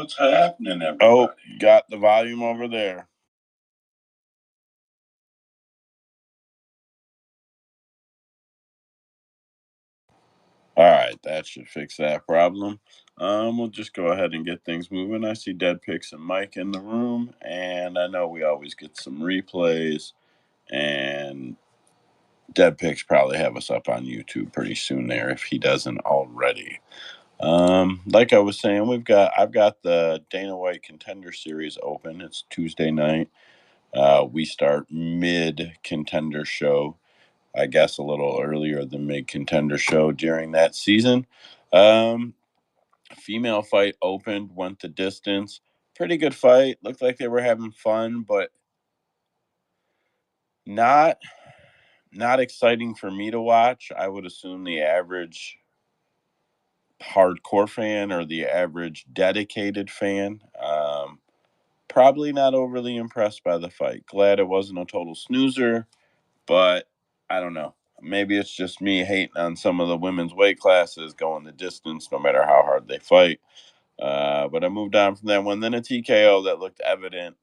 What's happening, everybody? Oh, got the volume over there. All right, that should fix that problem. We'll just go ahead and get things moving. I see Dead Picks and Mike in the room, and I know we always get some replays, and Dead Picks probably have us up on YouTube pretty soon there if he doesn't already. Like I was saying, I've got the Dana White Contender Series open. It's Tuesday night. We start mid Contender show. I guess a little earlier than mid Contender show during that season. Female fight opened, went the distance. Pretty good fight. Looked like they were having fun, but not exciting for me to watch. I would assume the average hardcore fan or the average dedicated fan. Probably not overly impressed by the fight. Glad it wasn't a total snoozer, but I don't know. Maybe it's just me hating on some of the women's weight classes going the distance no matter how hard they fight. But I moved on from that one. Then a TKO that looked evident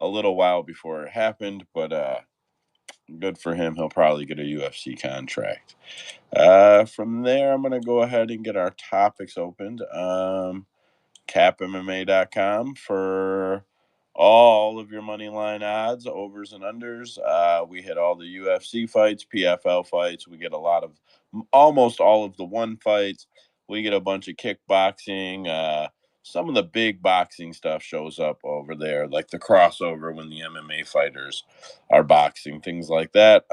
a little while before it happened, but good for him. He'll probably get a UFC contract. From there, I'm going to go ahead and get our topics opened. CapMMA.com for all of your money line odds, overs and unders. We hit all the UFC fights, PFL fights. We get almost all of the one fights. We get a bunch of kickboxing. Some of the big boxing stuff shows up over there, like the crossover when the MMA fighters are boxing, things like that.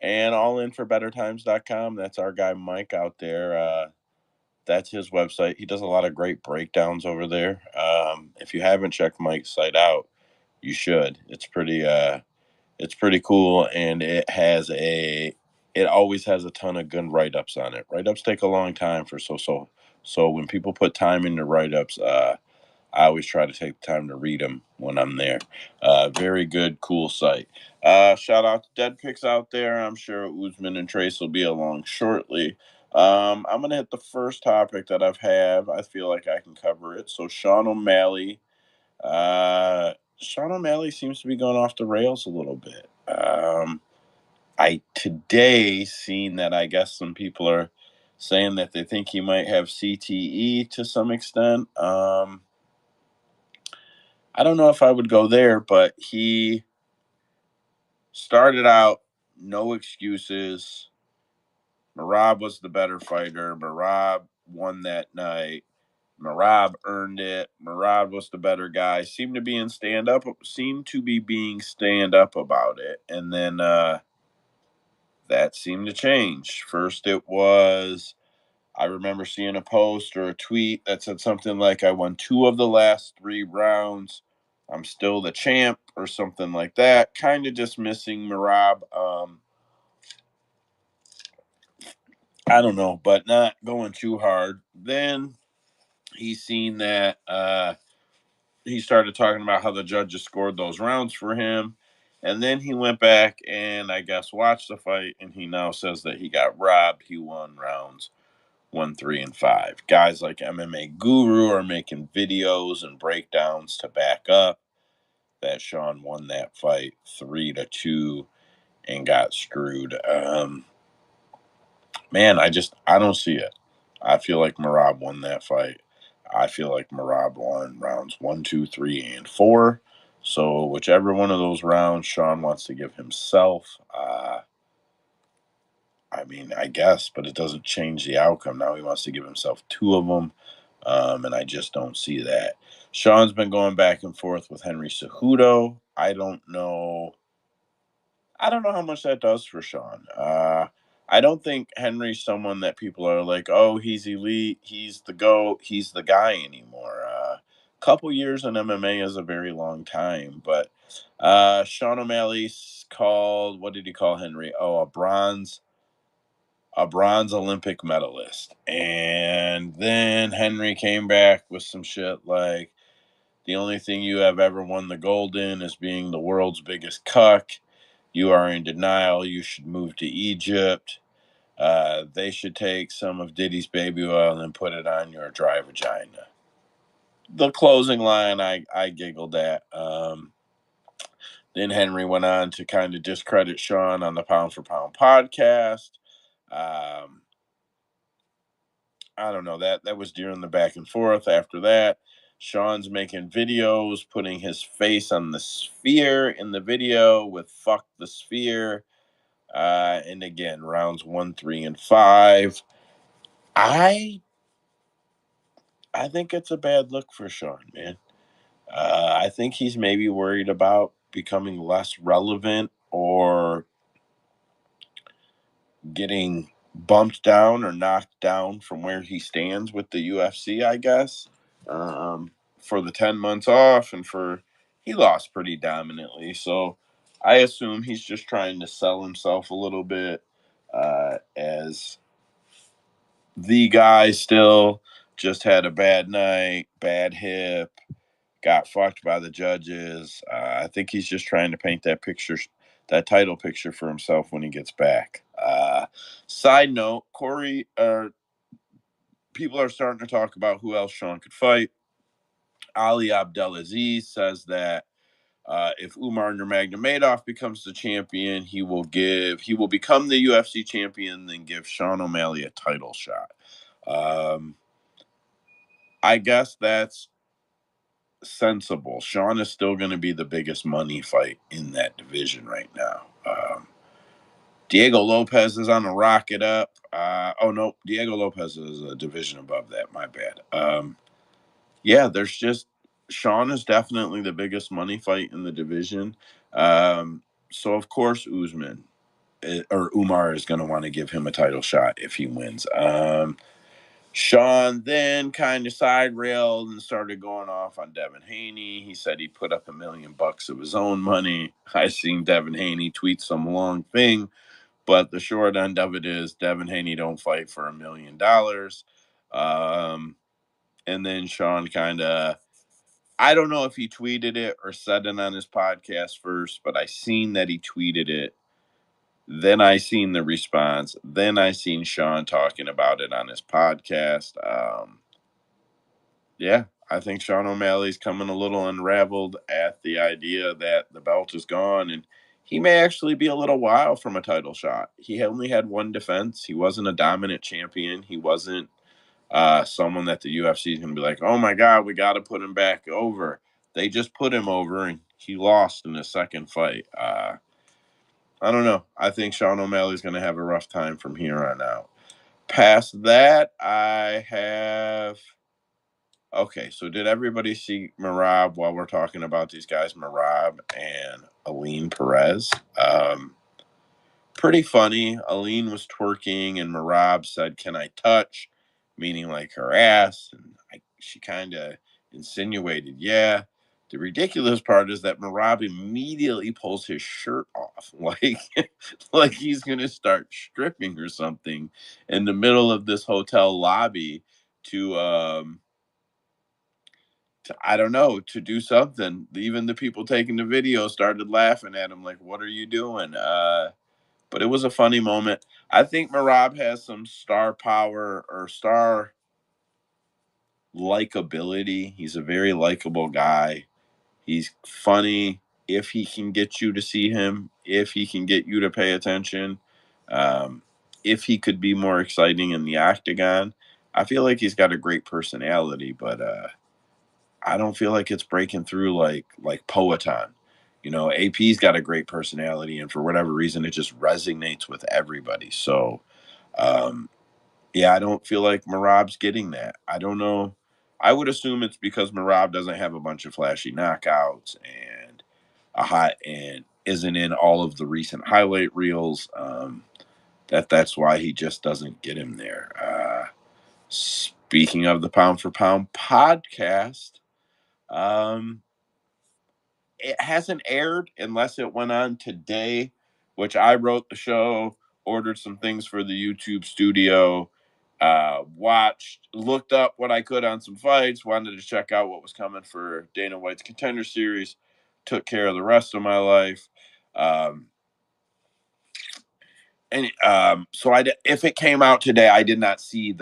And all in for bettertimes.com. That's our guy Mike out there. That's his website. He does a lot of great breakdowns over there. If you haven't checked Mike's site out, you should. It's pretty cool, and it always has a ton of good write-ups on it. Write-ups take a long time so when people put time into write-ups, I always try to take the time to read them when I'm there. Very good, cool site. Shout out to Dead Picks out there. I'm sure Usman and Trace will be along shortly. I'm going to hit the first topic that I feel like I can cover it. So Sean O'Malley seems to be going off the rails a little bit. I today seen that I guess some people are saying that they think he might have CTE to some extent. I don't know if I would go there, but he started out no excuses. Merab was the better fighter. Merab won that night. Merab earned it. Merab was the better guy. Seemed to be being stand up about it. And then that seemed to change. First it was, I remember seeing a post or a tweet that said something like, I won 2 of the last 3 rounds. I'm still the champ or something like that. Kind of dismissing Merab. I don't know, but not going too hard. Then he's seen that he started talking about how the judges scored those rounds for him. And then he went back and I guess watched the fight, and he now says that he got robbed. He won rounds 1, 3, and 5. Guys like MMA Guru are making videos and breakdowns to back up that Sean won that fight 3-2 and got screwed. Man, I don't see it. I feel like Merab won that fight. I feel like Merab won rounds 1, 2, 3, and 4. So whichever one of those rounds Sean wants to give himself, I mean, I guess, but it doesn't change the outcome. Now he wants to give himself 2 of them, and I just don't see that. Sean's been going back and forth with Henry Cejudo. I don't know how much that does for Sean. I don't think Henry's someone that people are like, oh, he's elite, he's the GOAT, he's the guy anymore. Couple years in MMA is a very long time, but Sean O'Malley's called, what did he call Henry? Oh, a bronze Olympic medalist. And then Henry came back with some shit like, the only thing you have ever won the gold in is being the world's biggest cuck. You are in denial. You should move to Egypt. They should take some of Diddy's baby oil and put it on your dry vagina. the closing line I giggled at. Then Henry went on to kind of discredit Sean on the Pound for Pound podcast. I don't know, that was during the back and forth. After that, Sean's making videos, putting his face on the sphere in the video with "fuck the sphere." And again, rounds 1, 3, and 5. I think it's a bad look for Sean, man. I think he's maybe worried about becoming less relevant or getting bumped down or knocked down from where he stands with the UFC, I guess. For the 10 months off and he lost pretty dominantly. So I assume he's just trying to sell himself a little bit as the guy still, just had a bad night, bad hip, got fucked by the judges. I think he's just trying to paint that picture, that title picture for himself when he gets back. Side note, people are starting to talk about who else Sean could fight. Ali Abdelaziz says that if Oumar Nurmagomedov becomes the champion, he will become the UFC champion, then give Sean O'Malley a title shot. I guess that's sensible. Sean is still going to be the biggest money fight in that division right now. Diego Lopez is on the rocket up. Oh no, Diego Lopez is a division above that. My bad. Yeah, there's just Sean is definitely the biggest money fight in the division. So of course Oumar is going to want to give him a title shot if he wins. Sean then kind of side railed and started going off on Devin Haney. He said he put up $1 million of his own money. I seen Devin Haney tweet some long thing, but the short end of it is Devin Haney don't fight for $1 million. And then Sean kind of, I don't know if he tweeted it or said it on his podcast first, but I seen that he tweeted it. Then I seen the response. Then I seen Sean talking about it on his podcast. Yeah, I think Sean O'Malley's coming a little unraveled at the idea that the belt is gone, and he may actually be a little while from a title shot. He only had one defense. He wasn't a dominant champion. He wasn't someone that the UFC is going to be like, oh my God, we got to put him back over. They just put him over, and he lost in his second fight. I don't know. I think Sean O'Malley's going to have a rough time from here on out. Past that, I have. Okay, so did everybody see Merab while we're talking about these guys, Merab and Ailín Pérez? Pretty funny. Ailín was twerking, and Merab said, "Can I touch?" Meaning like her ass, and she kind of insinuated, "Yeah." The ridiculous part is that Merab immediately pulls his shirt off, like he's gonna start stripping or something in the middle of this hotel lobby to I don't know, to do something. Even the people taking the video started laughing at him, like, "What are you doing?" But it was a funny moment. I think Merab has some star power or star likability. He's a very likable guy. He's funny if he can get you to see him, if he can get you to pay attention, um, if he could be more exciting in the octagon. I feel like he's got a great personality, but I don't feel like it's breaking through like Poetan. AP's got a great personality, and for whatever reason, it just resonates with everybody. So, yeah, I don't feel like Merab's getting that. I don't know. I would assume it's because Merab doesn't have a bunch of flashy knockouts and and isn't in all of the recent highlight reels. That's why he just doesn't get him there. Speaking of the Pound for Pound podcast, um, it hasn't aired unless it went on today, which I wrote the show, ordered some things for the YouTube studio, looked up what I could on some fights, wanted to check out what was coming for Dana White's Contender Series, took care of the rest of my life. So if it came out today, I did not see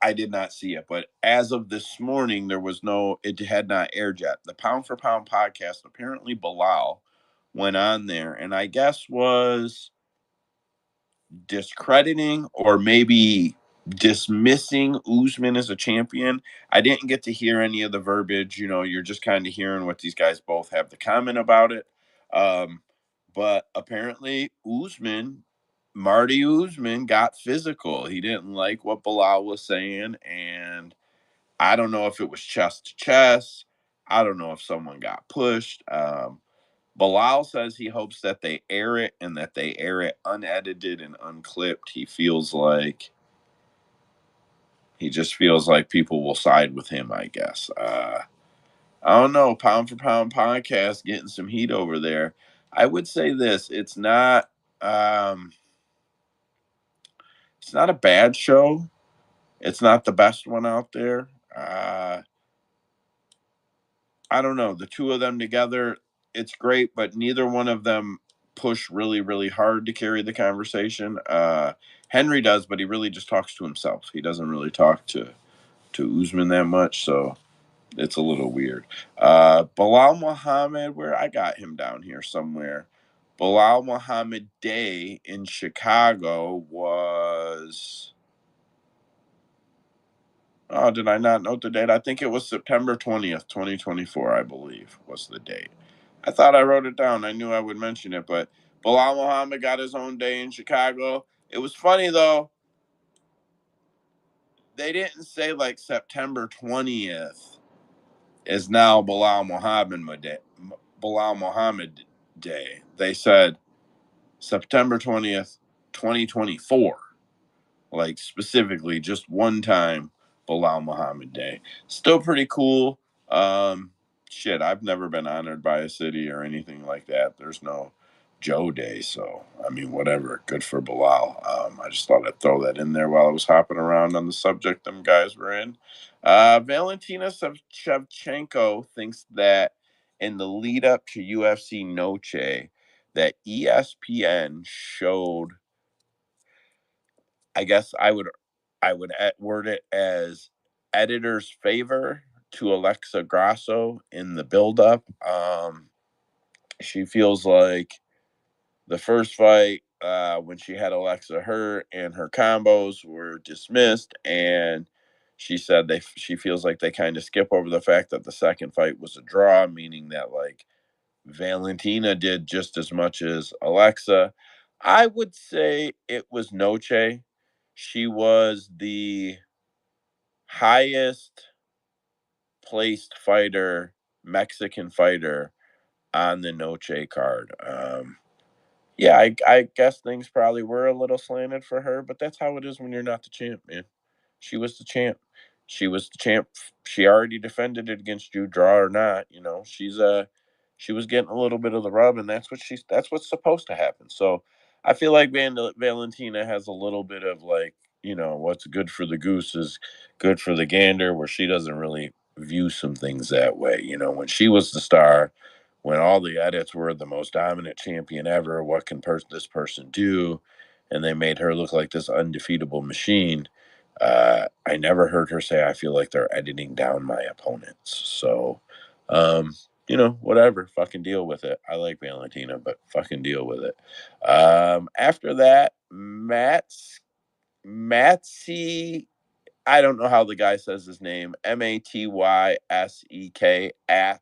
I did not see it, but as of this morning, it had not aired yet. The Pound for Pound podcast, apparently Bilal went on there and I guess was discrediting or maybe dismissing Usman as a champion. I didn't get to hear any of the verbiage. You're just kind of hearing what these guys both have to comment about it. But apparently Marty Usman got physical. He didn't like what Bilal was saying, and I don't know if it was chest to chest. I don't know if someone got pushed. Bilal says he hopes that they air it and that they air it unedited and unclipped. He just feels like people will side with him, I guess. I don't know. Pound for Pound podcast getting some heat over there. I would say this: um, it's not a bad show. It's not the best one out there. I don't know. The two of them together, it's great, but neither one of them push really, really hard to carry the conversation. Henry does, but he really just talks to himself. He doesn't really talk to Usman that much, so it's a little weird. Bilal Muhammad, where I got him down here somewhere. Bilal Muhammad Day in Chicago was. Oh, did I not note the date? I think it was September 20th, 2024, I believe, was the date. I thought I wrote it down. I knew I would mention it, but Bilal Muhammad got his own day in Chicago. It was funny, though. They didn't say, like, September 20th is now Bilal Muhammad Day. They said September 20th, 2024. Like specifically just one time Bilal Muhammad Day. Still pretty cool. Shit, I've never been honored by a city or anything like that. There's no Joe Day, so I mean, whatever. Good for Bilal. I just thought I'd throw that in there while I was hopping around on the subject them guys were in. Valentina Shevchenko thinks that in the lead up to UFC Noche, that ESPN showed, I guess I would word it as editor's favor to Alexa Grasso in the buildup. She feels like the first fight, when she had Alexa hurt and her combos were dismissed, and she said she feels like they kind of skip over the fact that the second fight was a draw, meaning that like Valentina did just as much as Alexa. I would say it was Noche. She was the highest placed fighter, Mexican fighter on the Noche card. Yeah, I guess things probably were a little slanted for her, but that's how it is when you're not the champ, man. She was the champ. She was the champ. She already defended it against you, draw or not. She was getting a little bit of the rub, and that's what's supposed to happen. So I feel like Valentina has a little bit of like, what's good for the goose is good for the gander, where she doesn't really view some things that way. When she was the star, when all the edits were the most dominant champion ever, what can this person do? And they made her look like this undefeatable machine. I never heard her say, I feel like they're editing down my opponents. So, whatever, fucking deal with it. I like Valentina, but fucking deal with it. After that, Matsy, I don't know how the guy says his name, MatySek at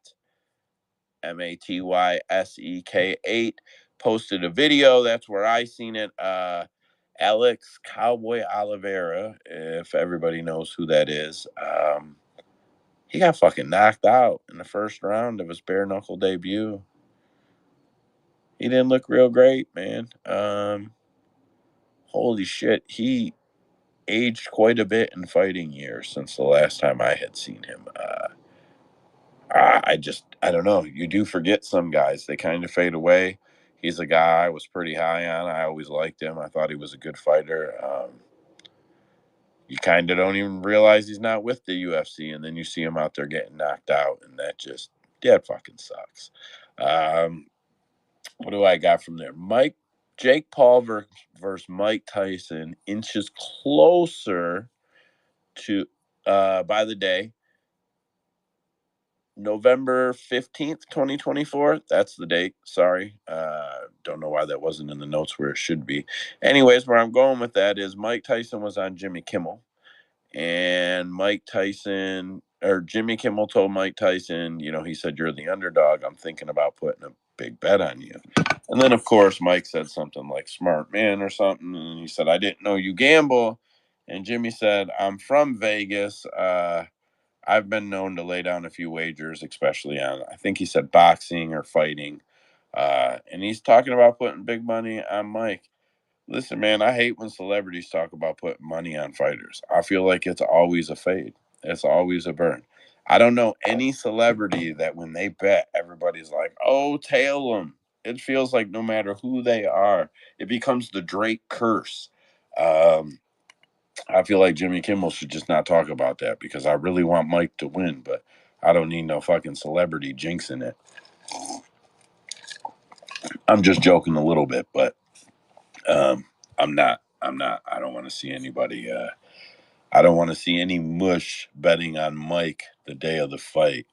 MatySek8 posted a video. That's where I seen it. Alex Cowboy Oliveira, if everybody knows who that is, he got fucking knocked out in the first round of his bare knuckle debut. He didn't look real great, man. Holy shit, he aged quite a bit in fighting years since the last time I had seen him. I don't know. You do forget some guys; they kind of fade away. He's a guy I was pretty high on. I always liked him. I thought he was a good fighter. You kind of don't even realize he's not with the UFC, and then you see him out there getting knocked out, and that fucking sucks. What do I got from there? Jake Paul versus Mike Tyson inches closer to by the day. November 15th, 2024. That's the date. Sorry. Don't know why that wasn't in the notes where it should be. Anyways, where I'm going with that is Mike Tyson was on Jimmy Kimmel. And Jimmy Kimmel told Mike Tyson, he said, "You're the underdog. I'm thinking about putting a big bet on you." And then, of course, Mike said something like "smart man" or something. And he said, "I didn't know you gamble." And Jimmy said, "I'm from Vegas. I've been known to lay down a few wagers, especially on, I think he said boxing or fighting." And he's talking about putting big money on Mike. Listen, man, I hate when celebrities talk about putting money on fighters. I feel like it's always a fade. It's always a burn. I don't know any celebrity that when they bet, everybody's like, "Oh, tail them." It feels like no matter who they are, it becomes the Drake curse. Um, I feel like Jimmy Kimmel should just not talk about that because I really want Mike to win, but I don't need no fucking celebrity jinxing it. I'm just joking a little bit, but I'm not. I'm not. I don't want to see anybody. I don't want to see any mush betting on Mike the day of the fight.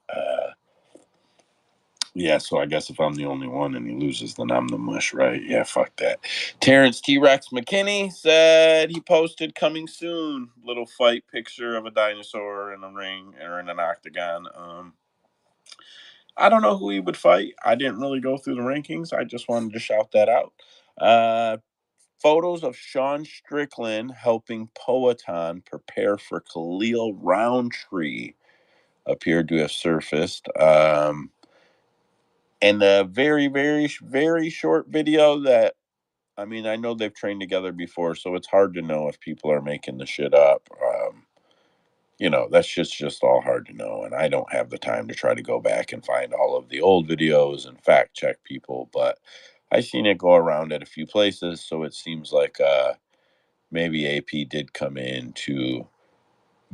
Yeah, so I guess if I'm the only one and he loses, then I'm the mush, right? Yeah, fuck that. Terrence T-Rex McKinney said he posted coming soon. Little fight picture of a dinosaur in a ring or in an octagon. I don't know who he would fight. I didn't really go through the rankings. I just wanted to shout that out. Uh, Photos of Sean Strickland helping Poatan prepare for Khalil Roundtree appeared to have surfaced. And a very, very, very short video that, I mean, I know they've trained together before, so it's hard to know if people are making the shit up. That's just all hard to know. And I don't have the time to try to go back and find all of the old videos and fact check people, but I seen it go around at a few places. So it seems like maybe AP did come in to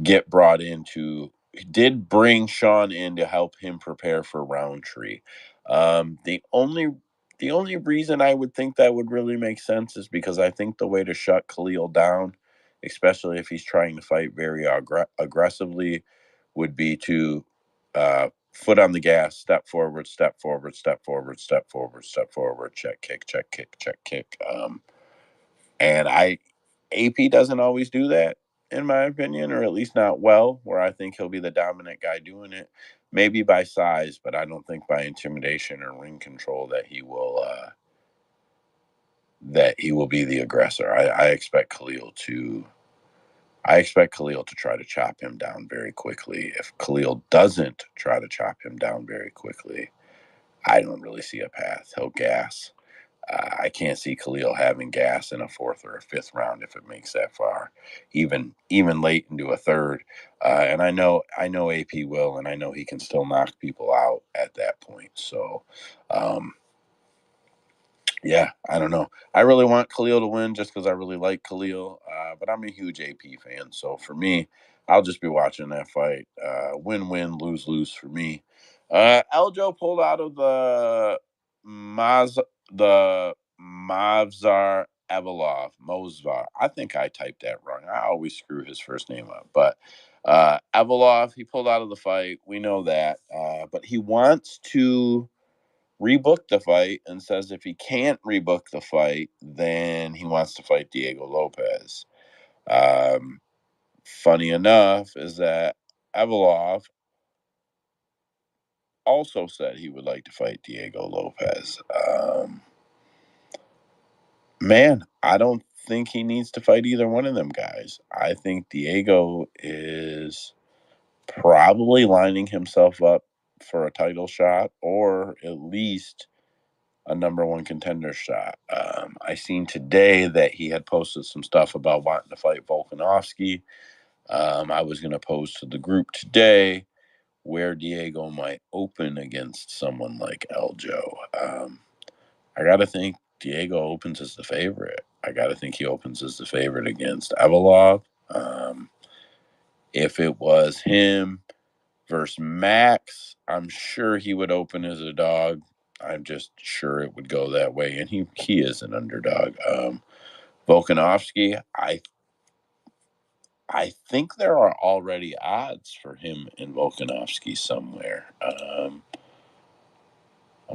get brought into, did bring Sean in to help him prepare for Roundtree. The only reason I would think that would really make sense is because I think the way to shut Khalil down, especially if he's trying to fight very aggressively, would be to foot on the gas, step forward, step forward, step forward, step forward, step forward, check kick, check kick, check kick. And AP doesn't always do that, in my opinion, or at least not well, where I think he'll be the dominant guy doing it. Maybe by size, but I don't think by intimidation or ring control that he will be the aggressor. I expect Khalil to try to chop him down very quickly. If Khalil doesn't try to chop him down very quickly, I don't really see a path. He'll gas. I can't see Khalil having gas in a fourth or a fifth round if it makes that far, even late into a third. And I know AP will, and I know he can still knock people out at that point. So, um, yeah, I don't know. I really want Khalil to win just because I really like Khalil, but I'm a huge AP fan. So for me, I'll just be watching that fight. Win-win, lose-lose for me. Eljo pulled out of the Mavzar Avalov. Mozvar. I think I typed that wrong. I always screw his first name up. But Avalov, he pulled out of the fight. We know that. But he wants to rebook the fight and says if he can't rebook the fight, then he wants to fight Diego Lopez. Um, Funny enough is that Avalov also said he would like to fight Diego Lopez. Man, I don't think he needs to fight either one of them guys. I think Diego is probably lining himself up for a title shot or at least a number one contender shot. I seen today that he had posted some stuff about wanting to fight Volkanovski. I was going to post to the group today where Diego might open against someone like Eljo. I got to think Diego opens as the favorite. I got to think he opens as the favorite against Avalov. If it was him versus Max, I'm sure he would open as a dog. I'm just sure it would go that way, and he is an underdog. Volkanovski, I think there are already odds for him and Volkanovski somewhere. I'm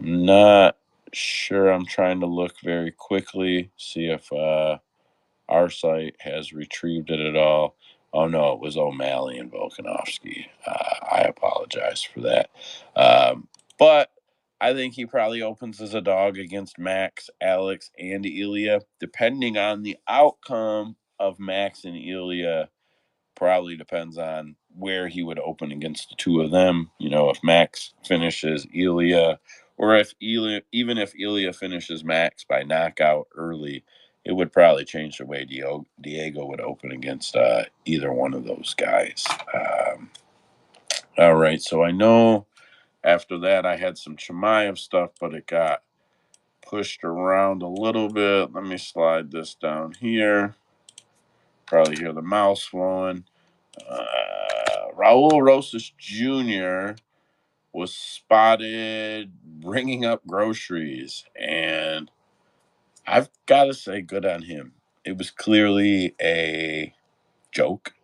not sure. I'm trying to look very quickly, see if our site has retrieved it at all. Oh no, it was O'Malley and Volkanovski. I apologize for that. But I think he probably opens as a dog against Max, Alex, and Ilya. Depending on the outcome of Max and Ilya, probably depends on where he would open against the two of them. You know, if Max finishes Ilya, or if Ilya, even if Ilya finishes Max by knockout early, it would probably change the way Diego would open against either one of those guys. All right, so I know after that I had some Chimaev stuff, but it got pushed around a little bit. Let me slide this down here. Probably hear the mouse flowing. Raul Rosas Jr. was spotted bringing up groceries, and I've got to say, good on him. It was clearly a joke.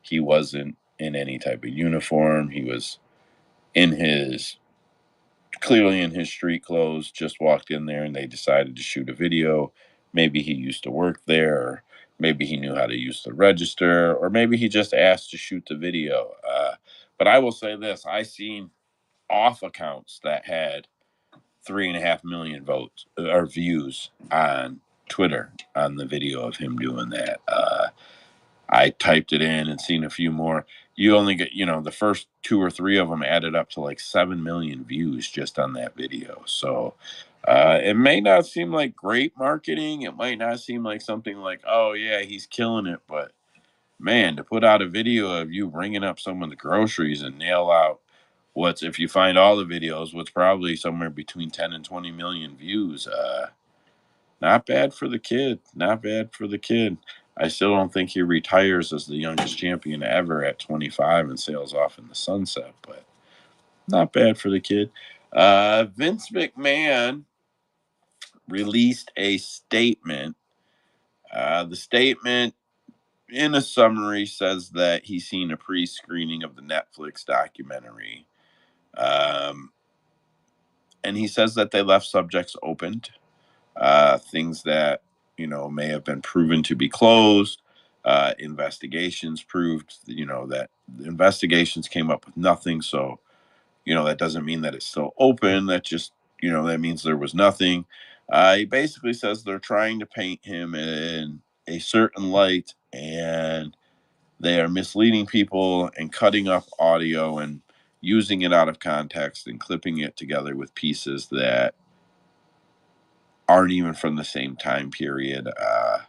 He wasn't in any type of uniform. He was in his clearly in his street clothes, just walked in there and they decided to shoot a video. Maybe he used to work there, or maybe he knew how to use the register, or maybe he just asked to shoot the video. But I will say this: I seen off accounts that had 3.5 million votes or views on Twitter on the video of him doing that. I typed it in and seen a few more. You only get, the first two or three of them added up to like 7 million views just on that video. So it may not seem like great marketing. It might not seem like something like, oh, yeah, he's killing it. But man, to put out a video of you bringing up someone's groceries and nail out if you find all the videos, what's probably somewhere between 10 and 20 million views. Not bad for the kid. Not bad for the kid. I still don't think he retires as the youngest champion ever at 25 and sails off in the sunset, but not bad for the kid. Vince McMahon released a statement. The statement, in a summary, says that he's seen a pre-screening of the Netflix documentary. And he says that they left subjects opened, things that may have been proven to be closed. Investigations proved that the investigations came up with nothing. So that doesn't mean that it's still open. That just that means there was nothing. He basically says they're trying to paint him in a certain light, and they are misleading people and cutting up audio and using it out of context and clipping it together with pieces that aren't even from the same time period. I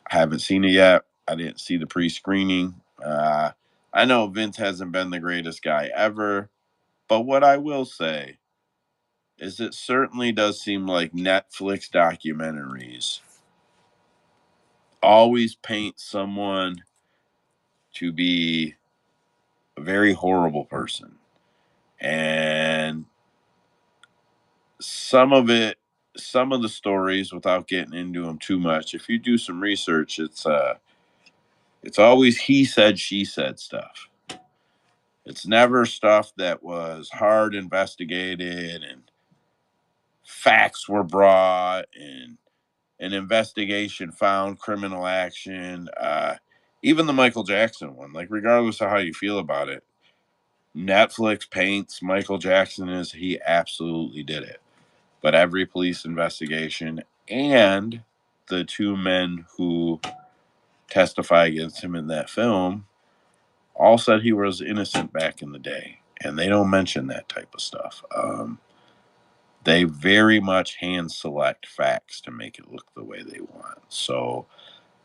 haven't seen it yet. I didn't see the pre-screening. I know Vince hasn't been the greatest guy ever, but what I will say is it certainly does seem like Netflix documentaries always paint someone to be a very horrible person. And some of the stories, without getting into them too much, if you do some research, it's always he said, she said stuff. It's never stuff that was hard investigated and facts were brought and an investigation found criminal action. Even the Michael Jackson one, like regardless of how you feel about it, Netflix paints Michael Jackson as he absolutely did it. But every police investigation and the two men who testify against him in that film all said he was innocent back in the day, and they don't mention that type of stuff. They very much hand select facts to make it look the way they want. So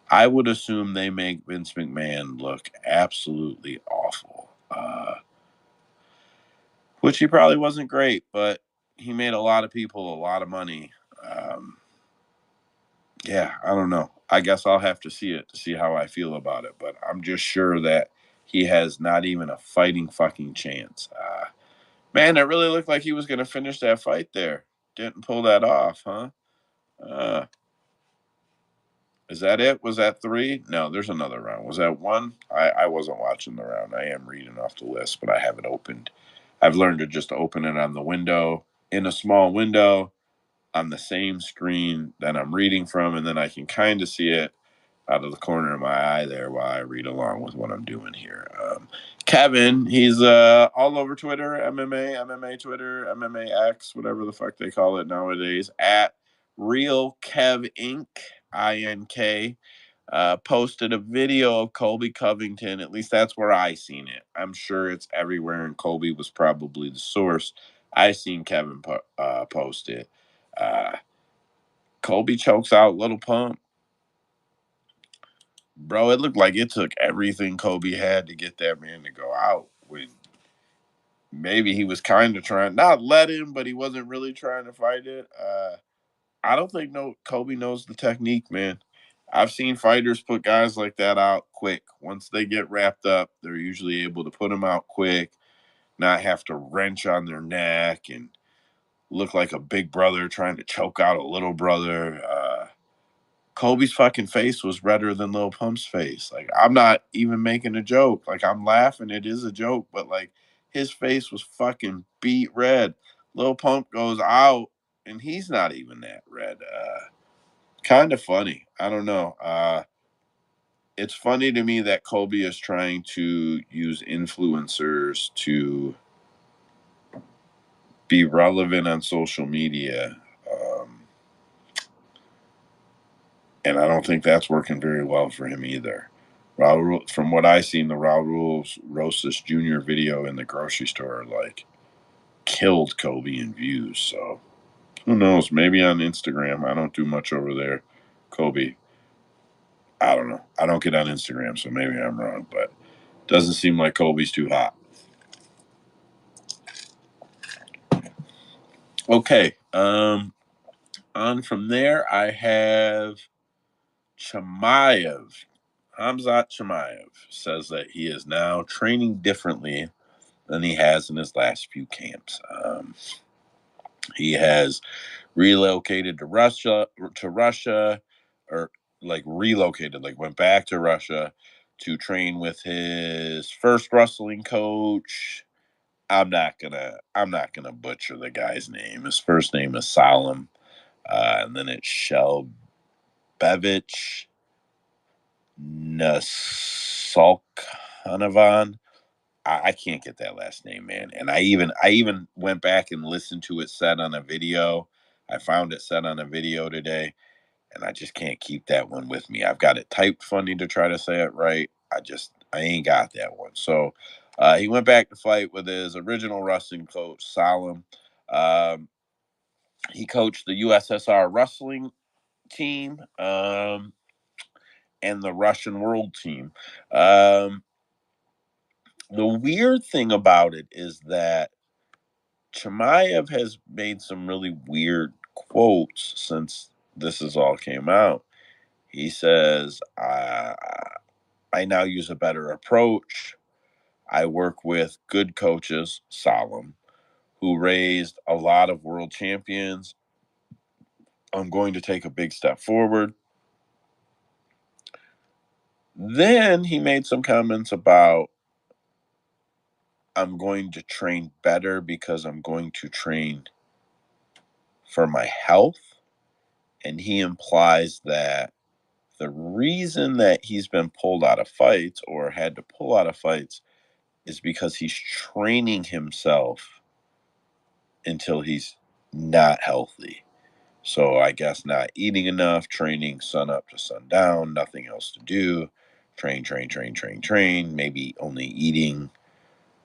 I would assume they make Vince McMahon look absolutely awful, which he probably wasn't great, but he made a lot of people a lot of money. Yeah, I don't know. I guess I'll have to see it to see how I feel about it, but I'm just sure that he has not even a fighting fucking chance. Man, it really looked like he was going to finish that fight there. Didn't pull that off, huh? Uh, Is that it? Was that 3? No, there's another round. Was that 1? I wasn't watching the round. I am reading off the list, but I have it opened. I've learned to just open it on the window, in a small window, on the same screen that I'm reading from, and then I can kind of see it out of the corner of my eye there while I read along with what I'm doing here. Kevin, he's all over Twitter, MMA Twitter, MMA X, whatever the fuck they call it nowadays, at Real Kev Inc. INK. Posted a video of Colby Covington. At least that's where I seen it. I'm sure it's everywhere, and Colby was probably the source. I seen Kevin post it. Uh, Colby chokes out Little Pump. Bro, it looked like it took everything Kobe had to get that man to go out. When maybe he was kind of trying, not let him, but he wasn't really trying to fight it. I don't think Kobe knows the technique, man. I've seen fighters put guys like that out quick. Once they get wrapped up, they're usually able to put them out quick, not have to wrench on their neck and look like a big brother trying to choke out a little brother. Kobe's fucking face was redder than Lil Pump's face. Like, I'm not even making a joke. Like, I'm laughing. It is a joke, but like, his face was fucking beat red. Lil Pump goes out, and he's not even that red. Kind of funny. I don't know. It's funny to me that Kobe is trying to use influencers to be relevant on social media. And I don't think that's working very well for him either. Raul, from what I seen, the Raul Rosas Jr. video in the grocery store like killed Kobe in views. So who knows? Maybe on Instagram. I don't do much over there. Kobe. I don't know. I don't get on Instagram, so maybe I'm wrong, but doesn't seem like Kobe's too hot. Okay. On from there, I have Chimaev. Hamzat Chimaev says that he is now training differently than he has in his last few camps. He has relocated to Russia, or like relocated, like went back to Russia to train with his first wrestling coach. I'm not gonna butcher the guy's name. His first name is Salim, and then it's Shelbevich Nasalkhanovan. I can't get that last name, man. And I even went back and listened to it said on a video. I found it said on a video today, and I just can't keep that one with me. I've got it typed funny to try to say it right. I ain't got that one. So he went back to fight with his original wrestling coach, Salim. Um, he coached the USSR wrestling team and the Russian world team. The weird thing about it is that Chimaev has made some really weird quotes since this has all came out. He says, I now use a better approach. I work with good coaches, Salim, who raised a lot of world champions. I'm going to take a big step forward. Then he made some comments about I'm going to train better because I'm going to train for my health. And he implies that the reason that he's been pulled out of fights or had to pull out of fights is because he's training himself until he's not healthy. So I guess not eating enough, training sun up to sundown, nothing else to do, train, maybe only eating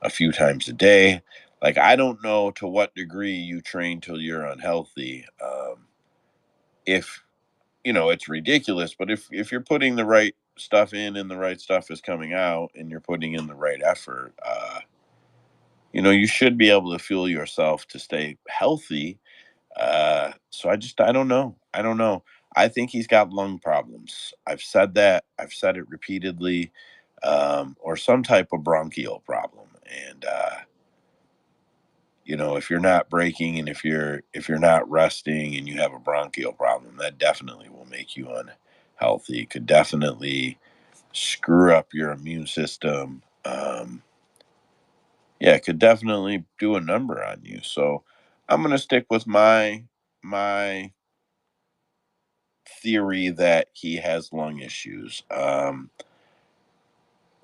a few times a day. Like, I don't know to what degree you train till you're unhealthy. If it's ridiculous, but if you're putting the right stuff in and the right stuff is coming out and you're putting in the right effort, you should be able to fuel yourself to stay healthy. So I don't know. I don't know. I think he's got lung problems. I've said that. I've said it repeatedly, or some type of bronchial problem. And if you're not breaking and if you're not resting and you have a bronchial problem, that definitely will make you healthy. Could definitely screw up your immune system. Yeah, it could definitely do a number on you. So I'm gonna stick with my theory that he has lung issues.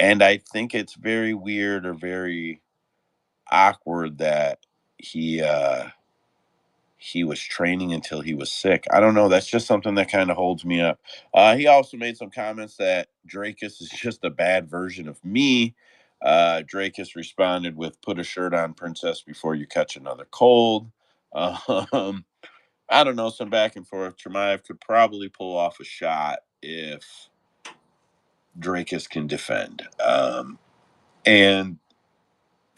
And I think it's very weird or very awkward that he he was training until he was sick. I don't know. That's just something that kind of holds me up. He also made some comments that Drakus is just a bad version of me. Drakus responded with, "Put a shirt on, princess, before you catch another cold." Um, I don't know. Some back and forth. Chimaev could probably pull off a shot if Drakus can defend. And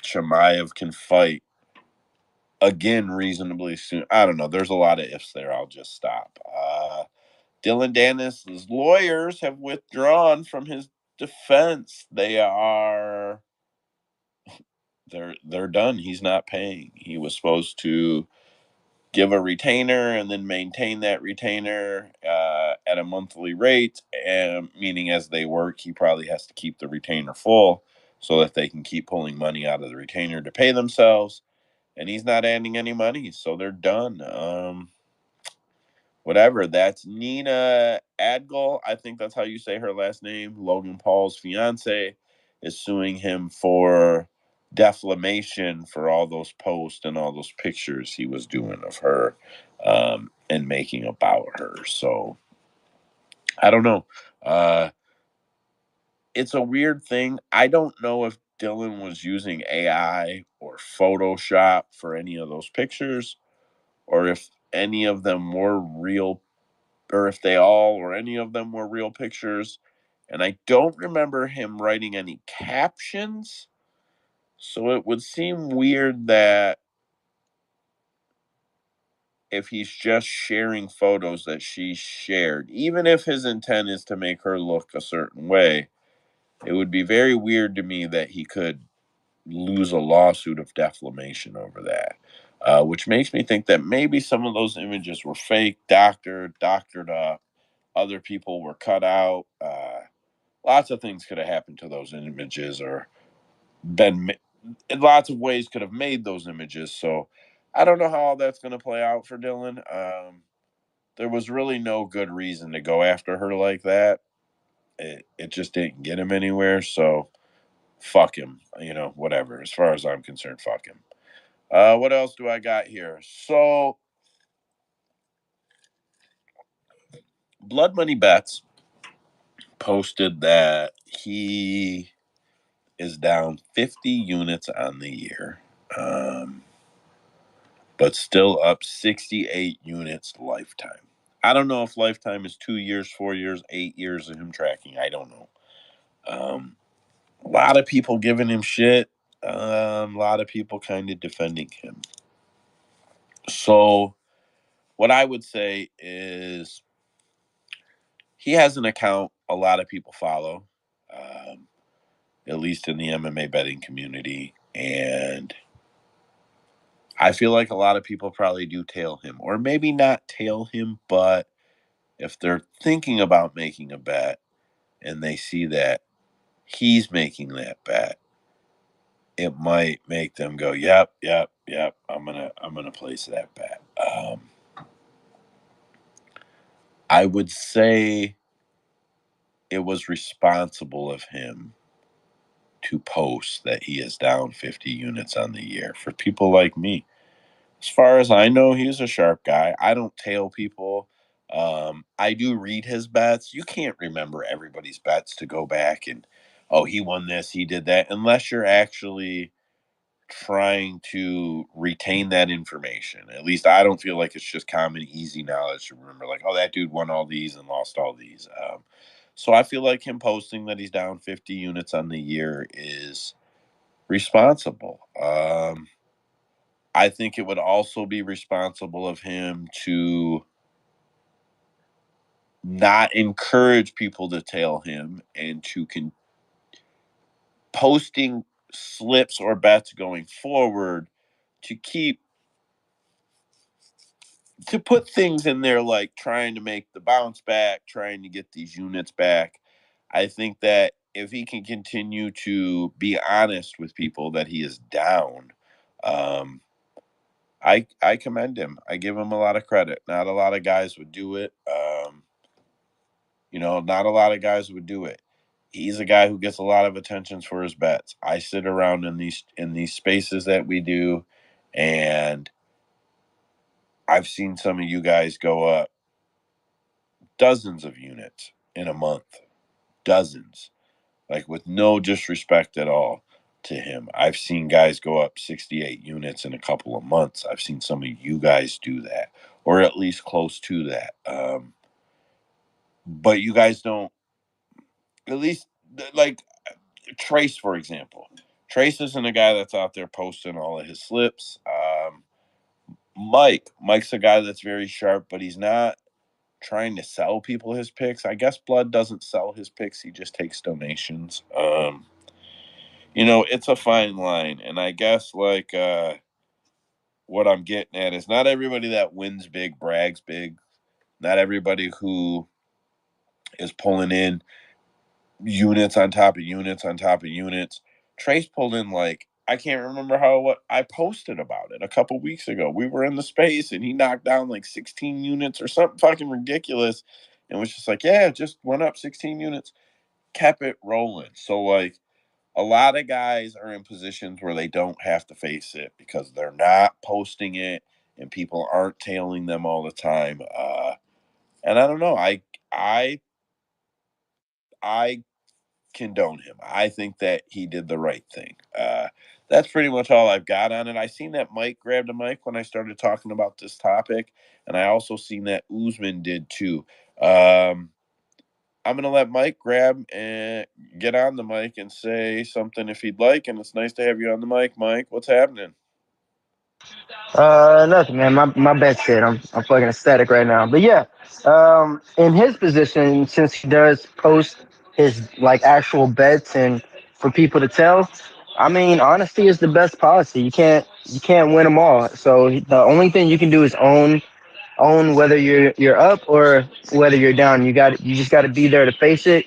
Chimaev can fight again reasonably soon. I don't know. There's a lot of ifs there. I'll just stop. Dylan Dennis's lawyers have withdrawn from his defense. They're done. He's not paying. He was supposed to give a retainer and then maintain that retainer at a monthly rate, and meaning as they work, he probably has to keep the retainer full so that they can keep pulling money out of the retainer to pay themselves. And he's not adding any money, so they're done. Whatever. That's Nina Adgel. I think that's how you say her last name. Logan Paul's fiance is suing him for defamation for all those posts and all those pictures he was doing of her and making about her. So I don't know. Uh, it's a weird thing. I don't know if Dylan was using AI or Photoshop for any of those pictures, or if any of them were real, or if they all or any of them were real pictures. And I don't remember him writing any captions. So it would seem weird that if he's just sharing photos that she shared, even if his intent is to make her look a certain way, it would be very weird to me that he could lose a lawsuit of defamation over that. Which makes me think that maybe some of those images were fake, doctored up. Other people were cut out. Lots of things could have happened to those images, or been in lots of ways could have made those images. So I don't know how all that's going to play out for Dylan. There was really no good reason to go after her like that. It just didn't get him anywhere. So fuck him. Whatever. As far as I'm concerned, fuck him. What else do I got here? So Blood Money Bets posted that he is down 50 units on the year, but still up 68 units lifetime. I don't know if lifetime is 2 years, 4 years, 8 years of him tracking. I don't know. A lot of people giving him shit. A lot of people kind of defending him. So, what I would say is he has an account a lot of people follow, um, at least in the MMA betting community. And I feel like a lot of people probably do tail him, or maybe not tail him, but if they're thinking about making a bet and they see that he's making that bet, it might make them go, "Yep, yep, yep. I'm gonna place that bet." I would say it was responsible of him to post that he is down 50 units on the year. For people like me, as far as I know, he's a sharp guy. I don't tail people. I do read his bets. You can't remember everybody's bets to go back and, oh, he won this, he did that, unless you're actually trying to retain that information. At least I don't feel like it's just common, easy knowledge to remember, like, oh, that dude won all these and lost all these. So I feel like him posting that he's down 50 units on the year is responsible. I think it would also be responsible of him to not encourage people to tail him and to posting slips or bets going forward to keep to put things in there like trying to make the bounce back, trying to get these units back. I think that if he can continue to be honest with people that he is down, um, I commend him. I give him a lot of credit. Not a lot of guys would do it. Not a lot of guys would do it. He's a guy who gets a lot of attentions for his bets. I sit around in these spaces that we do, and I've seen some of you guys go up dozens of units in a month. Dozens. Like, with no disrespect at all to him. I've seen guys go up 68 units in a couple of months. I've seen some of you guys do that, or at least close to that. But you guys don't, at least, like Trace, for example. Trace isn't a guy that's out there posting all of his slips. Mike's a guy that's very sharp, but he's not trying to sell people his picks. I guess Blood doesn't sell his picks. He just takes donations. It's a fine line. And I guess, like, what I'm getting at is not everybody that wins big brags big. Not everybody who is pulling in units on top of units on top of units. Trace pulled in, like, I can't remember what I posted about it a couple weeks ago. We were in the space and he knocked down like 16 units or something fucking ridiculous, and was just like, yeah, just went up 16 units, kept it rolling. So, like, a lot of guys are in positions where they don't have to face it because they're not posting it and people aren't tailing them all the time. And I don't know. I condone him. I think that he did the right thing. That's pretty much all I've got on it. I seen that Mike grabbed a mic when I started talking about this topic, and I also seen that Usman did too. I'm gonna let Mike grab and get on the mic and say something if he'd like. And it's nice to have you on the mic, Mike. What's happening? Nothing, man. My bed's shit. I'm fucking ecstatic right now. But yeah, in his position, since he does post his like actual bets and for people to tell, I mean, honesty is the best policy. You can't win them all. So the only thing you can do is own whether you're up or whether you're down. You just got to be there to face it.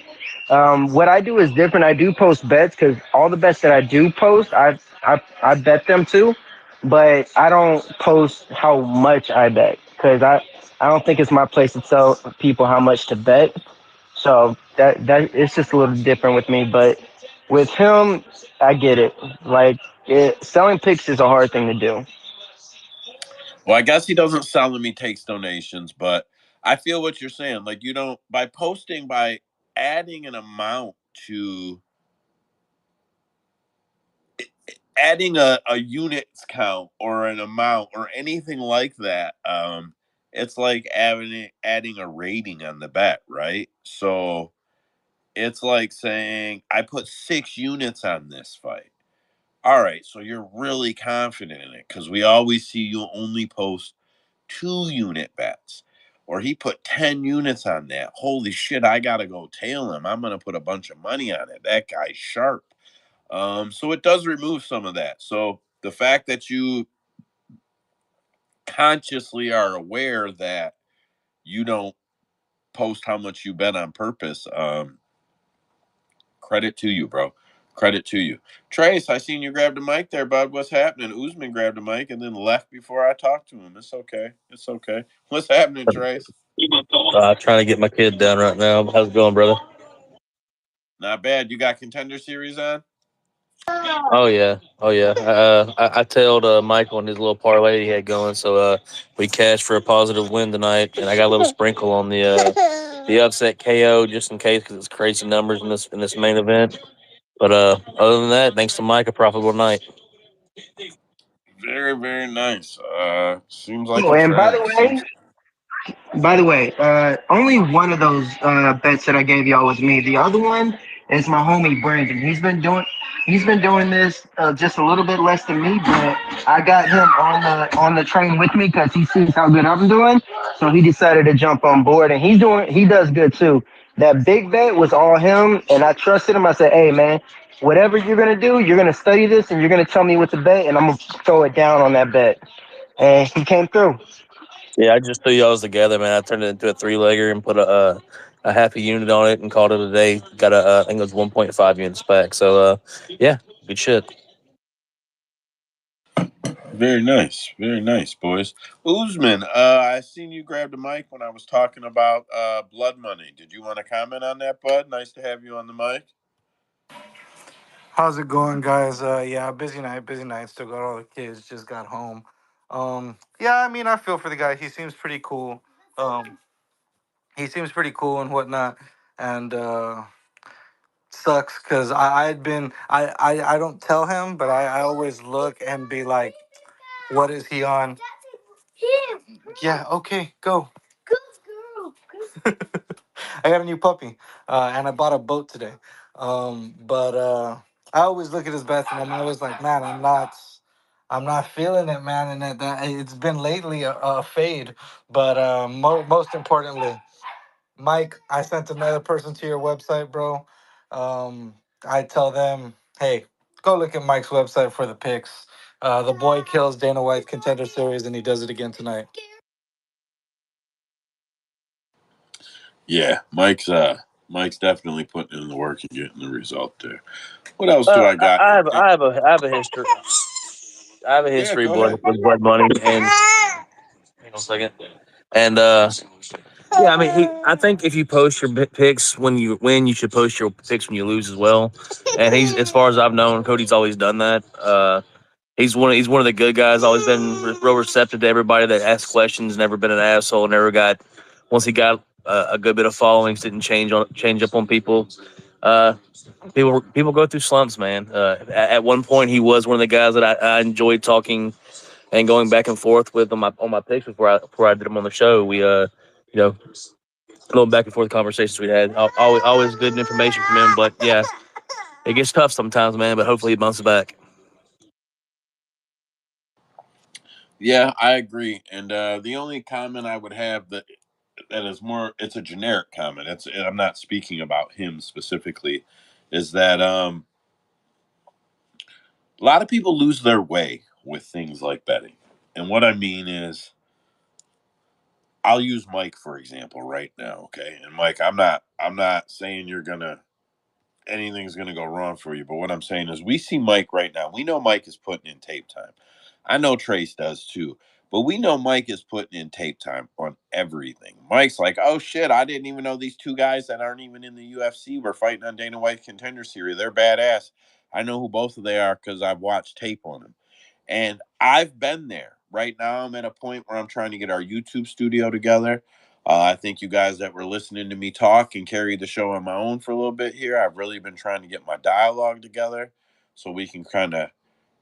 What I do is different. I do post bets because all the bets that I do post, I bet them too, but I don't post how much I bet because I don't think it's my place to tell people how much to bet. So that it's just a little different with me. But with him, I get it. Like selling picks is a hard thing to do. Well, I guess he doesn't sell them, he takes donations, but I feel what you're saying. Like, you don't, by adding an amount to adding a units count or an amount or anything like that, it's like adding a rating on the bet, right? So it's like saying, I put 6 units on this fight. All right, so you're really confident in it because we always see you only post 2 unit bets. Or he put 10 units on that. Holy shit, I gotta go tail him. I'm gonna put a bunch of money on it. That guy's sharp. So it does remove some of that. So the fact that you consciously are aware that you don't post how much you bet on purpose, credit to you, bro. Credit to you. Trace, I seen you grab the mic there, bud. What's happening? Usman grabbed the mic and then left before I talked to him. It's okay. It's okay. What's happening, Trace? Trying to get my kid down right now. How's it going, brother? Not bad. You got Contender Series on? Oh yeah, oh yeah. I tailed Michael on his little parlay he had going, so we cashed for a positive win tonight, and I got a little sprinkle on the upset KO just in case because it's crazy numbers in this main event. But other than that, thanks to Mike, a profitable night. Very, very nice. Seems like Oh, a and trend. Seems by the way, only one of those bets that I gave y'all was me. The other one is my homie Brandon. He's been doing this just a little bit less than me, but I got him on the train with me because he sees how good I'm doing. So he decided to jump on board, and he does good too. That big bet was all him, and I trusted him. I said, "Hey man, whatever you're gonna do, you're gonna study this, and you're gonna tell me what to bet, and I'm gonna throw it down on that bet." And he came through. Yeah, I just threw y'all's together, man. I turned it into a three-legger and put a half a unit on it and called it a day. Got I think it was 1.5 units back. So, yeah, good shit. Very nice, boys. Usman, I seen you grab the mic when I was talking about blood money. Did you want to comment on that, bud? Nice to have you on the mic. How's it going, guys? Yeah, busy night, busy night. Still got all the kids. Just got home. Yeah, I mean, I feel for the guy. He seems pretty cool. He seems pretty cool and whatnot. And sucks because I had been I don't tell him, but I always look and be like, what is he on? Yeah, okay, go. I got a new puppy, and I bought a boat today. But I always look at his bathroom. I'm always like, man, I'm not feeling it, man. And that it's been lately a fade. But most importantly, Mike, I sent another person to your website, bro. I tell them, hey, go look at Mike's website for the pics. The boy kills Dana White's Contender Series, and he does it again tonight. Yeah, Mike's definitely putting in the work and getting the result there. What else do I got here? I have a history. I have a Yeah, history go ahead. with blood money, and hang on a second. And yeah, I mean, I think if you post your picks when you win, you should post your picks when you lose as well. And he's, as far as I've known, Cody's always done that. He's one of the good guys. Always been real receptive to everybody that asks questions. Never been an asshole. Never got once he got a good bit of followings, didn't change up on people. Uh, people go through slumps, man. At one point, he was one of the guys that I enjoyed talking and going back and forth with on my picks before I did them on the show. We you know, little back and forth conversations we had. Always good information from him. But yeah, it gets tough sometimes, man. But hopefully he bounces back. Yeah, I agree. And the only comment I would have that is more, it's a generic comment. I'm not speaking about him specifically. Is that a lot of people lose their way with things like betting, and what I mean is, I'll use Mike for example right now. Okay, and Mike, I'm not saying anything's gonna go wrong for you, but what I'm saying is, we see Mike right now. We know Mike is putting in tape time. I know Trace does too. But we know Mike is putting in tape time on everything. Mike's like, oh shit, I didn't even know these two guys that aren't even in the UFC were fighting on Dana White Contender Series. They're badass. I know who both of they are because I've watched tape on them. And I've been there. Right now, I'm at a point where I'm trying to get our YouTube studio together. I think you guys that were listening to me talk and carry the show on my own for a little bit here. I've really been trying to get my dialogue together so we can kind of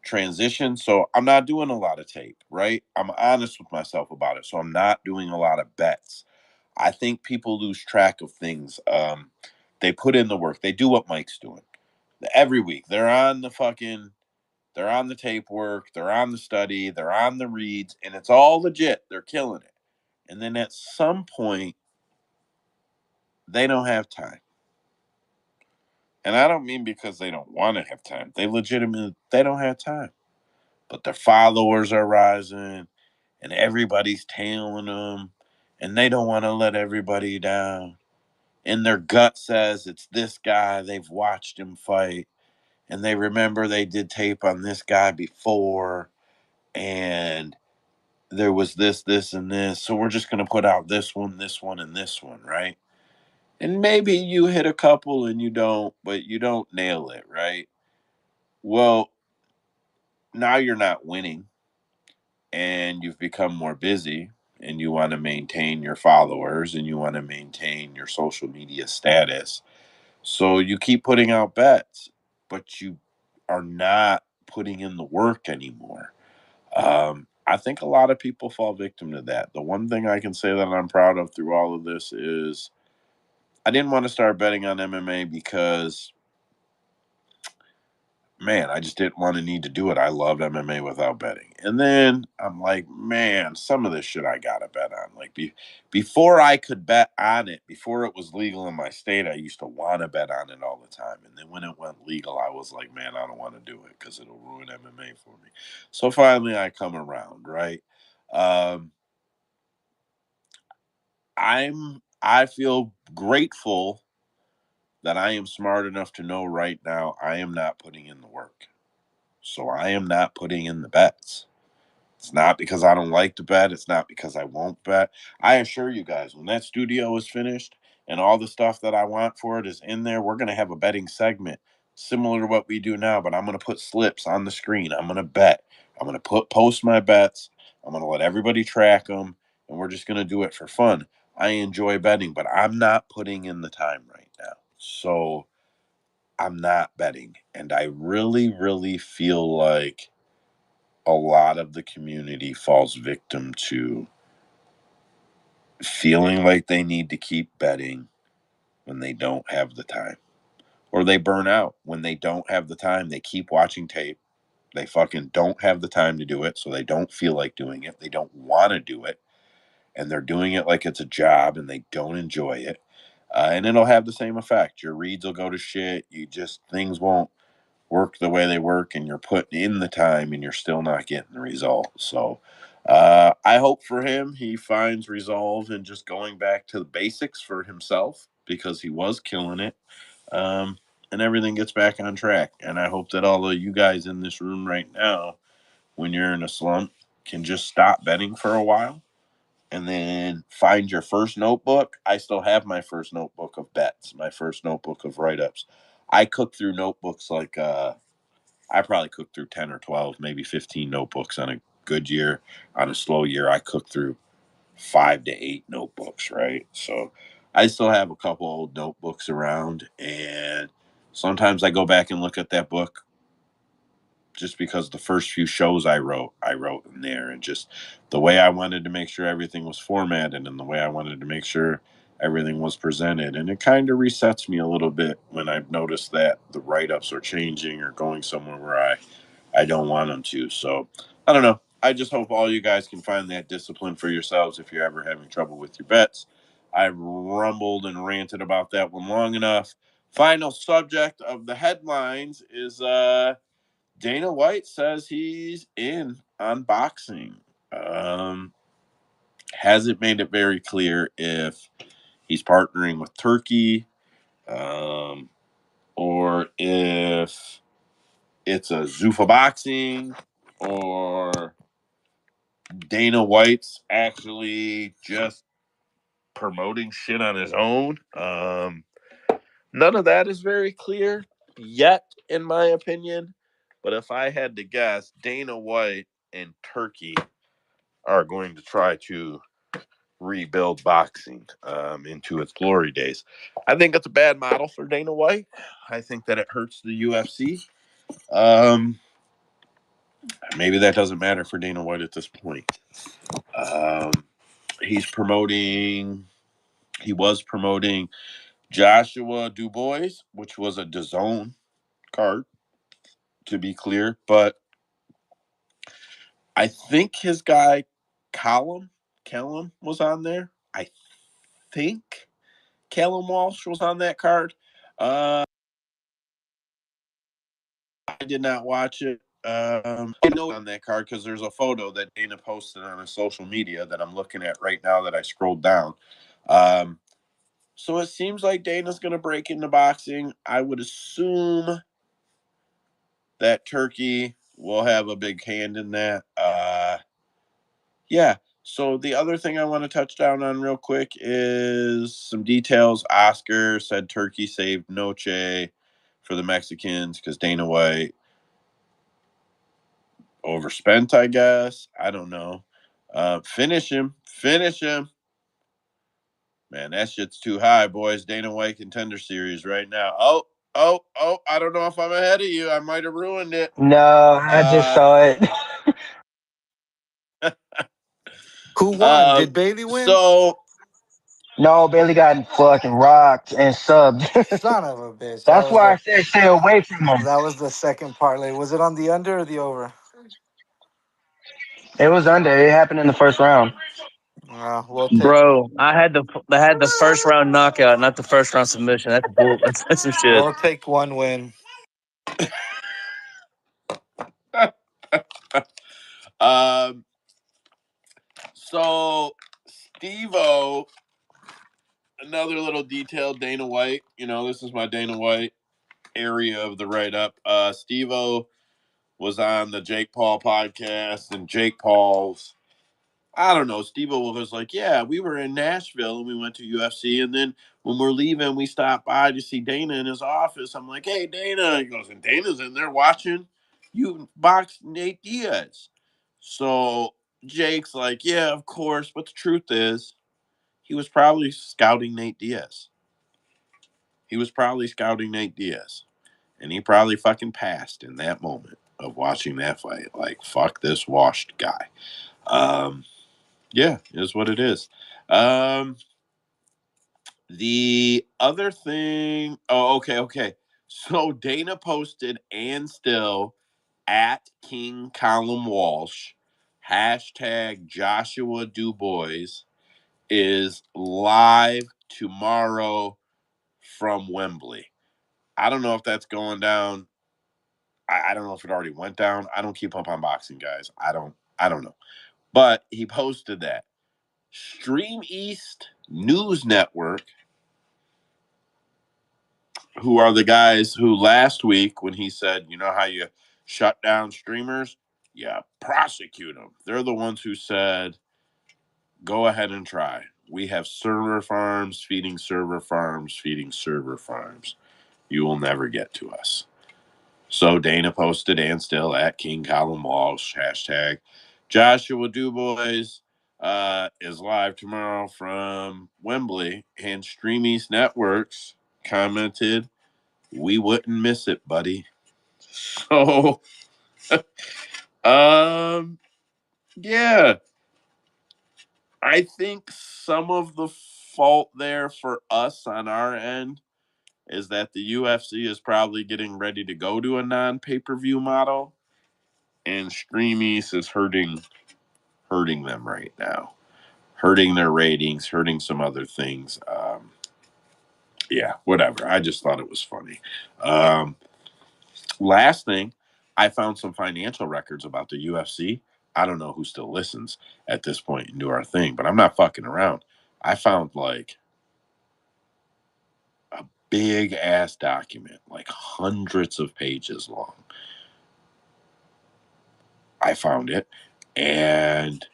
transition. So I'm not doing a lot of tape, right? I'm honest with myself about it. So I'm not doing a lot of bets. I think people lose track of things. They put in the work. They do what Mike's doing every week. They're on the tape work, they're on the study, they're on the reads, and it's all legit. They're killing it. And then at some point, they don't have time. And I don't mean because they don't want to have time. They don't have time. But their followers are rising and everybody's tailing them and they don't want to let everybody down. And their gut says it's this guy, they've watched him fight and they remember they did tape on this guy before and there was this, and this. So we're just going to put out this one, and this one, right? And maybe you hit a couple and you don't, but you don't nail it, right? Well, now you're not winning and you've become more busy and you want to maintain your followers and you want to maintain your social media status. So you keep putting out bets, but you are not putting in the work anymore. I think a lot of people fall victim to that. The one thing I can say that I'm proud of through all of this is I didn't want to start betting on MMA because, man, I just didn't want to need to do it. I love MMA without betting. And then I'm like, man, some of this shit I got to bet on. Like, before I could bet on it, before it was legal in my state, I used to want to bet on it all the time. And then when it went legal, I was like, man, I don't want to do it because it'll ruin MMA for me. So finally, I come around, right? Um, I feel grateful that I am smart enough to know right now I am not putting in the work. So I am not putting in the bets. It's not because I don't like to bet. It's not because I won't bet. I assure you guys, when that studio is finished and all the stuff that I want for it is in there, we're going to have a betting segment similar to what we do now, but I'm going to put slips on the screen. I'm going to bet. I'm going to post my bets. I'm going to let everybody track them, and we're just going to do it for fun. I enjoy betting, but I'm not putting in the time right now. So I'm not betting. And I really, really feel like a lot of the community falls victim to feeling like they need to keep betting when they don't have the time, or they burn out when they don't have the time. They keep watching tape. They fucking don't have the time to do it, so they don't feel like doing it. They don't want to do it, and they're doing it like it's a job, and they don't enjoy it. And it'll have the same effect. Your reads will go to shit. Things won't work the way they work, and you're putting in the time and you're still not getting the result. So I hope for him he finds resolve in just going back to the basics for himself, because he was killing it, and everything gets back on track. And I hope that all of you guys in this room right now, when you're in a slump, can just stop betting for a while and then find your first notebook. I still have my first notebook of bets, my first notebook of write-ups. I cook through notebooks like I probably cooked through 10 or 12, maybe 15 notebooks on a good year. On a slow year, I cooked through 5 to 8 notebooks, right? So I still have a couple old notebooks around, and sometimes I go back and look at that book just because the first few shows I wrote in there, and just the way I wanted to make sure everything was formatted and the way I wanted to make sure everything was presented. And it kind of resets me a little bit when I've noticed that the write-ups are changing or going somewhere where I don't want them to. So I don't know. I just hope all you guys can find that discipline for yourselves if you're ever having trouble with your bets. I've rumbled and ranted about that one long enough. Final subject of the headlines is Dana White says he's in on boxing. Hasn't made it very clear if he's partnering with Turkey, or if it's a Zuffa boxing, or Dana White's actually just promoting shit on his own. None of that is very clear yet, in my opinion. But if I had to guess, Dana White and Turkey are going to try to rebuild boxing into its glory days. I think it's a bad model for Dana White. I think that it hurts the UFC. Maybe that doesn't matter for Dana White at this point. Um, he was promoting Joshua Dubois, which was a DAZN card, to be clear. But I think his guy, Callum was on there. I think Callum Walsh was on that card. I did not watch it. I know on that card because there's a photo that Dana posted on his social media that I'm looking at right now that I scrolled down. So it seems like Dana's going to break into boxing. I would assume that Turkey will have a big hand in that. Yeah. So the other thing I want to touch down on real quick is some details. Oscar said Turkey saved Noche for the Mexicans because Dana White overspent, I guess. I don't know. Finish him. Man, that shit's too high, boys. Dana White Contender Series right now. Oh, I don't know if I'm ahead of you. I might have ruined it. No, I just saw it. Who won? Did Bailey win? So No, Bailey got fucking rocked and subbed. Son of a bitch. That's why I said stay away from him. That was the second parlay. Was it on the under or the over? It was under. It happened in the first round. We'll take Bro, I had the first round knockout, not the first round submission. That's bull. That's some shit. we'll take one win. So Steve-O another little detail, Dana White. This is my Dana White area of the write-up. Steve-O was on the Jake Paul podcast, and Jake Paul's, I don't know, Steve-O was like, yeah, we were in Nashville, and we went to UFC, and then when we're leaving, we stopped by to see Dana in his office. I'm like, hey, Dana. He goes, and Dana's in there watching you box Nate Diaz. So Jake's like, yeah, of course, but the truth is, he was probably scouting Nate Diaz. And he probably fucking passed in that moment of watching that fight. Like, fuck this washed guy. Yeah, is what it is. The other thing. Oh, okay. So Dana posted and still at King Colin Walsh, hashtag Joshua Dubois is live tomorrow from Wembley. I don't know if that's going down. I don't know if it already went down. I don't keep up on boxing, guys. I don't know. But he posted that. Stream East News Network, who are the guys who last week, when he said, you know how you shut down streamers? Yeah, prosecute them. They're the ones who said, go ahead and try. We have server farms feeding server farms feeding server farms. You will never get to us. So Dana posted and still at King Colin Walsh, hashtag Joshua Dubois is live tomorrow from Wembley, and Stream East Networks commented, we wouldn't miss it, buddy. So, yeah, I think some of the fault there for us on our end is that the UFC is probably getting ready to go to a non-pay-per-view model, and Stream East is hurting them right now, hurting their ratings, hurting some other things. Yeah, whatever. I just thought it was funny. Last thing, I found some financial records about the UFC. I don't know who still listens at this point and do our thing, but I'm not fucking around. I found like a big ass document, like hundreds of pages long. I found it. And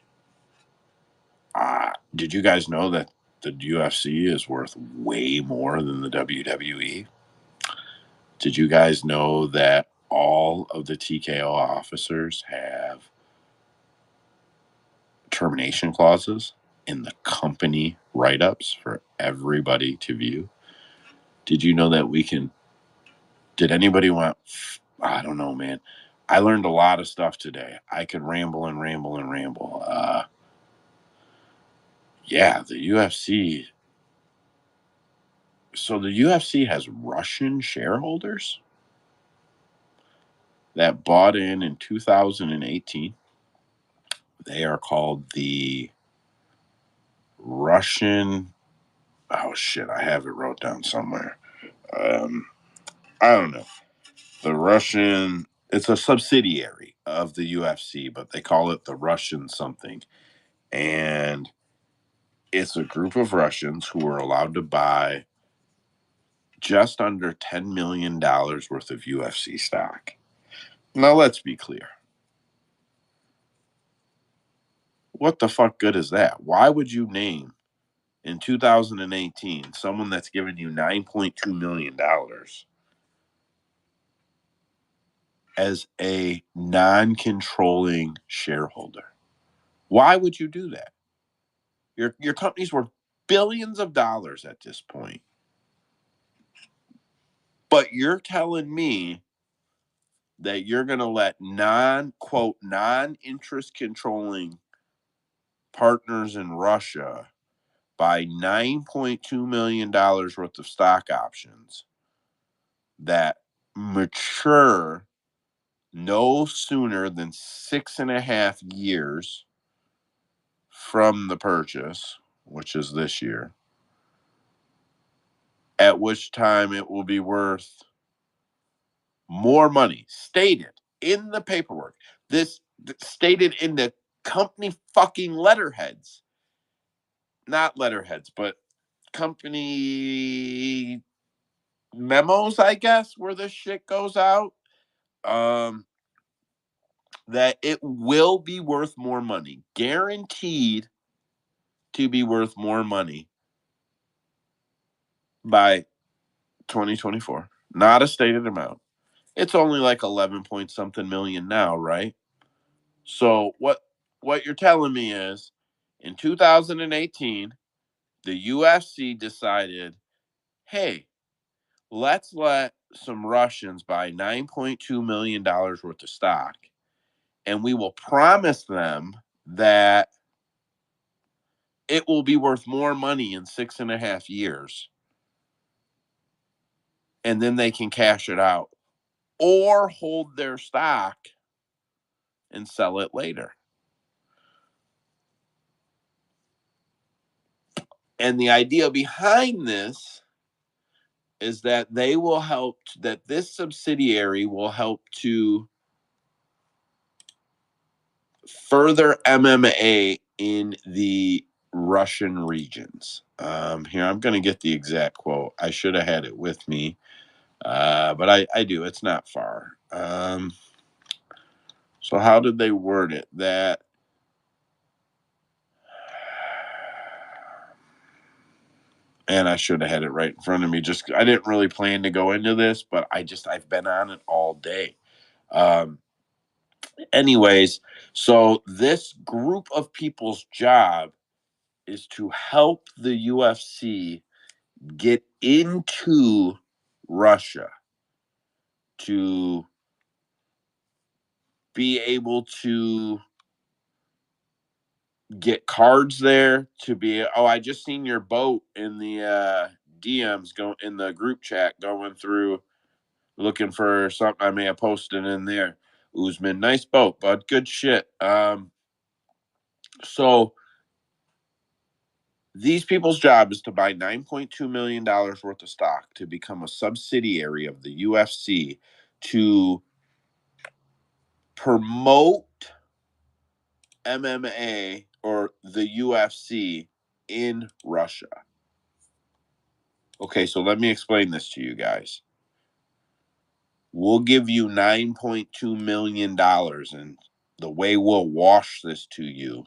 did you guys know that the UFC is worth way more than the WWE? Did you guys know that all of the TKO officers have termination clauses in the company write-ups for everybody to view? Did you know that did anybody want, I don't know, man. I learned a lot of stuff today. I could ramble and ramble and ramble. Yeah, the UFC. So the UFC has Russian shareholders that bought in 2018. They are called the Russian. Oh shit! I have it wrote down somewhere. I don't know. The Russian. It's a subsidiary of the UFC, but they call it the Russian something, and it's a group of Russians who are allowed to buy just under $10 million worth of UFC stock. Now let's be clear. What the fuck good is that? Why would you name in 2018 someone that's given you $9.2 million as a non-controlling shareholder? Why would you do that? Your company's worth billions of dollars at this point. But you're telling me that you're going to let non-interest controlling partners in Russia buy $9.2 million worth of stock options that mature no sooner than 6.5 years from the purchase, which is this year, at which time it will be worth more money, stated in the paperwork. This stated in the company fucking letterheads. Not letterheads, but company memos, I guess, where this shit goes out. That it will be worth more money, guaranteed to be worth more money by 2024. Not a stated amount. It's only like 11 point something million now, right? So what you're telling me is in 2018, the UFC decided, hey, let's let some Russians buy $9.2 million worth of stock, and we will promise them that it will be worth more money in 6.5 years. And then they can cash it out or hold their stock and sell it later. And the idea behind this is that they will help, that this subsidiary will help to further MMA in the Russian regions. Here, I'm going to get the exact quote. I should have had it with me, but I do. It's not far. So how did they word it? That and I should have had it right in front of me. Just I didn't really plan to go into this, but I've been on it all day. Anyways, so this group of people's job is to help the UFC get into Russia, to be able to get cards there, to be I just seen your boat in the DMs go in the group chat going through looking for something I may have posted in there. Usman, nice boat, bud. Good shit. So these people's job is to buy $9.2 million worth of stock to become a subsidiary of the UFC to promote MMA or the UFC in Russia. Okay, so let me explain this to you guys. We'll give you $9.2 million, and the way we'll wash this to you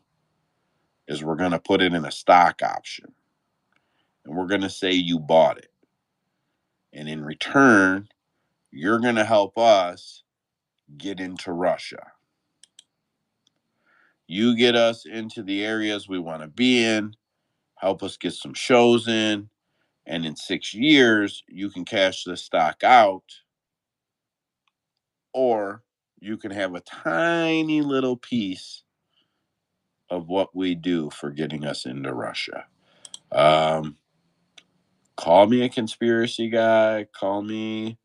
is we're going to put it in a stock option. And we're going to say you bought it. And in return, you're going to help us get into Russia. You get us into the areas we want to be in, help us get some shows in, and in 6 years, you can cash the stock out, or you can have a tiny little piece of what we do for getting us into Russia. Call me a conspiracy guy, call me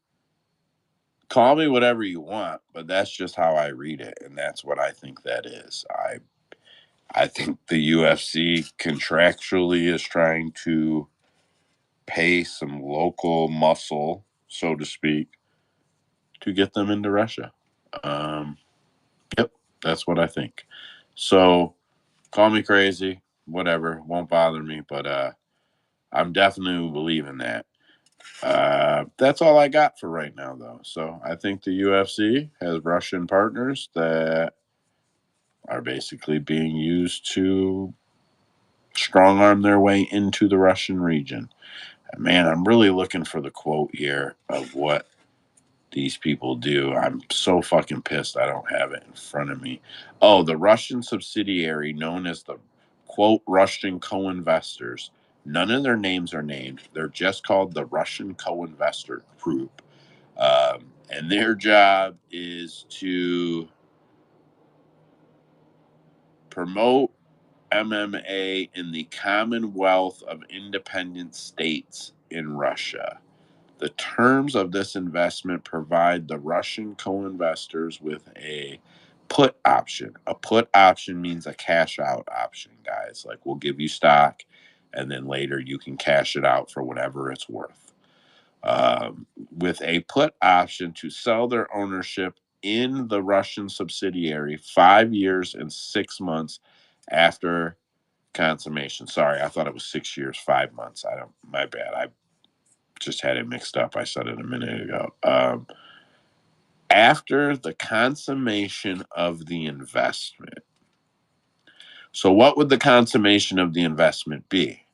whatever you want, but that's just how I read it, and that's what I think that is. I think the UFC contractually is trying to pay some local muscle, so to speak, to get them into Russia. Yep, that's what I think. So call me crazy, whatever, won't bother me, but I'm definitely believing that. That's all I got for right now, though. So I think the UFC has Russian partners that are basically being used to strong arm their way into the Russian region. And man, I'm really looking for the quote here of what these people do. I'm so fucking pissed I don't have it in front of me. Oh, the Russian subsidiary known as the quote Russian co-investors. None of their names are named. They're just called the Russian co-investor group. And their job is to promote MMA in the Commonwealth of Independent States in Russia. The terms of this investment provide the Russian co-investors with a put option. A put option means a cash out option, guys. Like we'll give you stock and then later you can cash it out for whatever it's worth. With a put option to sell their ownership in the Russian subsidiary 5 years and 6 months after consummation. Sorry, I thought it was 6 years, 5 months. My bad. I just had it mixed up. I said it a minute ago. After the consummation of the investment. So what would the consummation of the investment be?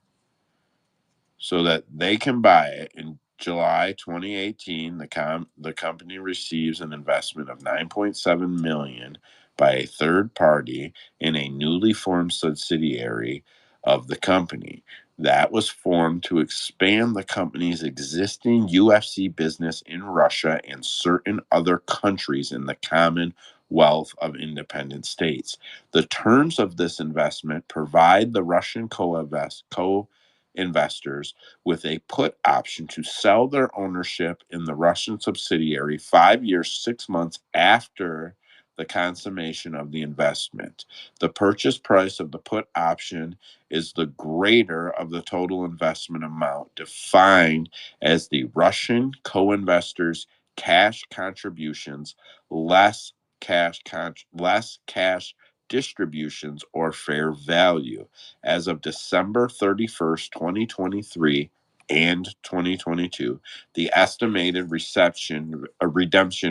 So that they can buy it in July 2018, the company receives an investment of $9.7 million by a third party in a newly formed subsidiary of the company. That was formed to expand the company's existing UFC business in Russia and certain other countries in the Commonwealth of Independent States. The terms of this investment provide the Russian co-investors with a put option to sell their ownership in the Russian subsidiary 5 years, 6 months after the consummation of the investment. The purchase price of the put option is the greater of the total investment amount, defined as the Russian co-investors' cash contributions less cash distributions or fair value. As of December 31st, 2023 and 2022, the estimated redemption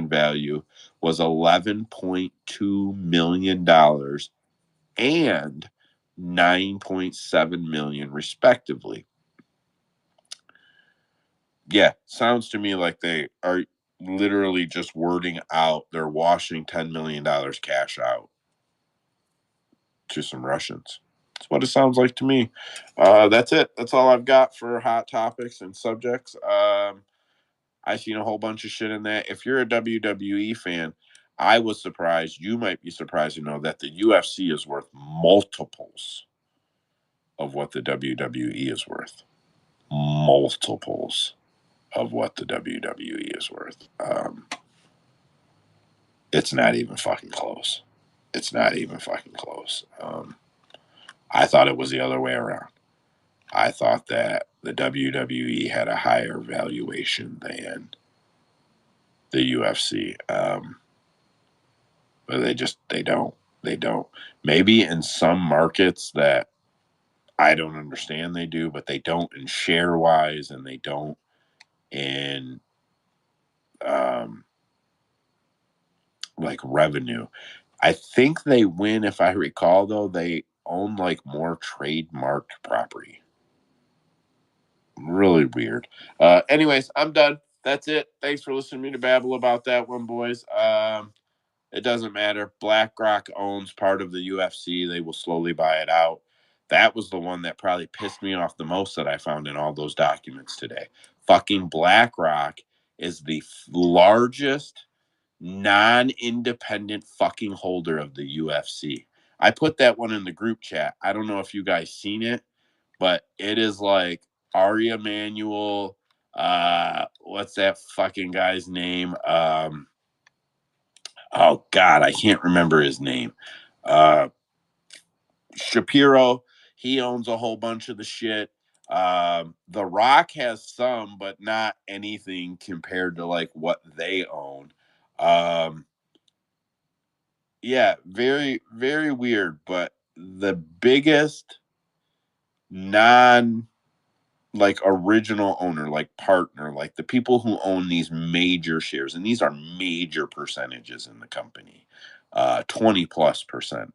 value was $11.2 million and $9.7 million, respectively. Yeah, sounds to me like they are literally just wording out, they're washing $10 million cash out to some Russians. That's what it sounds like to me. That's it. That's all I've got for hot topics and subjects. I've seen a whole bunch of shit in that. If you're a WWE fan, I was surprised. You might be surprised to know that the UFC is worth multiples of what the WWE is worth. Multiples of what the WWE is worth. It's not even fucking close. It's not even fucking close. I thought it was the other way around. I thought that the WWE had a higher valuation than the UFC. But they don't. They don't. Maybe in some markets that I don't understand they do, but they don't in share wise, and they don't in like revenue. I think they win, if I recall, though, they own like more trademarked property. Really weird. Anyways, I'm done. That's it. Thanks for listening to me to babble about that one, boys. It doesn't matter. BlackRock owns part of the UFC. They will slowly buy it out. That was the one that probably pissed me off the most that I found in all those documents today. Fucking BlackRock is the largest non-independent fucking holder of the UFC. I put that one in the group chat. I don't know if you guys seen it, but it is like Ari Emanuel, what's that fucking guy's name? Oh God, I can't remember his name. Shapiro, he owns a whole bunch of the shit. The Rock has some, but not anything compared to like what they own. Yeah, very, very weird. But the biggest non like original owner, like partner, like the people who own these major shares, and these are major percentages in the company, 20+%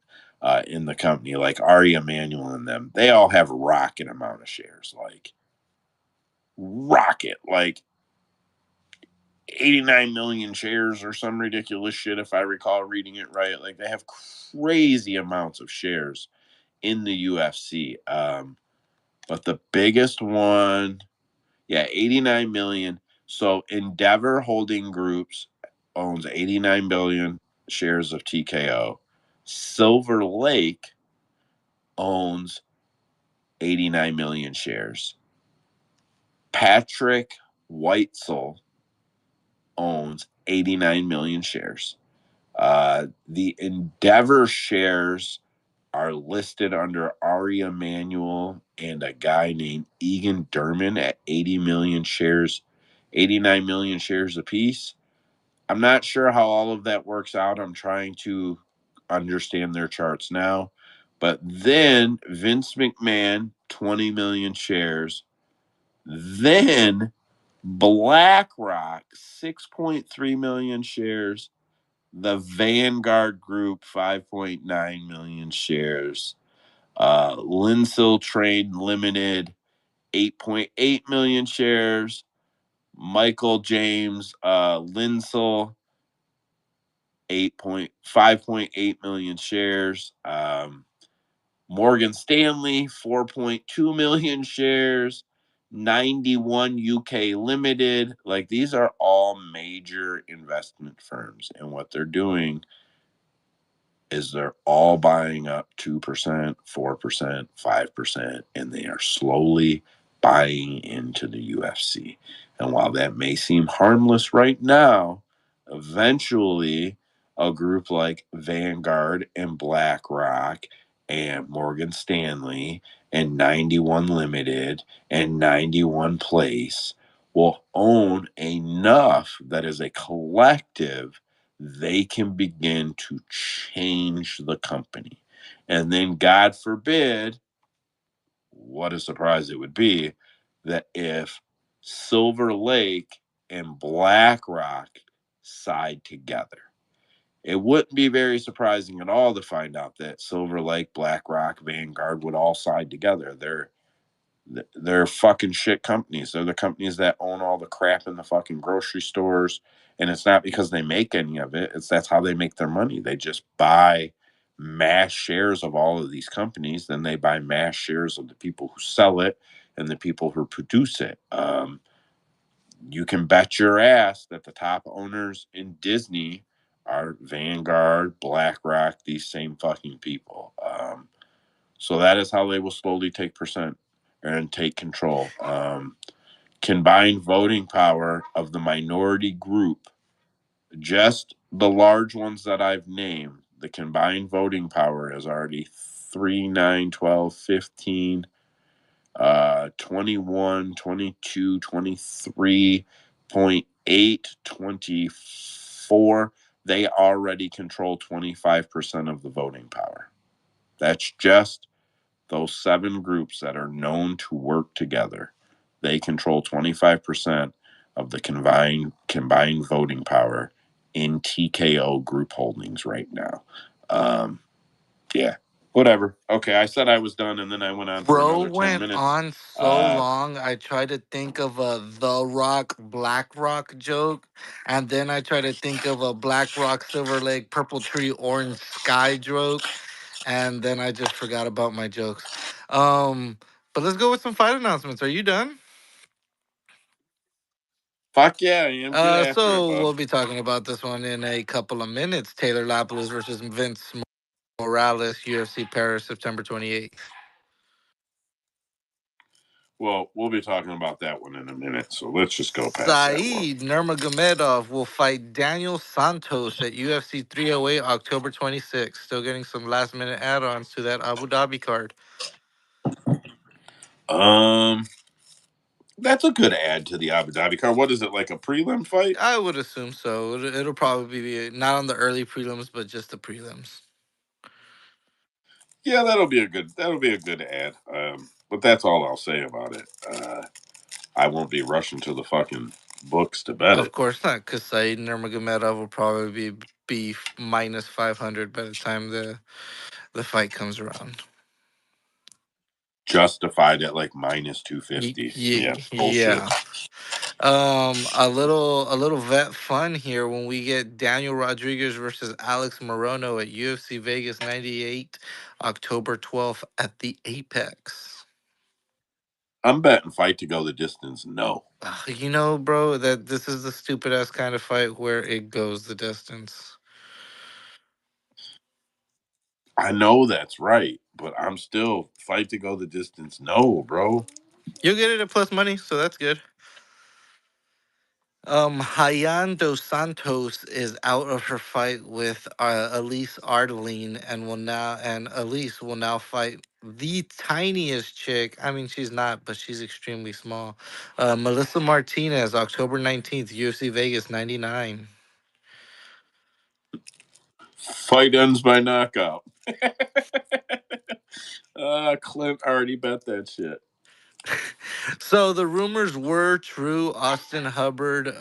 in the company, like Ari Emanuel and them, they all have rocket amount of shares, like rocket, like 89 million shares or some ridiculous shit, if I recall reading it right. Like they have crazy amounts of shares in the UFC. But the biggest one, yeah, 89 million. So Endeavor Holding Groups owns 89 billion shares of TKO. Silver Lake owns 89 million shares. Patrick Weitzel owns 89 million shares. The Endeavor shares are listed under Ari Emanuel and a guy named Egan Durman at 80 million shares, 89 million shares apiece. I'm not sure how all of that works out. I'm trying to understand their charts now, But then Vince McMahon, 20 million shares. Then BlackRock, 6.3 million shares. The Vanguard Group, 5.9 million shares. Linsil Trade Limited, 8.8 million shares. Michael James Linsil, 5.8 million shares. Morgan Stanley, 4.2 million shares. 91 UK Limited. Like, these are all major investment firms. And what they're doing is they're all buying up 2%, 4%, 5%, and they are slowly buying into the UFC. And while that may seem harmless right now, eventually a group like Vanguard and BlackRock and Morgan Stanley and 91 Limited and 91 Place will own enough that as a collective they can begin to change the company. And then, God forbid, what a surprise it would be, that if Silver Lake and BlackRock side together. It wouldn't be very surprising at all to find out that Silver Lake, BlackRock, Vanguard would all side together. They're fucking shit companies. They're the companies that own all the crap in the fucking grocery stores. And it's not because they make any of it. That's how they make their money. They just buy mass shares of all of these companies. Then they buy mass shares of the people who sell it and the people who produce it. You can bet your ass that the top owners in Disney are Vanguard, BlackRock, these same fucking people. So that is how they will slowly take percent and take control. Combined voting power of the minority group, just the large ones that I've named, the combined voting power is already 3, 9, 12, 15, 21, 22, 23.8, 24. They already control 25% of the voting power. That's just those 7 groups that are known to work together. They control 25% of the combined voting power in TKO group holdings right now. Yeah, whatever. Okay, I said I was done, and then I went on for Bro another 10 went minutes. on so long. I tried to think of a The Rock, Black Rock joke, and then I tried to think of a Black Rock, Silver Lake, Purple Tree, Orange Sky joke, and then I just forgot about my jokes. But let's go with some fight announcements. Are you done? Fuck yeah, I am. Get after it, So bud. we'll be talking about this one in a couple of minutes. Taylor Lapilus versus Vince Morales, UFC Paris, September 28th. Well, we'll be talking about that one in a minute, so let's just go past that one. Saeed Nurmagomedov will fight Daniel Santos at UFC 308 October 26th. Still getting some last minute add-ons to that Abu Dhabi card. That's a good add to the Abu Dhabi card. What is it, like a prelim fight? I would assume so. It'll probably be not on the early prelims, but just the prelims. Yeah, that'll be a good add. But that's all I'll say about it. I won't be rushing to the fucking books to bet Of it. course not, because Saeed Nurmagomedov will probably be minus 500 by the time the fight comes around. Justified at like minus 250. Yeah, bullshit. Yeah. A little vet fun here when we get Daniel Rodriguez versus Alex Morono at UFC Vegas 98, October 12th at the Apex. I'm betting fight to go the distance. No, Bro, that this is the stupid ass kind of fight where it goes the distance. I know that's right, but I'm still fight to go the distance. No, bro. You'll get it at plus money, so that's good. Hayan dos Santos is out of her fight with Elise Ardeline and Elise will now fight the tiniest chick. I mean, she's not, but she's extremely small. Melissa Martinez, October 19th, UFC Vegas 99. Fight ends by knockout. Clint already bet that shit. So the rumors were true. Austin Hubbard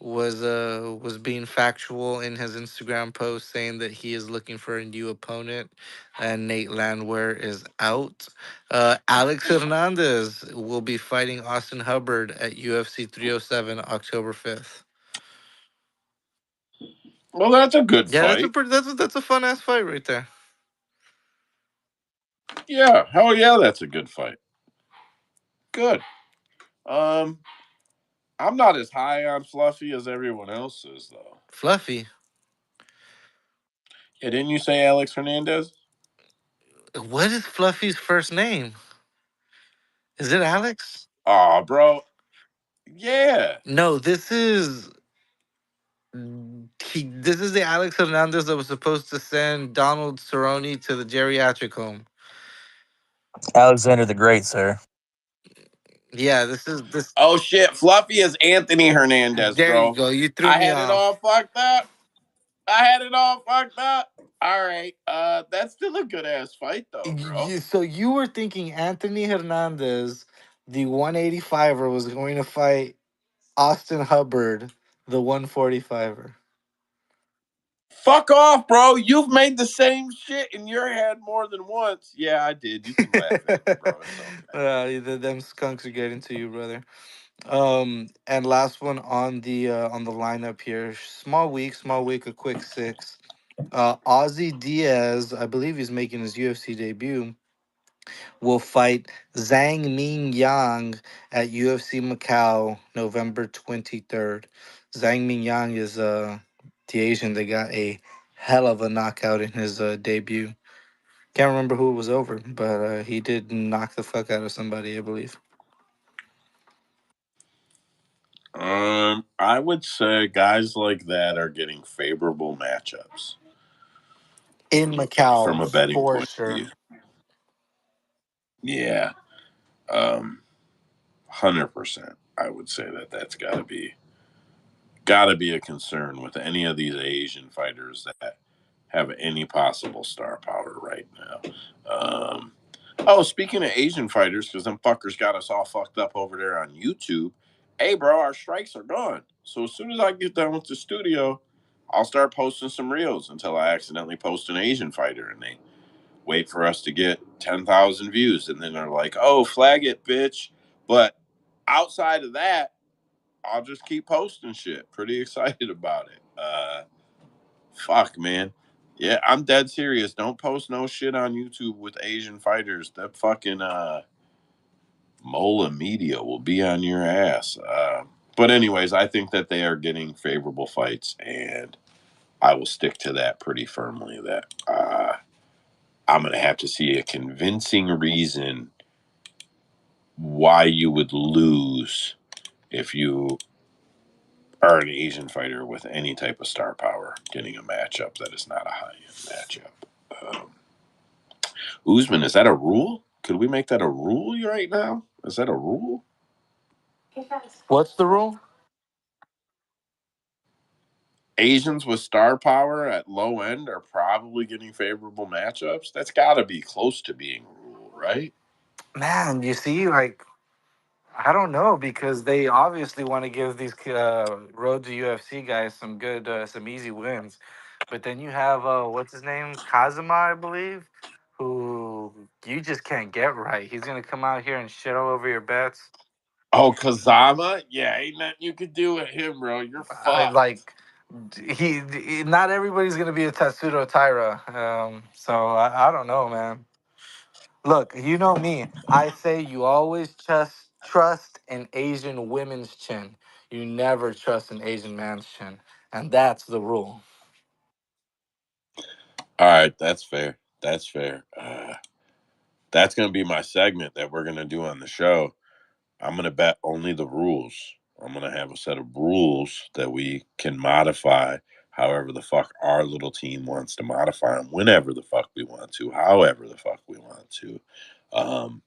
was being factual in his Instagram post, saying that he is looking for a new opponent, and Nate Landwehr is out. Alex Hernandez will be fighting Austin Hubbard at UFC 307 October 5th. Well, that's a good Yeah, fight. that's a fun ass fight right there. Yeah, hell yeah, that's a good fight. Good. I'm not as high on Fluffy as everyone else is, though. Fluffy. Yeah, didn't you say Alex Hernandez? What is Fluffy's first name? Is it Alex? Aw, bro. Yeah. No, this is the Alex Hernandez that was supposed to send Donald Cerrone to the geriatric home. Alexander the Great, sir. Yeah, this is this. Oh shit, Fluffy is Anthony Hernandez, There you bro. go. You threw I me had it all off. fucked up. All right. That's still a good ass fight though, bro. So you were thinking Anthony Hernandez, the 185er, was going to fight Austin Hubbard, the 145er. Fuck off, bro. You've made the same shit in your head more than once. Yeah, I did. You can laugh at me, bro. It's okay. Them skunks are getting to you, brother. And last one on the lineup here. Small week, a quick six. Ozzy Diaz, I believe he's making his UFC debut, will fight Zhang Ming Yang at UFC Macau November 23rd. Zhang Ming Yang is the Asian that got a hell of a knockout in his debut. Can't remember who it was over, but he did knock the fuck out of somebody, I believe. I would say guys like that are getting favorable matchups In Macau, from a betting for point of sure. view. Yeah. 100%. I would say that that's got to be a concern with any of these Asian fighters that have any possible star power right now. Speaking of Asian fighters, because them fuckers got us all fucked up over there on YouTube. Hey, bro, our strikes are gone. So as soon as I get done with the studio, I'll start posting some reels until I accidentally post an Asian fighter and they wait for us to get 10,000 views. And then they're like, oh, flag it, bitch. But outside of that, I'll just keep posting shit. Pretty excited about it. Fuck, man. Yeah, I'm dead serious. Don't post no shit on YouTube with Asian fighters. That fucking Mola Media will be on your ass. But anyways, I think that they are getting favorable fights, and I will stick to that pretty firmly. That I'm gonna have to see a convincing reason why you would lose if you are an Asian fighter with any type of star power getting a matchup that is not a high end matchup. Usman, is that a rule? Could we make that a rule right now? Is that a rule? What's the rule? Asians with star power at low end are probably getting favorable matchups. That's got to be close to being a rule, right? Man, you see, like, I don't know because they obviously want to give these road to UFC guys some good, some easy wins. But then you have what's his name, Kazuma, I believe, who you just can't get right. He's gonna come out here and shit all over your bets. Oh, Kazama? Yeah, ain't nothing you could do with him, bro. You're I fucked. like not everybody's gonna be a Tatsudo Taira. So I don't know, man. Look, you know me. I say you always trust an Asian women's chin. You never trust an Asian man's chin, and that's the rule. All right, that's fair. That's fair. That's going to be my segment that we're going to do on the show. I'm going to bet only the rules. I'm going to have a set of rules that we can modify however the fuck our little team wants to modify them, whenever the fuck we want to, however the fuck we want to. Um,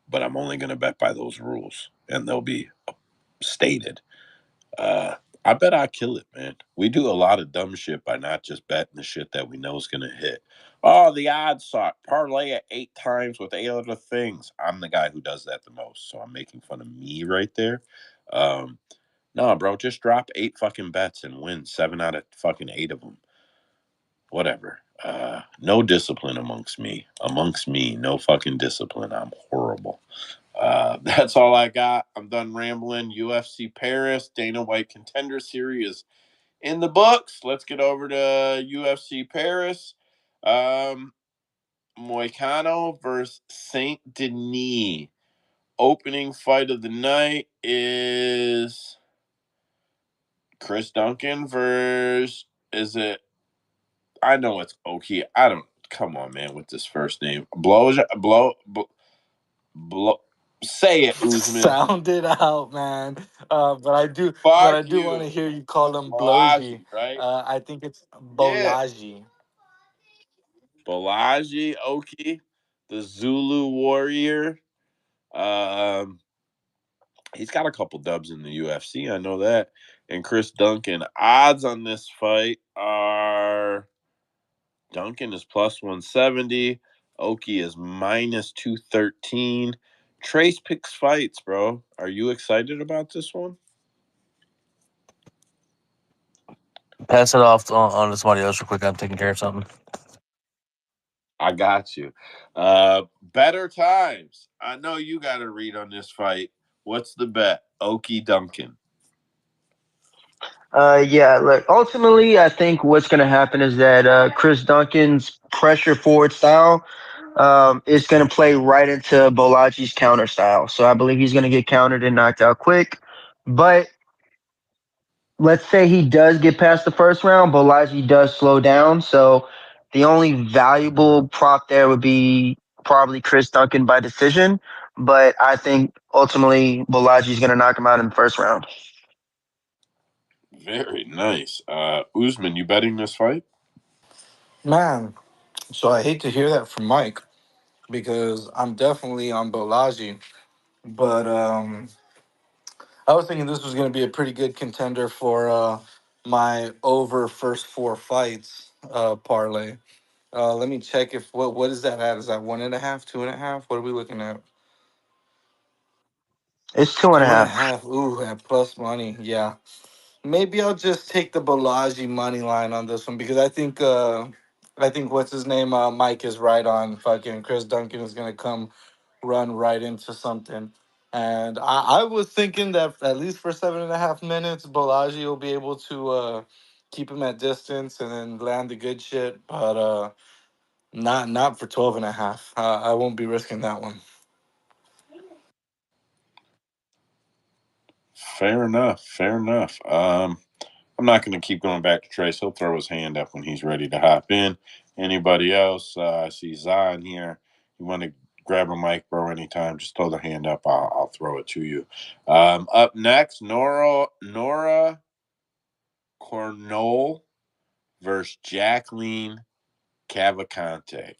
but I'm only going to bet by those rules, and they'll be stated. I bet I kill it, man. We do a lot of dumb shit by not just betting the shit that we know is gonna hit. Oh, the odds suck. Parlay it 8 times with 8 other things. I'm the guy who does that the most, so I'm making fun of me right there. Um, no, bro, just drop 8 fucking bets and win 7 out of fucking 8 of them. Whatever. No discipline amongst me. Amongst me, no fucking discipline. I'm horrible. That's all I got. I'm done rambling. UFC Paris, Dana White Contender Series in the books. Let's get over to UFC Paris. Moicano versus Saint-Denis. Opening fight of the night is Chris Duncan versus, is it, I know it's Oki. I don't, come on, man, with this first name. Blow, say it, Usman. Sound it out, man. But Fuck I do want to you. hear you call him Bolaji, Bloji. right? I think it's Yeah. Bolaji. Bolaji, Oki, the Zulu warrior. Um, he's got a couple dubs in the UFC. I know that. And Chris Duncan. Odds on this fight are Duncan is plus 170. Oki is minus 213. Trace picks fights, bro. Are you excited about this one? Pass it off on to somebody else real quick. I'm taking care of something. I got you. Better times. I know you got to read on this fight. What's the bet? Oki Duncan. Yeah, look, ultimately, I think what's going to happen is that Chris Duncan's pressure forward style is going to play right into Bolaji's counter style. So I believe he's going to get countered and knocked out quick. But let's say he does get past the first round, Bolaji does slow down. So the only valuable prop there would be probably Chris Duncan by decision. But I think ultimately Bolaji's going to knock him out in the first round. Very nice. Usman, you betting this fight? Man, so I hate to hear that from Mike because I'm definitely on Bolaji. But I was thinking this was going to be a pretty good contender for my over first four fights parlay. Let me check if what is that at? Is that 1.5, 2.5? What are we looking at? It's two and a Two and a half. half. Ooh, at plus money. Yeah. Maybe I'll just take the Bolaji money line on this one because I think what's his name? Mike is right on fucking Chris Duncan is gonna come run right into something. And I was thinking that at least for 7.5 minutes, Bolaji will be able to keep him at distance and then land the good shit. But not for 12.5. I won't be risking that one. Fair enough. Fair enough. I'm not going to keep going back to Trace. He'll throw his hand up when he's ready to hop in. Anybody else? I see Zion here. You want to grab a mic, bro, anytime, just throw the hand up. I'll throw it to you. Up next, Nora Cornolle versus Jacqueline Cavalcanti.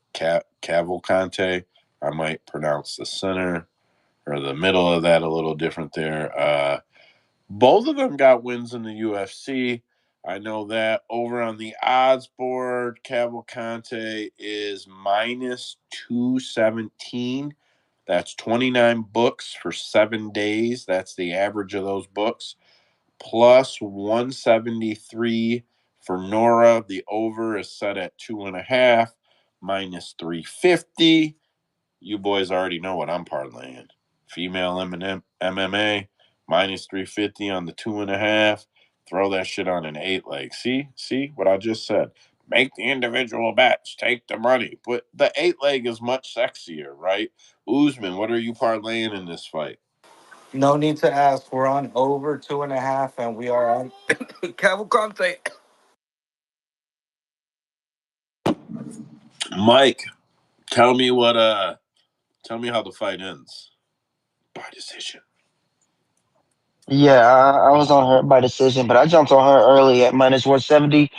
Cavalcanti. I might pronounce the center or the middle of that a little different there. Both of them got wins in the UFC. I know that. Over on the odds board, Cavalcanti is minus 217. That's 29 books for 7 days. That's the average of those books. Plus 173 for Nora. The over is set at 2.5, minus 350. You boys already know what I'm parlaying. Female MMA, minus 350 on the 2.5. Throw that shit on an 8 leg. See what I just said. Make the individual bets. Take the money. But the 8 leg is much sexier, right? Usman, what are you parlaying in this fight? No need to ask. We're on over 2.5, and we are on Cavalcanti. Mike, tell me tell me how the fight ends. By decision. Yeah, I was on her by decision, but I jumped on her early at minus 170.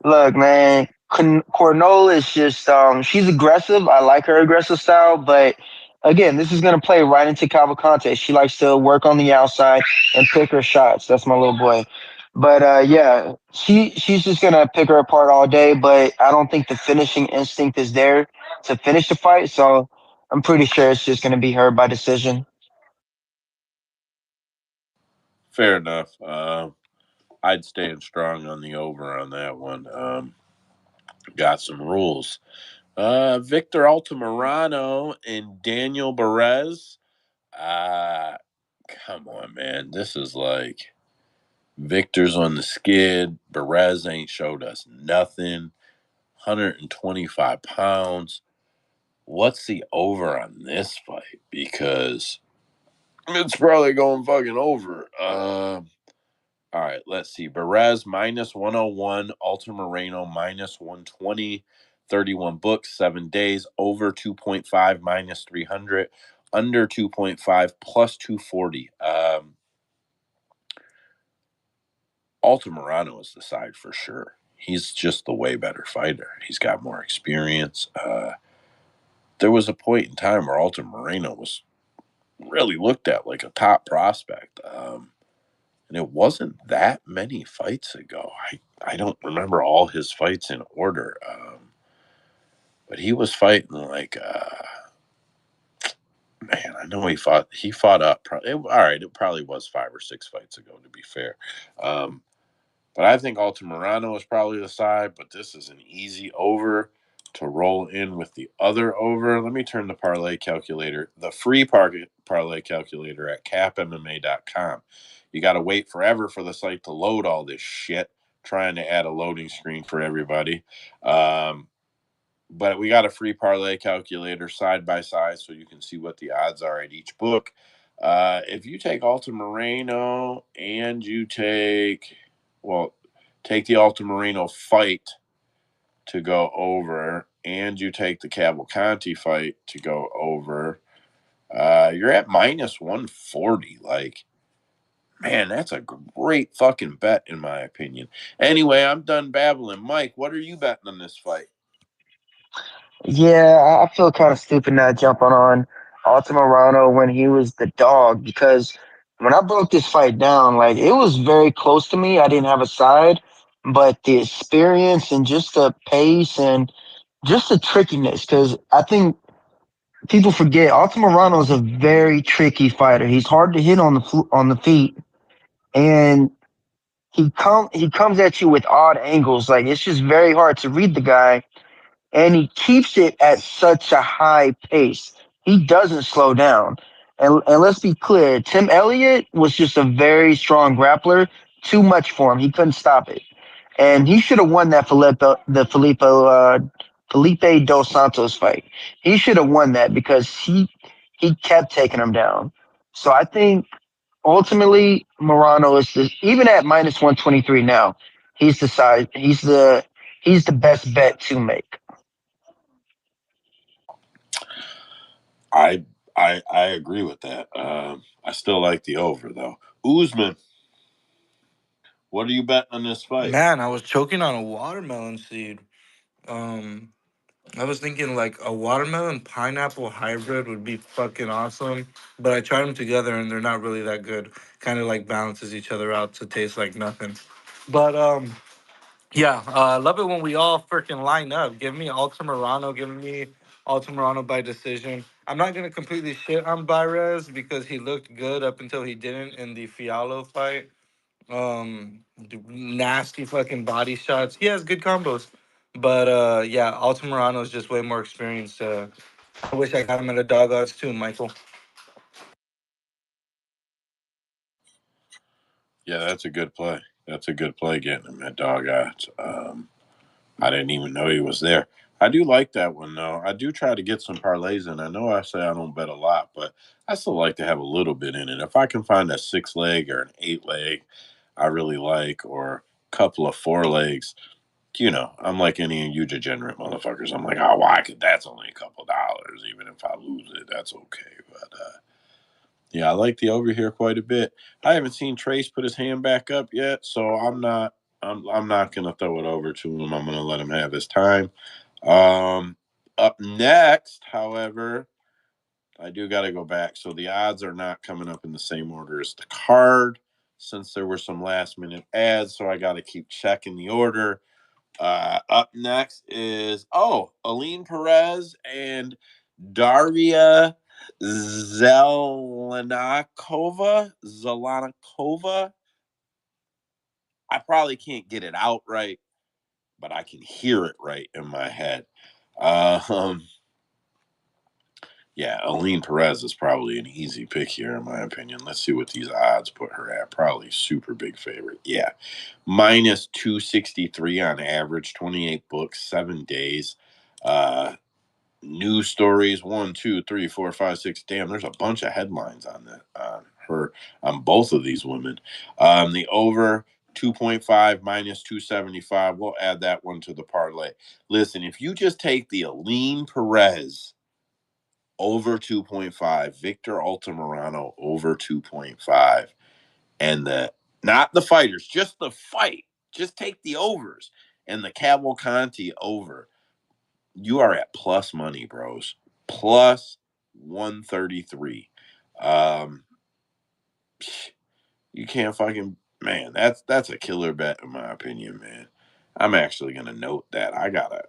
Look, man, Cornolle is just she's aggressive. I like her aggressive style, but again, this is gonna play right into Cavalcante. She likes to work on the outside and pick her shots. That's my little boy. But yeah, she's just gonna pick her apart all day. But I don't think the finishing instinct is there to finish the fight. So I'm pretty sure it's just gonna be her by decision. Fair enough. I'd stand strong on the over on that one. Got some rules. Victor Altamirano and Daniel Barez. Uh, Come on, man. This is like Victor's on the skid. Barez ain't showed us nothing. 125 pounds. What's the over on this fight? Because it's probably going fucking over. All right, let's see. Barez minus 101, Altamirano minus 120, 31 books, 7 days, over 2.5 minus 300, under 2.5 plus 240. Altamirano is the side for sure. He's just the way better fighter. He's got more experience. There was a point in time where Altamirano was really looked at like a top prospect. And it wasn't that many fights ago. I don't remember all his fights in order. But he was fighting like man, I know he fought up all right, it probably was 5 or 6 fights ago to be fair. But I think Altamirano is probably the side, but this is an easy over to roll in with the other over. Let me turn the parlay calculator, the free parlay calculator at capmma.com. You got to wait forever for the site to load all this shit, trying to add a loading screen for everybody. But we got a free parlay calculator side by side so you can see what the odds are at each book. If you take Altamirano and you take the Altamirano fight to go over, and you take the Cavalcanti fight to go over, you're at minus 140. Like, man, that's a great fucking bet, in my opinion. Anyway, I'm done babbling. Mike, what are you betting on this fight? Yeah, I feel kind of stupid not jumping on Altamirano when he was the dog because when I broke this fight down, like it was very close to me. I didn't have a side, but the experience and just the pace and just the trickiness, because I think people forget Altamirano is a very tricky fighter. He's hard to hit on on the feet, and he comes at you with odd angles. Like it's just very hard to read the guy, and he keeps it at such a high pace. He doesn't slow down. And let's be clear, Tim Elliott was just a very strong grappler. Too much for him. He couldn't stop it. And he should have won that Felipe Dos Santos fight. He should have won that because he kept taking him down. So I think ultimately Morano is even at minus 123 now. He's the side. He's the best bet to make. I I agree with that. I still like the over though. Usman, what are you betting on this fight? Man, I was choking on a watermelon seed. Um, I was thinking like a watermelon pineapple hybrid would be fucking awesome, but I tried them together and they're not really that good. Kind of like balances each other out to taste like nothing. But yeah, love it when we all freaking line up. Give me Altamirano. Give me Altamirano by decision. I'm not gonna completely shit on Barez because he looked good up until he didn't in the Fialo fight. Nasty fucking body shots. He has good combos, but yeah, Altamirano is just way more experienced. I wish I got him at a dog odds too, Michael. Yeah, that's a good play. That's a good play getting him at dog odds. I didn't even know he was there. I do like that one though. I do try to get some parlays in. I know I say I don't bet a lot, but I still like to have a little bit in it. If I can find a 6 leg or an 8 leg I really like, or a couple of 4 legs, I'm like any of you degenerate motherfuckers. I'm like, oh, why could that's only a couple dollars. Even if I lose it, that's okay. But yeah, I like the over here quite a bit. I haven't seen Trace put his hand back up yet, so I'm not gonna throw it over to him. I'm gonna let him have his time. Um, Up next, however, I do got to go back. So the odds are not coming up in the same order as the card. since there were some last minute ads, so I got to keep checking the order. Up next is Ailín Pérez and Darya Zheleznyakova. I probably can't get it out right, but I can hear it right in my head. Yeah, Ailín Pérez is probably an easy pick here, in my opinion. Let's see what these odds put her at. Probably super big favorite. Yeah. Minus 263 on average, 28 books, 7 days. News stories 1, 2, 3, 4, 5, 6. Damn, there's a bunch of headlines on that on both of these women. The over 2.5 minus 275. We'll add that one to the parlay. Listen, if you just take the Ailín Pérez over 2.5, Victor Altamirano over 2.5, and not the fighters, just the fight. Just take the overs and the Cavalcanti over. You are at plus money, bros. Plus 133. You can't fucking, man, that's a killer bet in my opinion, man. I'm actually gonna note that. I gotta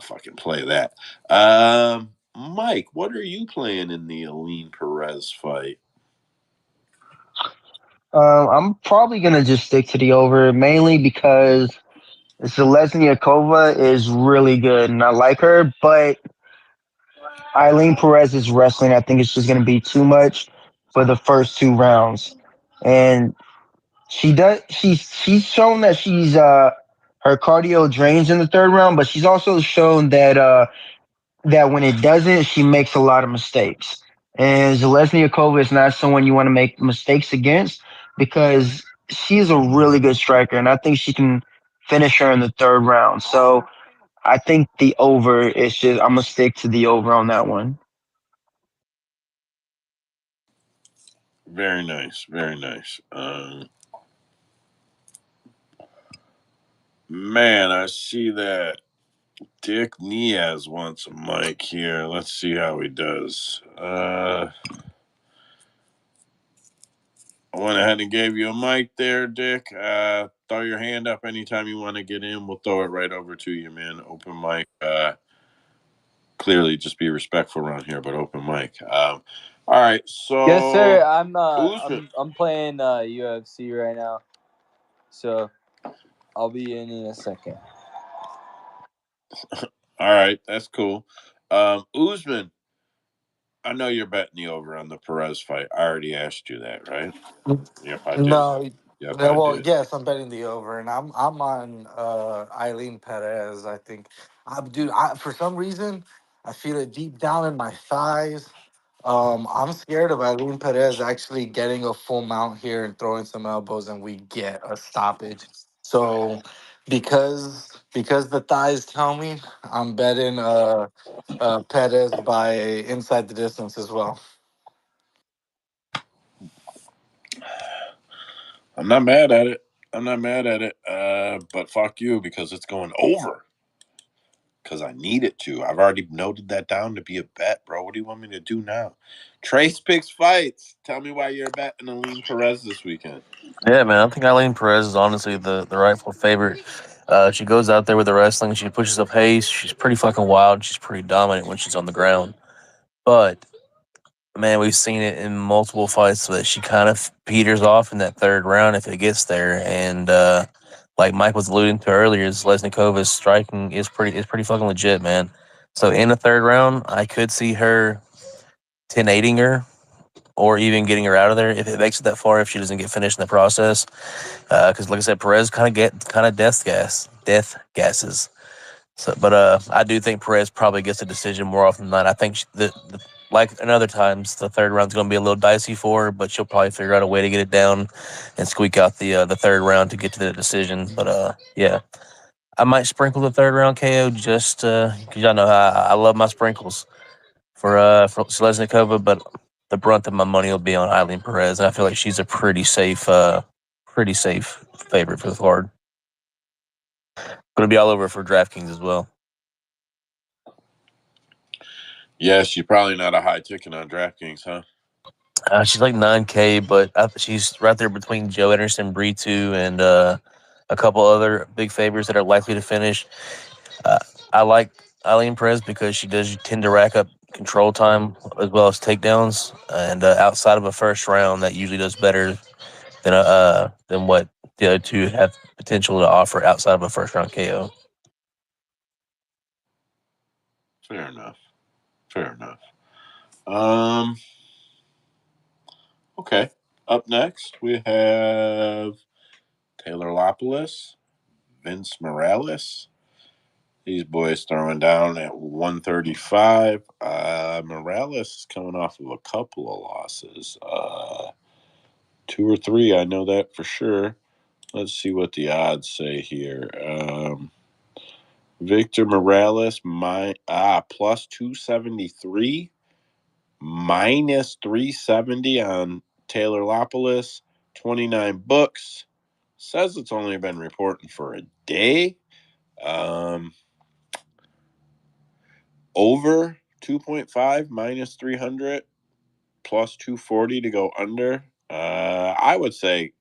fucking play that. Mike, what are you playing in the Ailín Pérez fight? I'm probably gonna just stick to the over, mainly because Zheleznyakova is really good, and I like her. But Ailín Pérez's wrestling, I think it's just gonna be too much for the first 2 rounds, and she's shown that her cardio drains in the third round, but she's also shown that when it doesn't, she makes a lot of mistakes. And Zheleznyakova is not someone you want to make mistakes against because she's a really good striker, and I think she can finish her in the third round. So I think the over is just I'm gonna stick to the over on that one. Very nice, very nice. Man, I see that Dick Niaz wants a mic here. Let's see how he does. I went ahead and gave you a mic there, Dick. Throw your hand up anytime you want to get in. We'll throw it right over to you, man. Open mic. Clearly, just be respectful around here, but open mic. All right, so Yes, sir. I'm Usman. I'm playing UFC right now, so I'll be in a second. All right, that's cool. Usman, I know you're betting the over on the Perez fight. I already asked you that, right? Yep, I did. No, Yep, I well, did. yes, I'm betting the over, and I'm on Ailín Pérez. I think, dude, for some reason I feel it deep down in my thighs. I'm scared of Ailín Pérez actually getting a full mount here and throwing some elbows, and we get a stoppage. So, because the thighs tell me, I'm betting Perez by inside the distance as well. I'm not mad at it. I'm not mad at it. But fuck you because it's going over. Because I need it to. I've already noted that down to be a bet, bro. What do you want me to do now? Trace picks fights. Tell me why you're betting Ailín Pérez this weekend. Yeah, man, I think Ailín Pérez is honestly the rightful favorite. She goes out there with the wrestling. She pushes up pace. She's pretty fucking wild. She's pretty dominant when she's on the ground. But man, we've seen it in multiple fights that she kind of peters off in that third round if it gets there. And like Mike was alluding to earlier, Zheleznykova's striking is pretty fucking legit, man. So in the third round, I could see her 10-8ing her or even getting her out of there if it makes it that far if she doesn't get finished in the process. Because like I said, Perez kind of death gases. So, but I do think Perez probably gets a decision more often than not. I think like in other times, the third round's going to be a little dicey for her, but she'll probably figure out a way to get it down and squeak out the third round to get to the decision. But yeah, I might sprinkle the third round KO just because y'all know how I love my sprinkles for Seleznikova, but the brunt of my money will be on Ailín Pérez, and I feel like she's a pretty safe favorite for the card. Going to be all over for DraftKings as well. Yeah, she's probably not a high ticket on DraftKings, huh? She's like 9K, but she's right there between Joanderson, Bree2, and a couple other big favorites that are likely to finish. Uh, I like Ailín Perez because she does tend to rack up control time as well as takedowns, and outside of a first round, that usually does better than what the other two have potential to offer outside of a first round KO. Fair enough. Fair enough. Um. Okay. Up next, we have Taylor Lapilus, Vince Morales. These boys throwing down at 135. Morales is coming off of a couple of losses. Two or three, I know that for sure. Let's see what the odds say here. Victor Morales, plus 273, minus 370 on Taylor Lapilus, 29 books. Says it's only been reporting for a day. Over 2.5, minus 300, plus 240 to go under. I would say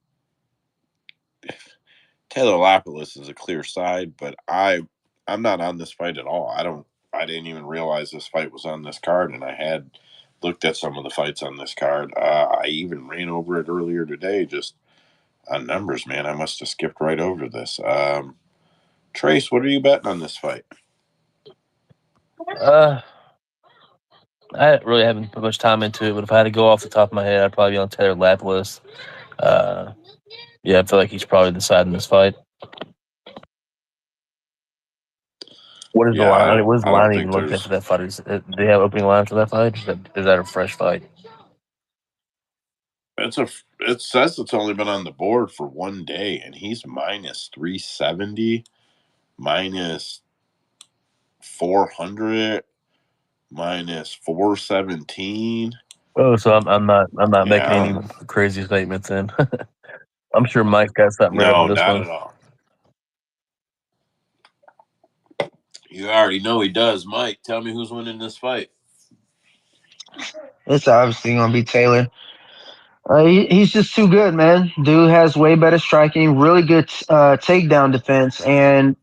Taylor Lapilus is a clear side, but I'm not on this fight at all. I didn't even realize this fight was on this card, and I had looked at some of the fights on this card. I even ran over it earlier today, just on numbers, man. I must have skipped right over this. Trace, what are you betting on this fight? I really haven't put much time into it, but if I had to go off the top of my head, I'd probably be on Taylor Lapilus. Uh, yeah, I feel like he's probably deciding this fight. What is the line? What is the I don't line think even looking at there's. for that fight? Do they have opening line for that fight? Is that a fresh fight? It says it's only been on the board for one day, and he's minus 370, minus 400, minus 417. Oh, so I'm not making Yeah, I any don't know. crazy statements. Then I'm sure Mike's got something ready for No, this not one. at all. You already know he does. Mike, tell me who's winning this fight. It's obviously gonna be Taylor. He's just too good, man. Dude has way better striking, really good takedown defense, and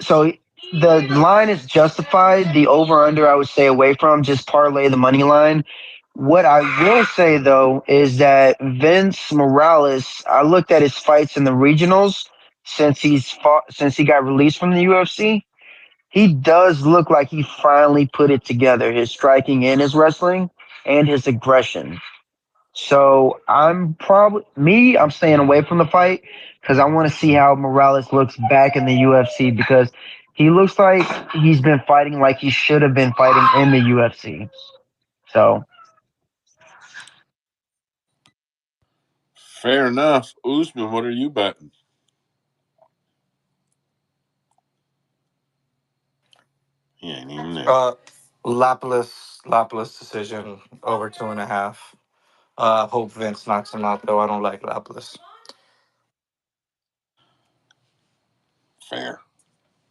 so the line is justified. The over under I would stay away from. Just parlay the money line. What I will say though is that Vince Morales. I looked at his fights in the regionals since he got released from the UFC. He does look like he finally put it together. His striking and his wrestling and his aggression. So I'm staying away from the fight because I want to see how Morales looks back in the UFC because he looks like he's been fighting like he should have been fighting in the UFC. So Fair enough. Usman, what are you betting? He ain't even there. Lapilus decision over 2.5. Hope Vince knocks him out though. I don't like Lapilus. Fair.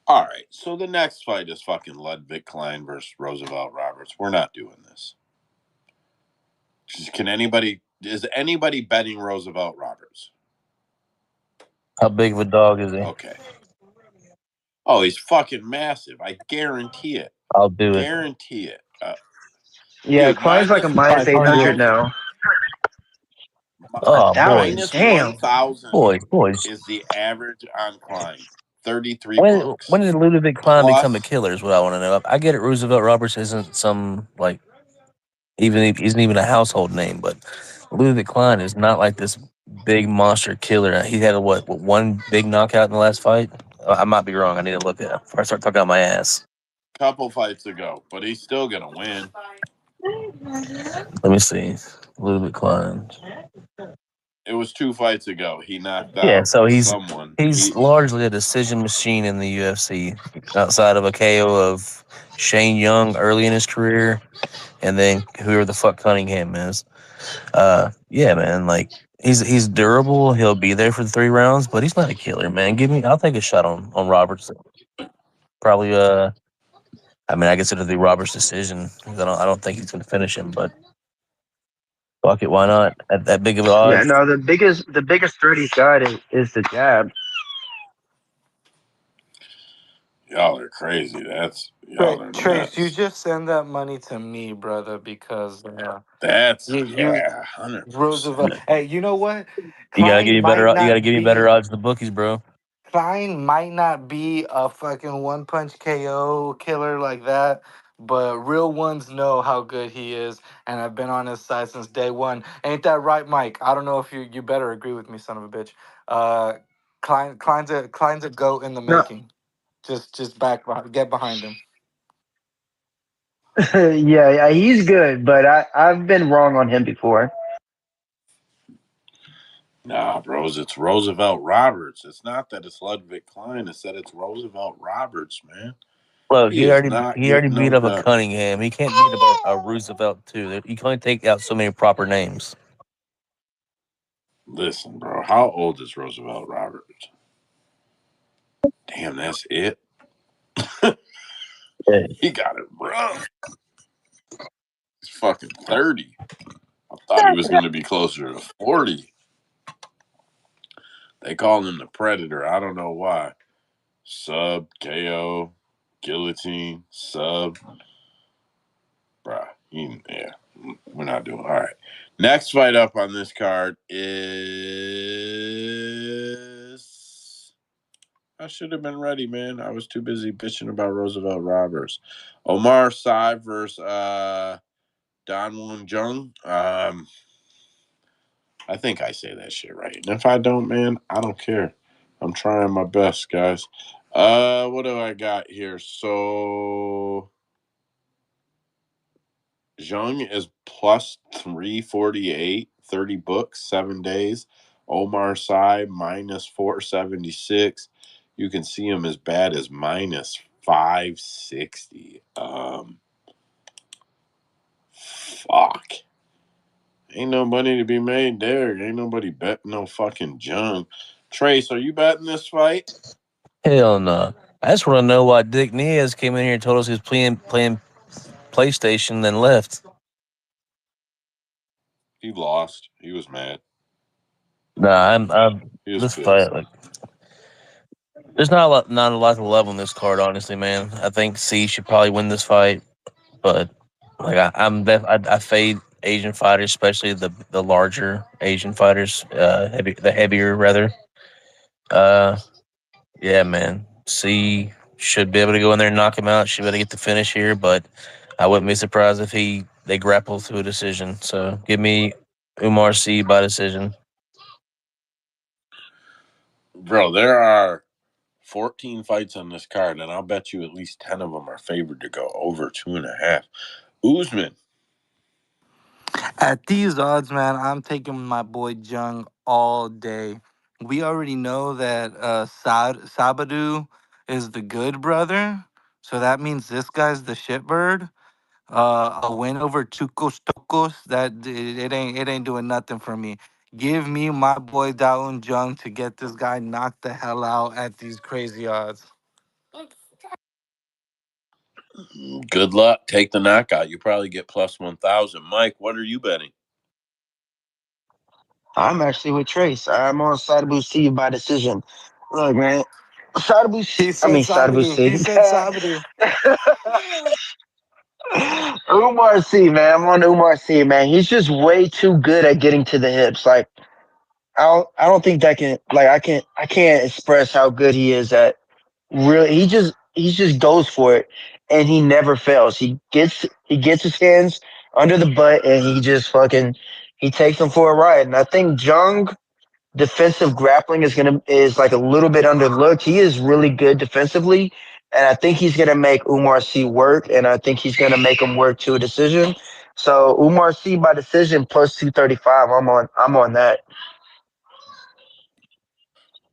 All right. So the next fight is fucking Ludovít Klein versus Roosevelt Roberts. We're not doing this. Is anybody betting Roosevelt Roberts? How big of a dog is he? Okay. Oh, he's fucking massive. I guarantee it. I'll do it. Guarantee it. yeah, Dude, Klein's like a minus 500. 800 now. Oh, minus Damn. 1,000 boys. is the average on Klein. 33 When books. did Ludovít Klein become a Plus, killer? Is what I want to know. I get it. Roosevelt Roberts isn't some like isn't even a household name, but Ludovít Klein is not like this big monster killer. He had one big knockout in the last fight. I might be wrong. I need to look at it before I start talking out my ass. couple fights ago, but he's still going to win. Let me see. Ludovít Klein. It was 2 fights ago. He knocked Yeah, out so someone. he's largely a decision machine in the UFC, outside of a KO of Shane Young early in his career, and then whoever the fuck Cunningham is. Yeah, man, like he's durable. He'll be there for the 3 rounds, but he's not a killer, man. I'll take a shot on Roberts. Probably I mean, I guess it'll be Roberts' decision. I don't think he's gonna finish him, but Fuck it, why not? At that big of Yeah, odds. no, the biggest threat he's got is the jab. Y'all are crazy. Y'all are Trace, you nuts. just send that money to me, brother, because That's you yeah, 100%. Roosevelt. Hey, you know what? You gotta give Klein me better. might You gotta not give me better be odds than the bookies, bro. Klein might not be a fucking one punch KO killer like that, but real ones know how good he is, and I've been on his side since day one. Ain't that right, Mike? I don't know if you better agree with me, son of a bitch. Uh, Klein's a goat in the No, making. Just get behind him. yeah, he's good, but I've been wrong on him before. Nah, bros, it's Roosevelt Roberts. It's not that it's Ludwig Klein. It's that it's Roosevelt Roberts, man. Look, He he is already not he already getting beat no up a done. Cunningham. He can't beat up a Roosevelt too. You can only take out so many proper names. Listen, bro, how old is Roosevelt Roberts? Damn, that's it. Yeah. He got it rough. He's fucking 30. I thought he was going to be closer to 40. They call him the Predator. I don't know why. Sub, KO, guillotine, sub. Bruh, yeah, we're not doing all right. Next fight up on this card is. I should have been ready, man. I was too busy bitching about Roosevelt Roberts. Oumar Sy versus Don Jung. I think I say that shit right. And if I don't, man, I don't care. I'm trying my best, guys. What do I got here? So Jung is plus 348, 30 books, 7 days. Oumar Sy minus 476. You can see him as bad as minus 560. Fuck. Ain't no money to be made there. Ain't nobody betting no fucking Jung. Trace, are you betting this fight? Hell no. I just want to know why Dick Niaz came in here and told us he was playing PlayStation, then left. He lost. He was mad. Nah, I'm He was this pissed. fight. Like, there's not a lot to love on this card, honestly, man. I think C should probably win this fight, but like I fade Asian fighters, especially the larger Asian fighters, the heavier rather. Uh, yeah, man. C should be able to go in there and knock him out. Should be able to get the finish here, but I wouldn't be surprised if they grapple to a decision. So give me Umar C by decision. Bro, there are 14 fights on this card, and I'll bet you at least 10 of them are favored to go over 2.5. Usman. At these odds, man, I'm taking my boy Jung all day. We already know that Sabadu is the good brother, so that means this guy's the shitbird. A win over Tukos Tokos, it ain't doing nothing for me. Give me my boy Daun Jung to get this guy knocked the hell out at these crazy odds. Good luck. Take the knockout. You probably get plus 1,000. Mike, what are you betting? I'm actually with Trace. I'm on Sadabu C by decision. Look, man, Sadabu. He I said mean Sadabu Sabadu. He C. said Sabadu. Umar C, man. I'm on Umar C, man. He's just way too good at getting to the hips. Like I don't think that can like I can't express how good he is at really he just goes for it and he never fails. He gets his hands under the butt and he just fucking he takes them for a ride. And I think Jung defensive grappling is like a little bit underlooked. He is really good defensively, and I think he's gonna make Umar C work, and I think he's gonna make him work to a decision. So Umar C by decision plus 235. I'm on that.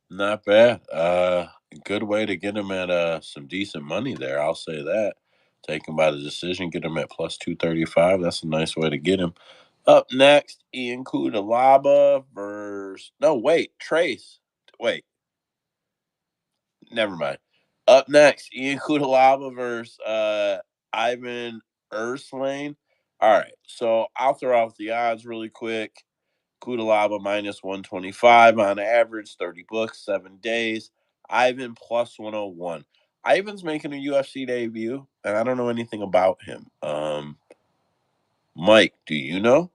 Not bad. Good way to get him at some decent money there. I'll say that. Take him by the decision, get him at plus 235. That's a nice way to get him. Up next, Ian Cutelaba versus. No, wait, Trace. Wait, never mind. Up next, Ian Cutelaba versus Ivan Erslan. All right, so I'll throw out the odds really quick. Cutelaba minus 125 on average, 30 books, 7 days. Ivan plus 101. Ivan's making a UFC debut, and I don't know anything about him. Mike, do you know?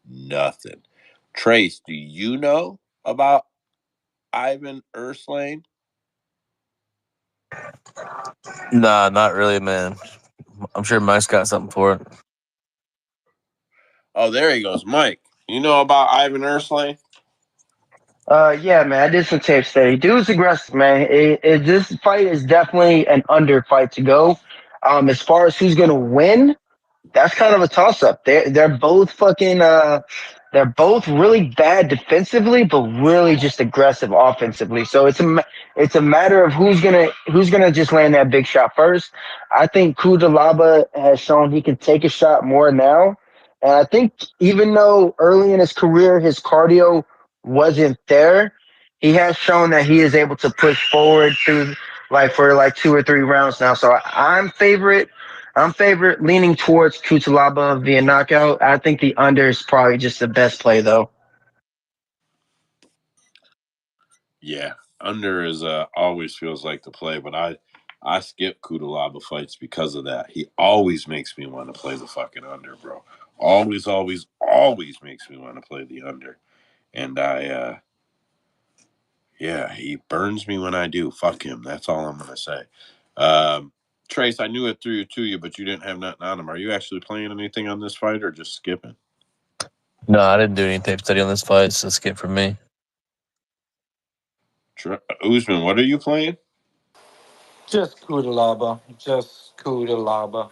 Nothing. Trace, do you know about Ivan Erslan? Nah, not really, man. I'm sure Mike's got something for it. Oh, there he goes. Mike, you know about Ivan Erslan? Yeah, man, I did some tape study. Dude's aggressive, man. This fight is definitely an under fight to go. As far as who's gonna win, that's kind of a toss up. They're both fucking they're both really bad defensively, but really just aggressive offensively. So it's a matter of who's gonna just land that big shot first. I think Cutelaba has shown he can take a shot more now, and I think even though early in his career his cardio wasn't there, he has shown that he is able to push forward through for like 2 or 3 rounds now. So I'm favorite leaning towards Cutelaba via knockout. I think the under is probably just the best play though. Yeah, under is always feels like the play, but I skip Cutelaba fights because of that. He always makes me want to play the fucking under, bro. Always, always, always makes me want to play the under. And yeah, he burns me when I do. Fuck him. That's all I'm gonna say. Um, Trace, I knew it threw you to you, but you didn't have nothing on him. Are you actually playing anything on this fight or just skipping? No, I didn't do any tape study on this fight, so skip for me. Usman, what are you playing? Just Cutelaba. Just Cutelaba.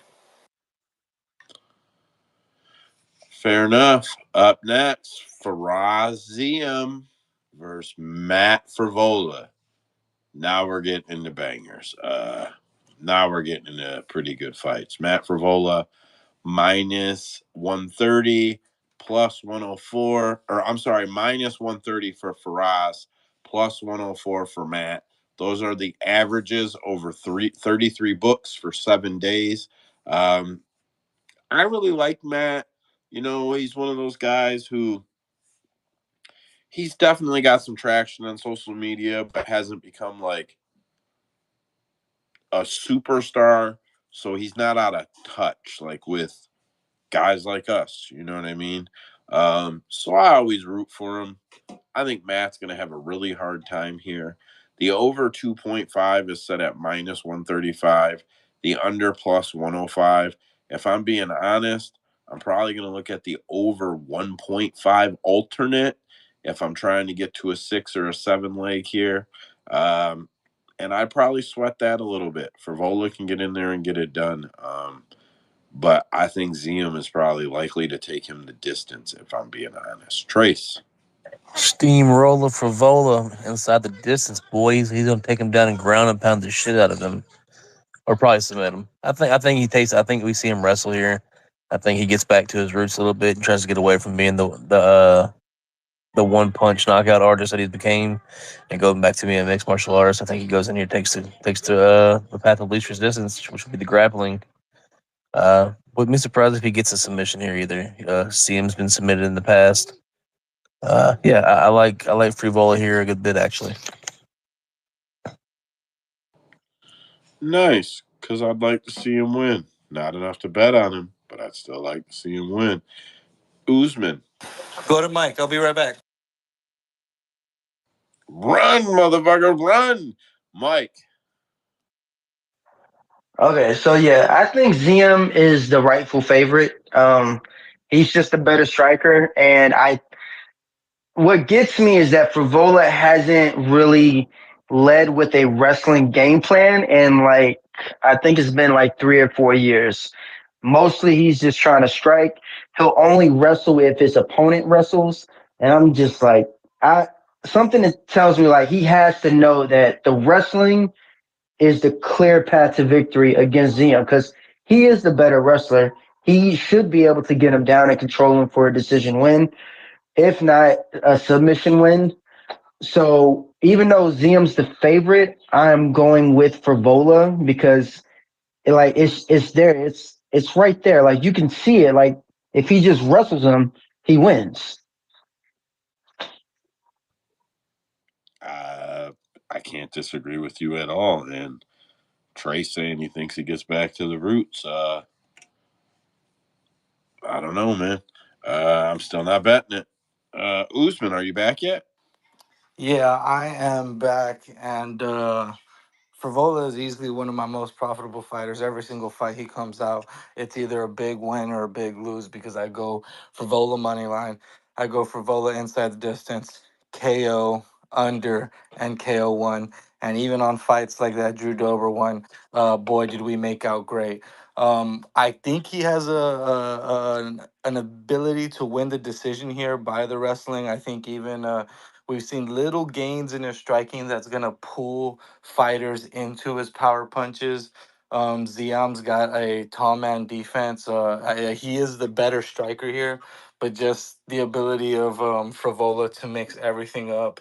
Fair enough. Up next, Ziam versus Matt Frevola. Now we're getting into bangers. Now we're getting into pretty good fights. Matt Frevola minus 130 plus 104, or I'm sorry, minus 130 for Faraz, plus 104 for Matt. Those are the averages over 33 books for 7 days. I really like Matt. You know, he's one of those guys who he's definitely got some traction on social media, but hasn't become like a superstar. So he's not out of touch like with guys like us. You know what I mean? So I always root for him. I think Matt's going to have a really hard time here. The over 2.5 is set at minus 135. The under plus 105. If I'm being honest, I'm probably going to look at the over 1.5 alternate if I'm trying to get to a 6 or a 7 leg here. And I'd probably sweat that a little bit. Frevola can get in there and get it done. But I think Ziam is probably likely to take him the distance, if I'm being honest. Trace. Steamroller Frevola inside the distance, boys. He's gonna take him down and ground and pound the shit out of him, or probably submit him. I think he takes. I think we see him wrestle here. I think he gets back to his roots a little bit and tries to get away from being the one punch knockout artist that he became, and going back to being a mixed martial artist. I think he goes in here takes the path of least resistance, which would be the grappling. Wouldn't be surprised if he gets a submission here either. CM's been submitted in the past. Yeah, I like Frevola here a good bit actually. Nice, because I'd like to see him win. Not enough to bet on him, but I'd still like to see him win. Usman. Go to Mike. I'll be right back. Run, motherfucker, run! Mike. Okay, so yeah, I think Ziam is the rightful favorite. He's just a better striker, and I what gets me is that Frevola hasn't really led with a wrestling game plan in like I think it's been like 3 or 4 years. Mostly he's just trying to strike. He'll only wrestle if his opponent wrestles. And I'm just like I something that tells me like he has to know that the wrestling is the clear path to victory against Ziam because he is the better wrestler. He should be able to get him down and control him for a decision win if not a submission win. So even though Ziam's the favorite, I'm going with Frevola because it's there. It's right there. Like you can see it. Like if he just wrestles him, he wins. I can't disagree with you at all. And Trey saying he thinks he gets back to the roots. I don't know, man. I'm still not betting it. Usman, are you back yet? Yeah, I am back, and Frevola is easily one of my most profitable fighters. Every single fight he comes out, it's either a big win or a big lose because I go Frevola money line, I go Frevola inside the distance, KO under and KO one, and even on fights like that Drew Dober one, boy did we make out great. I think he has an ability to win the decision here by the wrestling. I think even we've seen little gains in his striking that's gonna pull fighters into his power punches. Ziam's got a tall man defense. He is the better striker here, but just the ability of Frevola to mix everything up.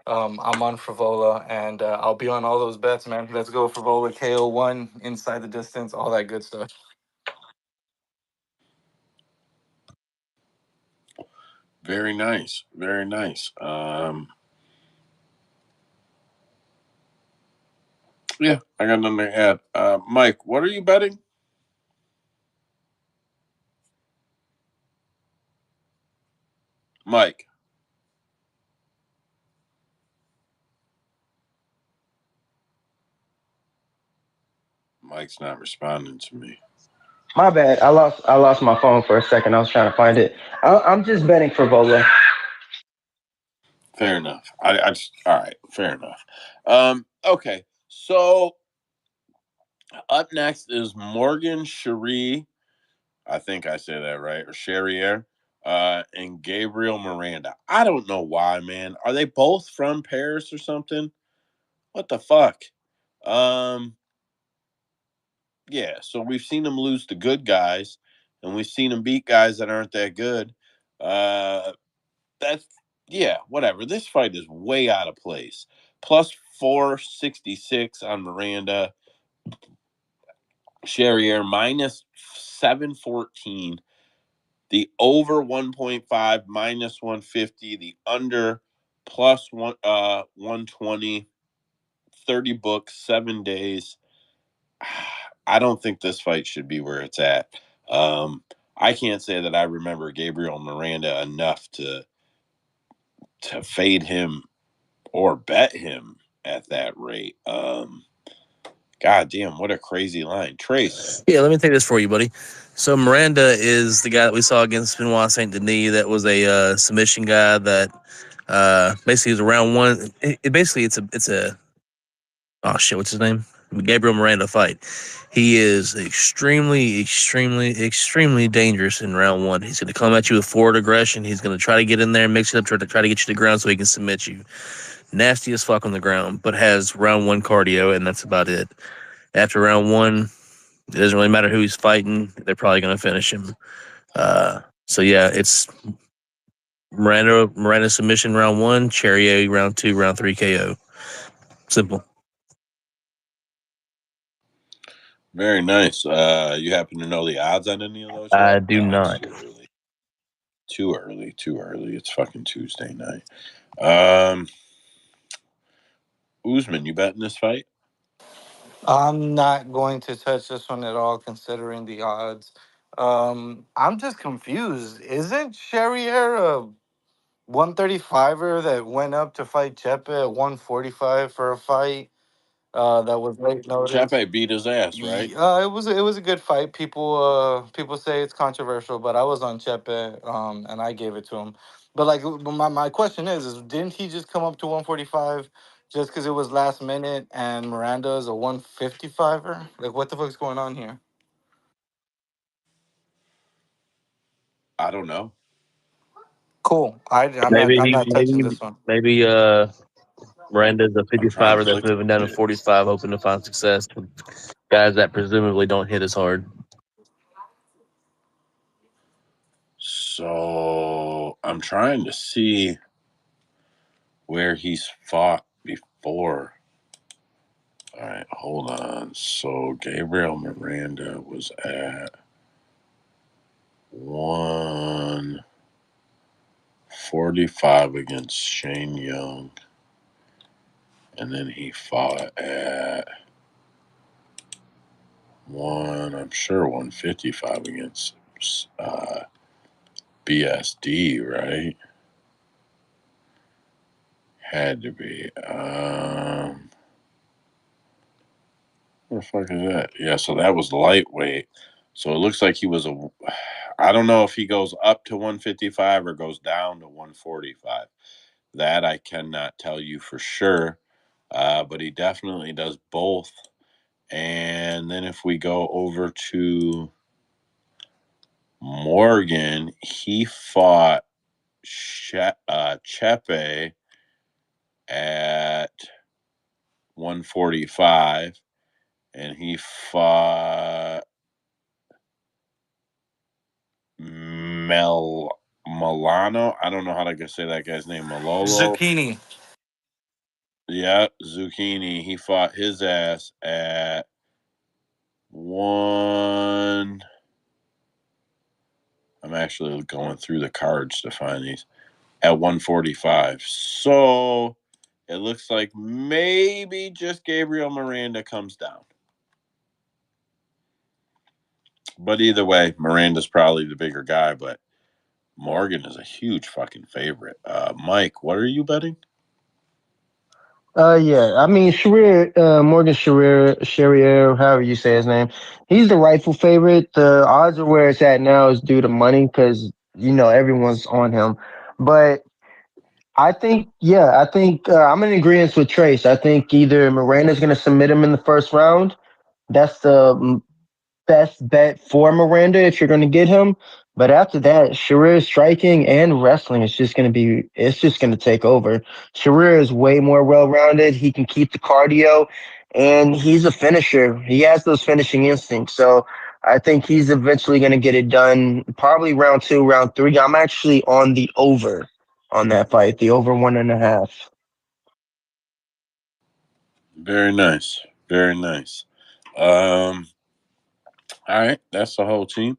I'm on Frevola, and I'll be on all those bets, man. Let's go Frevola KO one inside the distance, all that good stuff. Very nice. Very nice. Yeah, I got nothing to add. Mike, what are you betting? Mike. Mike's not responding to me. My bad. I lost my phone for a second. I was trying to find it. I'm just betting Frevola. Fair enough. I just all right. Fair enough. Okay. So up next is Morgan Cherie. I think I say that right, or Charriere, and Gabriel Miranda. I don't know why, man. Are they both from Paris or something? What the fuck? Um, yeah. So we've seen them lose to good guys, and we've seen them beat guys that aren't that good. Uh, that's yeah, whatever. This fight is way out of place. Plus 466 on Miranda. Charriere minus 714. The over 1.5 minus 150. The under plus 120. 30 books, 7 days. I don't think this fight should be where it's at. I can't say that I remember Gabriel Miranda enough to fade him or bet him at that rate. God damn, what a crazy line. Trace. Yeah, let me take this for you, buddy. So Miranda is the guy that we saw against Benoit Saint-Denis. That was a submission guy that basically was a round one. Basically, it's a oh shit, what's his name? Gabriel Miranda fight. He is extremely dangerous in round one. He's going to come at you with forward aggression. He's going to try to get in there and mix it up, try to get you to the ground so he can submit you. Nasty as fuck on the ground, but has round one cardio, and that's about it. After round one, it doesn't really matter who he's fighting. They're probably going to finish him. So yeah, it's Miranda submission round one, Charriere round two, round three KO. Simple. Very nice. You happen to know the odds on any of those I yet? do not. Too early. Too early. Too early. It's fucking Tuesday night. Usman, you betting this fight? I'm not going to touch this one at all, considering the odds. I'm just confused. Isn't Charriere a 135er that went up to fight Chepe at 145 for a fight that was late notice? Chepe beat his ass, right? It was a good fight. People say it's controversial, but I was on Chepe, and I gave it to him. But like my question is didn't he just come up to 145 just because it was last minute and Miranda is a 155er? Like what the fuck's going on here? I don't know. Cool. I'm not Maybe I'm he not touching this one. maybe Miranda's a I'm trying to 55er that's click. moving down to 45, hoping to find success with guys that presumably don't hit as hard. So I'm trying to see where he's fought 4. All right, hold on. So Gabriel Miranda was at 145 against Shane Young. And then he fought at I'm sure 155 against BSD, right? Had to be. What the fuck is that? Yeah, so that was lightweight. So it looks like he was I don't know if he goes up to 155 or goes down to 145. That I cannot tell you for sure. But he definitely does both. And then if we go over to Morgan, he fought Chepe at 145, and he fought Milano. I don't know how to say that guy's name. Malolo. Zucchini. Yeah, Zucchini. He fought his ass at 1. I'm actually going through the cards to find these. At 145. So it looks like maybe just Gabriel Miranda comes down. But either way, Miranda's probably the bigger guy, but Morgan is a huge fucking favorite. Mike, what are you betting? Yeah, I mean, Morgan Charriere, however you say his name, he's the rightful favorite. The odds are where it's at now is due to money because, everyone's on him. But I think I'm in agreement with Trace. I think either Miranda's going to submit him in the first round. That's the best bet for Miranda if you're going to get him. But after that, Charriere's striking and wrestling is just going to take over. Charriere is way more well rounded. He can keep the cardio and he's a finisher. He has those finishing instincts. So I think he's eventually going to get it done probably round 2, round 3. I'm actually on the over on that fight, the over 1.5. Very nice. Very nice. All right, that's the whole team.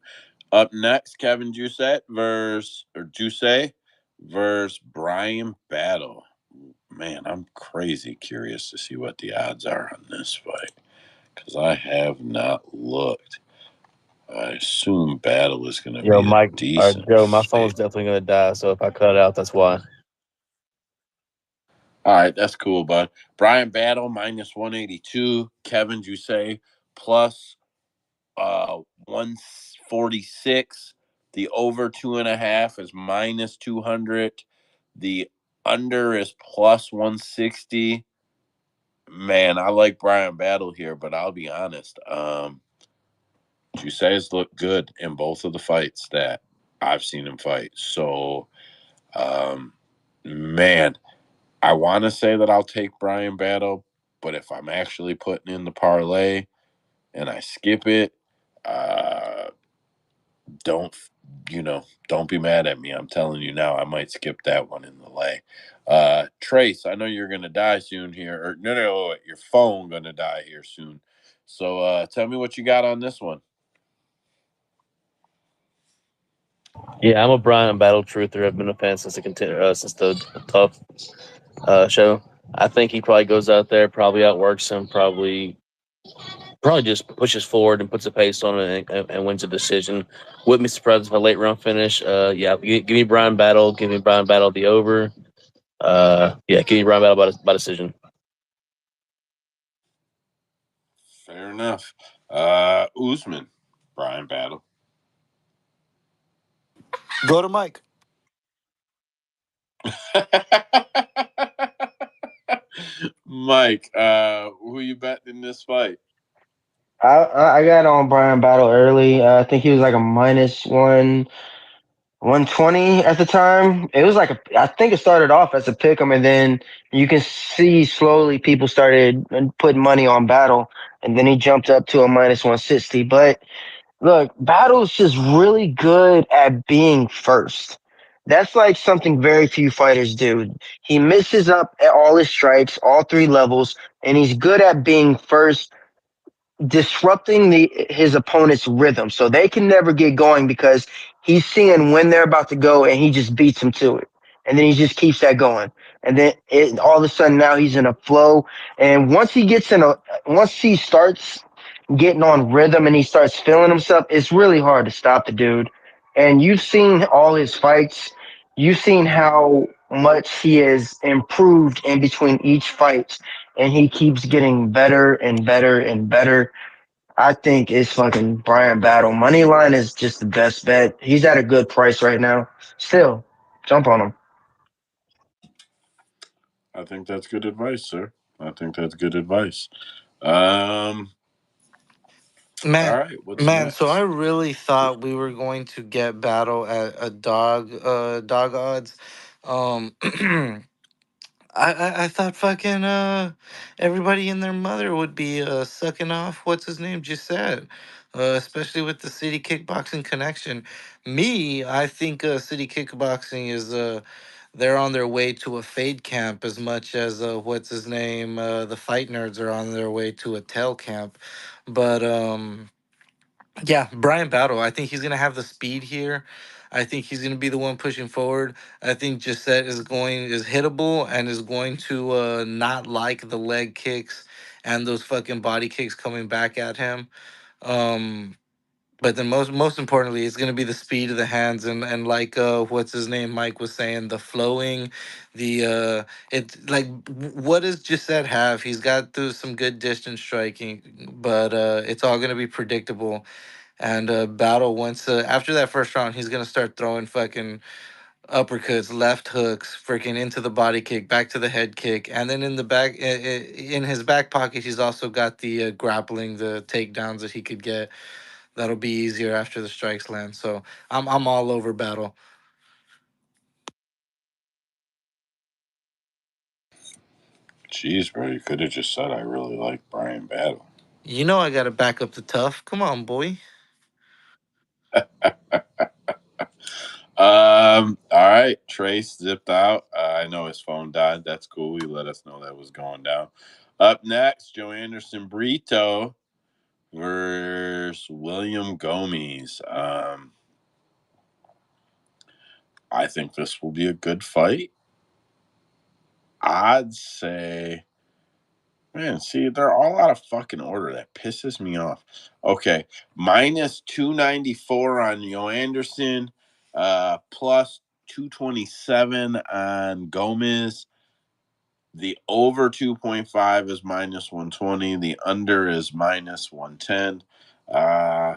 Up next, Kevin Jousset versus Bryan Battle. Man, I'm crazy curious to see what the odds are on this fight because I have not looked. I assume Battle is going to Yo, be a Mike or decent Joe, my favorite. phone's definitely gonna die. So if I cut it out, that's why. All right, that's cool, bud. Bryan Battle minus 182. Kevin Jousset plus 146. The over 2.5 is minus 200. The under is plus 160. Man, I like Bryan Battle here, but I'll be honest. Jousset's looked good in both of the fights that I've seen him fight. So, man, I want to say that I'll take Bryan Battle, but if I'm actually putting in the parlay and I skip it, uh, don't don't be mad at me. I'm telling you now, I might skip that one in the lay. Trace, I know you're gonna die soon here. Or no, your phone gonna die here soon. So tell me what you got on this one. Yeah, I'm a Bryan Battle truther. I've been a fan since since the tough show. I think he probably goes out there, probably outworks him, probably just pushes forward and puts a pace on it and wins a decision. Wouldn't be surprised if a late round finish. Yeah, give me Bryan Battle. Give me Bryan Battle the over. Yeah, give me Bryan Battle by decision. Fair enough. Usman, Bryan Battle. Go to Mike. Mike, who you betting in this fight? I got on Bryan Battle early. I think he was like a minus 120 at the time. It was I think it started off as a pick 'em, and then you can see slowly people started putting money on Battle, and then he jumped up to a minus 160. But look, Battle's just really good at being first. That's like something very few fighters do. He misses up at all his strikes, all three levels, and he's good at being first disrupting his opponent's rhythm, so they can never get going because he's seeing when they're about to go, and he just beats them to it, and then he just keeps that going, and then all of a sudden now he's in a flow, and once he starts getting on rhythm and he starts feeling himself, it's really hard to stop the dude. And you've seen all his fights, you've seen how much he has improved in between each fight, and he keeps getting better and better and better. I think it's fucking Bryan Battle. Money line is just the best bet. He's at a good price right now. Still, jump on him. I think that's good advice, sir. I think that's good advice. Um, all Man, right, what's man. So I next? really thought we were going to get Battle at a dog odds. Um, I thought fucking everybody and their mother would be sucking off what's his name Jousset, especially with the City Kickboxing connection. Me, I think City Kickboxing is they're on their way to a fade camp as much as what's his name the fight nerds are on their way to a tail camp, but yeah, Brian Battle. I think he's gonna have the speed here. I think he's gonna be the one pushing forward. I think Jousset is hittable and is going to not like the leg kicks and those fucking body kicks coming back at him. Um, but then most importantly, it's gonna be the speed of the hands and like what's his name Mike was saying, the flowing, the it like what does Jousset have? He's got through some good distance striking, but it's all gonna be predictable. And Battle once after that first round, he's gonna start throwing fucking uppercuts, left hooks, freaking into the body kick, back to the head kick, and then in the back, in his back pocket, he's also got the grappling, the takedowns that he could get. That'll be easier after the strikes land. So I'm all over Battle. Jeez, bro, you could have just said I really like Brian Battle. You know I gotta back up the tough. Come on, boy. All right, Trace zipped out. I know his phone died. That's cool. He let us know that was going down. Up next, Joanderson Brito versus William Gomis. I think this will be a good fight. I'd say, man, see, they're all out of fucking order. That pisses me off. Okay, minus 294 on Joanderson, plus 227 on Gomis. The over 2.5 is minus 120. The under is minus 110. Uh,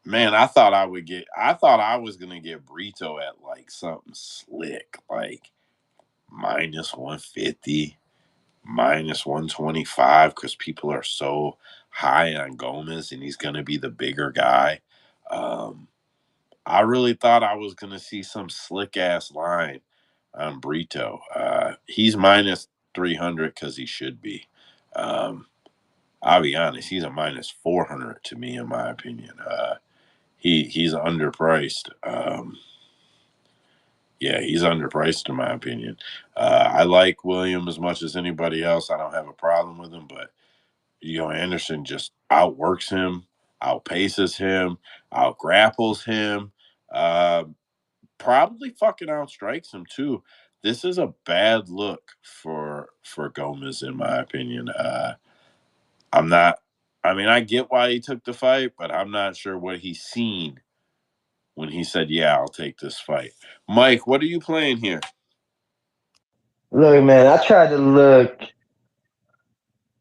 man, I thought I was going to get Brito at like something slick, like minus 150, minus 125, because people are so high on Gomis and he's going to be the bigger guy. Um, I really thought I was going to see some slick ass line on Brito. He's minus 300 because he should be. I'll be honest, he's a minus 400 to me, in my opinion. He's underpriced. Yeah, he's underpriced in my opinion. I like William as much as anybody else. I don't have a problem with him, but Anderson just outworks him, outpaces him, outgrapples him. Uh, Probably fucking outstrikes him too. This is a bad look for Gomis, in my opinion. I'm not. I mean, I get why he took the fight, but I'm not sure what he's seen when he said, "Yeah, I'll take this fight." Mike, what are you playing here? Look, man, I tried to look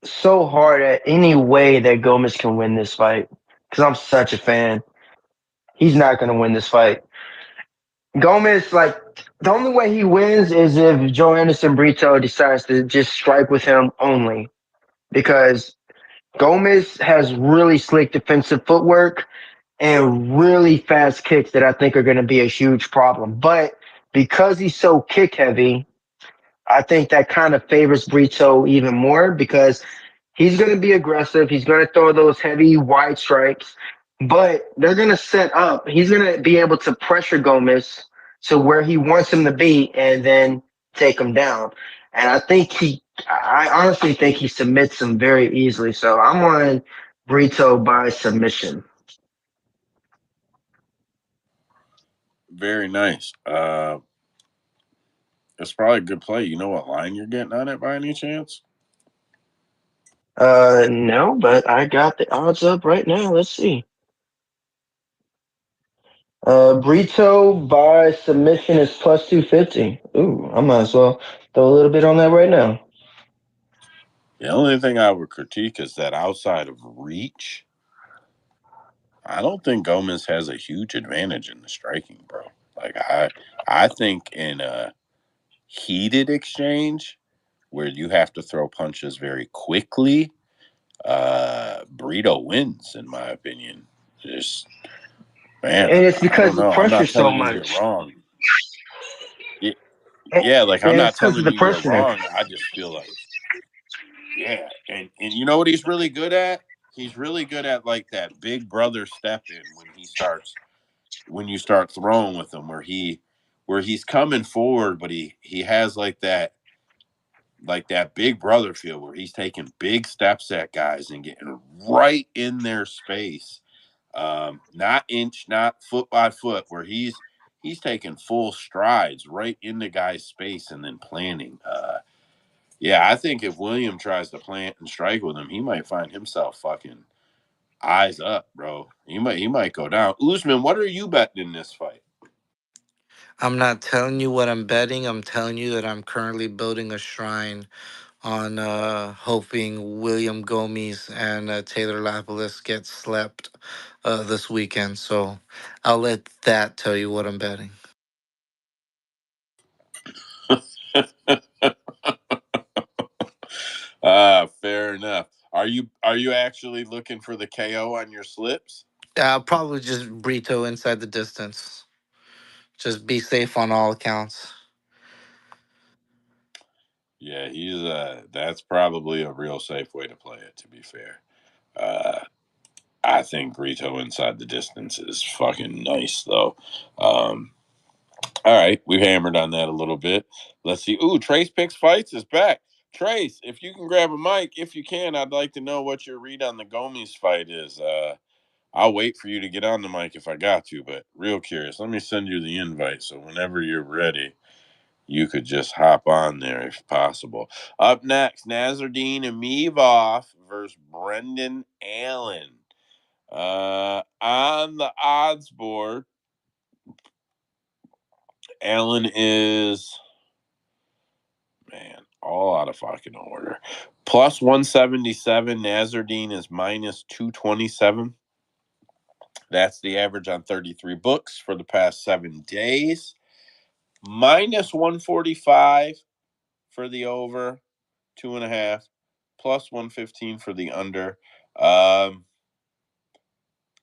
so hard at any way that Gomez can win this fight because I'm such a fan. He's not going to win this fight. Gomez, like, the only way he wins is if Joe Anderson Brito decides to just strike with him only because Gomez has really slick defensive footwork and really fast kicks that I think are going to be a huge problem. But because he's so kick heavy, I think that kind of favors Brito even more because he's going to be aggressive. He's going to throw those heavy wide strikes, but they're going to set up. He's going to be able to pressure Gomez to where he wants him to be and then take him down. And I honestly think he submits him very easily. So I'm on Brito by submission. Very nice. It's probably a good play. You know what line you're getting on it by any chance? No, but I got the odds up right now. Let's see. Brito by submission is plus 250. Ooh, I might as well throw a little bit on that right now. The only thing I would critique is that outside of reach, I don't think Gomis has a huge advantage in the striking, bro. Like I think in a heated exchange where you have to throw punches very quickly, Brito wins, in my opinion. Just man, And it's I don't because of the know. I'm pressure not so telling you you're much. wrong. Y- And, Yeah, like I'm and not it's because of telling the you you're pressure. wrong. I just feel like yeah, and you know what he's really good at? He's really good at like that big brother step in when you start throwing with him where he's coming forward, but he has like that big brother feel where he's taking big steps at guys and getting right in their space. Not inch, not foot by foot, where he's taking full strides right into guys' space and then planning. Yeah, I think if William tries to plant and strike with him, he might find himself fucking eyes up, bro. He might go down. Usman, what are you betting in this fight? I'm not telling you what I'm betting. I'm telling you that I'm currently building a shrine on hoping William Gomis and Taylor Lapilus get slept this weekend. So I'll let that tell you what I'm betting. Fair enough. Are you actually looking for the KO on your slips? I'll probably just Brito inside the distance. Just be safe on all accounts. Yeah, that's probably a real safe way to play it, to be fair. Uh I think Rito inside the distance is fucking nice though. Um all right, we've hammered on that a little bit. Let's see. Ooh, Trace Picks Fights is back. Trace, if you can grab a mic, if you can, I'd like to know what your read on the Gomis fight is. I'll wait for you to get on the mic if I got to, but real curious. Let me send you the invite so whenever you're ready, you could just hop on there if possible. Up next, Nasruddin Imavov versus Brendan Allen. On the odds board, Allen is man all out of fucking order. Plus 177. Nasruddin is minus 227. That's the average on 33 books for the past 7 days. Minus 145 for the over, 2.5. Plus 115 for the under.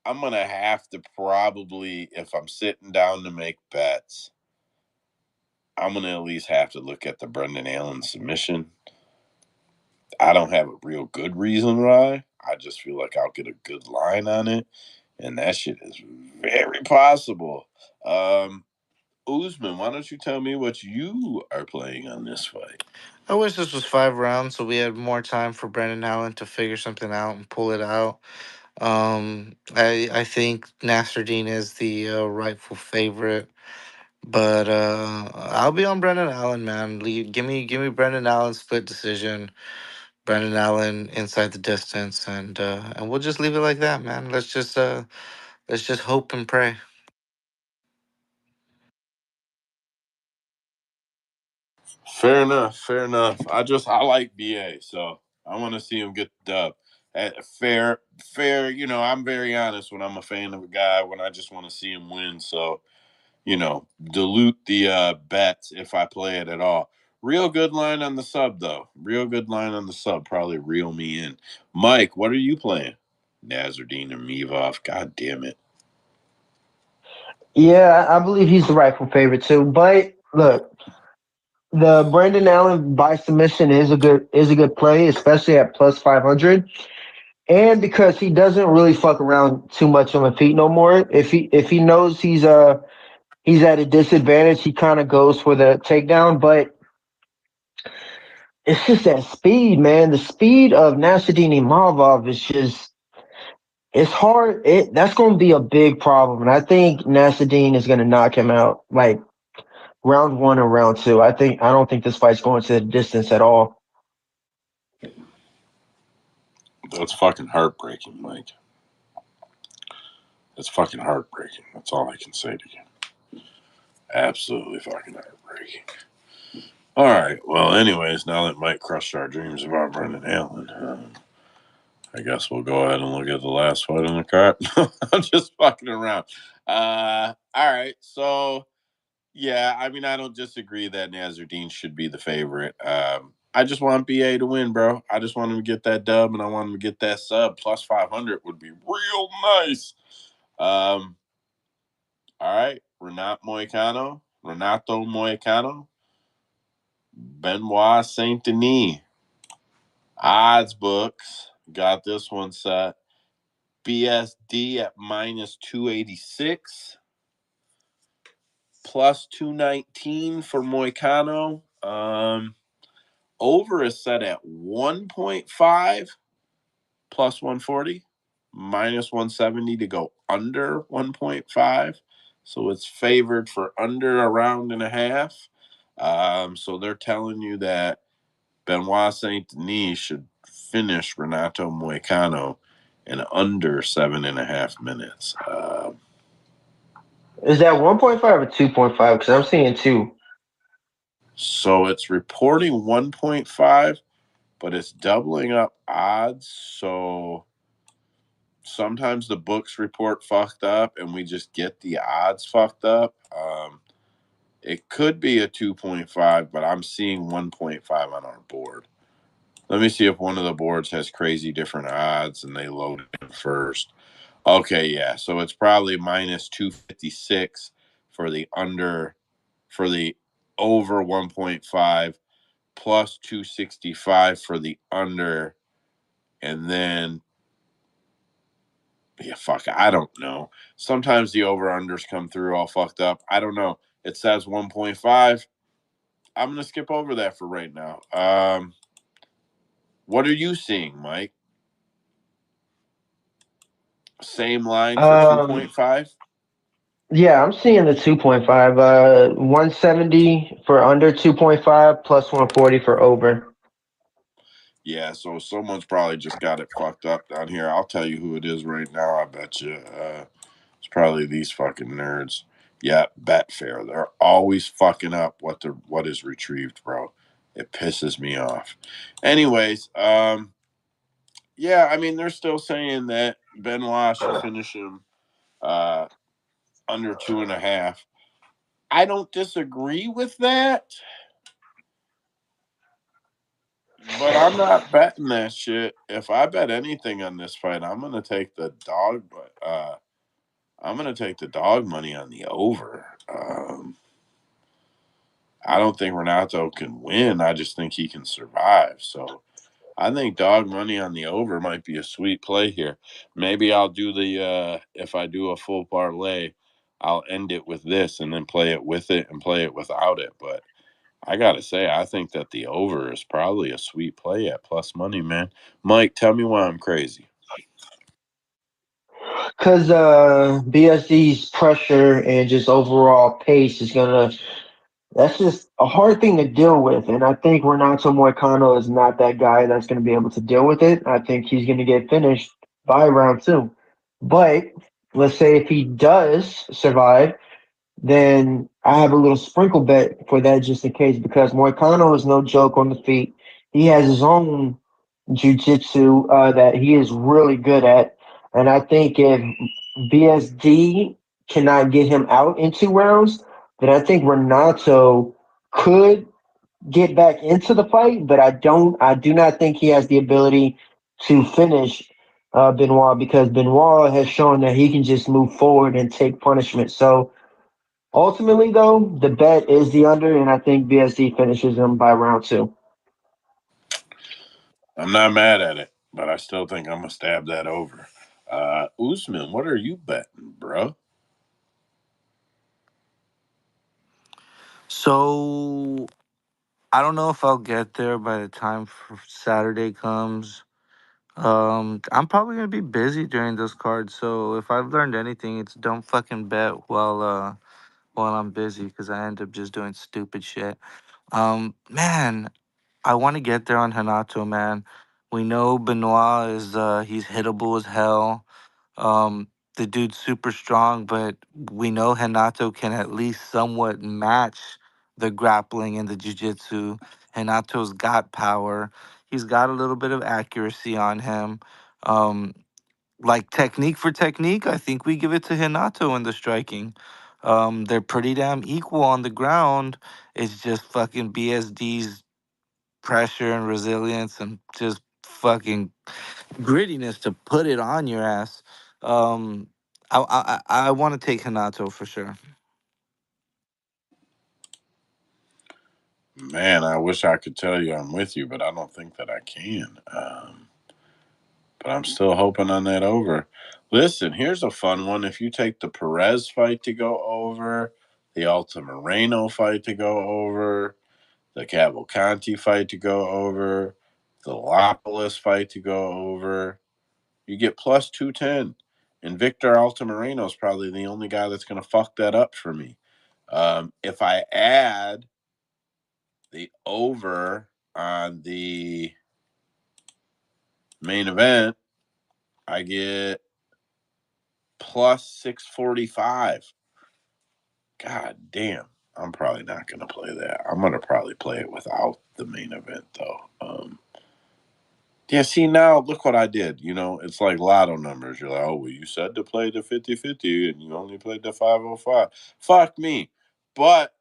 I'm going to have to probably, if I'm sitting down to make bets, I'm going to at least have to look at the Brendan Allen submission. I don't have a real good reason why. I just feel like I'll get a good line on it. And that shit is very possible. Usman, why don't you tell me what you are playing on this fight? I wish this was 5 rounds so we had more time for Brendan Allen to figure something out and pull it out. I think Nasruddin is the rightful favorite, but I'll be on Brendan Allen, man. Give me Brendan Allen split decision. Brendan Allen inside the distance, and we'll just leave it like that, man. Let's just hope and pray. Fair enough. Fair enough. I like BA, so I want to see him get the dub. Fair. I'm very honest when I'm a fan of a guy when I just want to see him win. So dilute the bets if I play it at all. Real good line on the sub though. Real good line on the sub. Probably reel me in. Mike, what are you playing? Nasruddin Imavov. God damn it. Yeah, I believe he's the rightful favorite too. But look, the Brandon Allen by submission is a good play, especially at plus 500. And because he doesn't really fuck around too much on the feet no more. If he knows he's at a disadvantage. He kind of goes for the takedown, but it's just that speed, man. The speed of Nasruddin Imavov is just it's hard. That's going to be a big problem, and I think Nasruddin is going to knock him out like round one or round two. I don't think this fight's going to the distance at all. That's fucking heartbreaking, Mike. That's fucking heartbreaking. That's all I can say to you. Absolutely fucking heartbreaking. All right. Well, anyways, now that Mike crushed our dreams about Brendan Allen, I guess we'll go ahead and look at the last fight on the card. I'm just fucking around. All right. So, yeah, I mean, I don't disagree that Nasruddin should be the favorite. I just want BA to win, bro. I just want him to get that dub, and I want him to get that sub. Plus 500 would be real nice. All right. Renato Moicano. Benoit Saint-Denis. Odds books. Got this one set. BSD at minus 286. Plus 219 for Moicano. Over is set at 1.5. Plus 140. Minus 170 to go under 1.5. So it's favored for under a round and a half. So they're telling you that Benoit Saint-Denis should finish Renato Moicano in under 7.5 minutes. Is that 1.5 or 2.5? Because I'm seeing two. So it's reporting 1.5, but it's doubling up odds. So sometimes the books report fucked up and we just get the odds fucked up. It could be a 2.5, but I'm seeing 1.5 on our board. Let me see if one of the boards has crazy different odds and they load it first. Okay, yeah. So it's probably minus 256 for the over 1.5, plus 265 for the under, and then yeah, fuck, I don't know. Sometimes the over unders come through all fucked up. I don't know. It says 1.5. I'm gonna skip over that for right now. What are you seeing, Mike? Same line for Um, 2.5? yeah, I'm seeing the 2.5. 170 for under 2.5 plus 140 for over. Yeah, so someone's probably just got it fucked up down here. I'll tell you who it is right now. I bet you. It's probably these fucking nerds. Yeah, Betfair. They're always fucking up what is retrieved, bro. It pisses me off. Anyways, yeah, I mean they're still saying that Benoit should finish him uh under 2.5. I don't disagree with that, but I'm not betting that shit. If I bet anything on this fight, I'm gonna take the dog, but I'm gonna take the dog money on the over. I don't think Renato can win. I just think he can survive. So I think dog money on the over might be a sweet play here. Maybe I'll do if I do a full parlay, I'll end it with this and then play it with it and play it without it. But I gotta say, I think that the over is probably a sweet play at plus money, man. Mike, tell me why I'm crazy. Because BSD's pressure and just overall pace is gonna. That's just a hard thing to deal with, and I think Renato Moicano is not that guy that's going to be able to deal with it. I think he's going to get finished by round two. But let's say if he does survive, then I have a little sprinkle bet for that just in case because Moicano is no joke on the feet. He has his own jujitsu that he is really good at, and I think if BSD cannot get him out in 2 rounds, then I think Renato could get back into the fight, but I do not think he has the ability to finish Benoit because Benoit has shown that he can just move forward and take punishment. So ultimately, though, the bet is the under, and I think BSD finishes him by round two. I'm not mad at it, but I still think I'm gonna stab that over. Usman, what are you betting, bro? So I don't know if I'll get there by the time Saturday comes. I'm probably gonna be busy during those cards. So if I've learned anything, it's don't fucking bet while I'm busy because I end up just doing stupid shit. Man, I want to get there on Hanato, man. We know Benoit is he's hittable as hell. Um, the dude's super strong, but we know Hanato can at least somewhat match the grappling and the jiu-jitsu. Hanato's got power. He's got a little bit of accuracy on him. Um, like technique for technique, I think we give it to Hinato in the striking. They're pretty damn equal on the ground. It's just fucking BSD's pressure and resilience and just fucking grittiness to put it on your ass. Um, I want to take Hinato for sure. Man, I wish I could tell you I'm with you, but I don't think that I can. But I'm still hoping on that over. Listen, here's a fun one. If you take the Perez fight to go over, the Altamirano fight to go over, the Cavalcanti fight to go over, the Lapilus fight to go over, you get plus 210. And Victor Altamirano is probably the only guy that's going to fuck that up for me. If I add the over on the main event, I get plus 645. God damn. I'm probably not going to play that. I'm going to probably play it without the main event, though. Yeah, see, now look what I did. You know, it's like lotto numbers. You're like, oh, well, you said to play the 50-50 and you only played the 505. Fuck me. But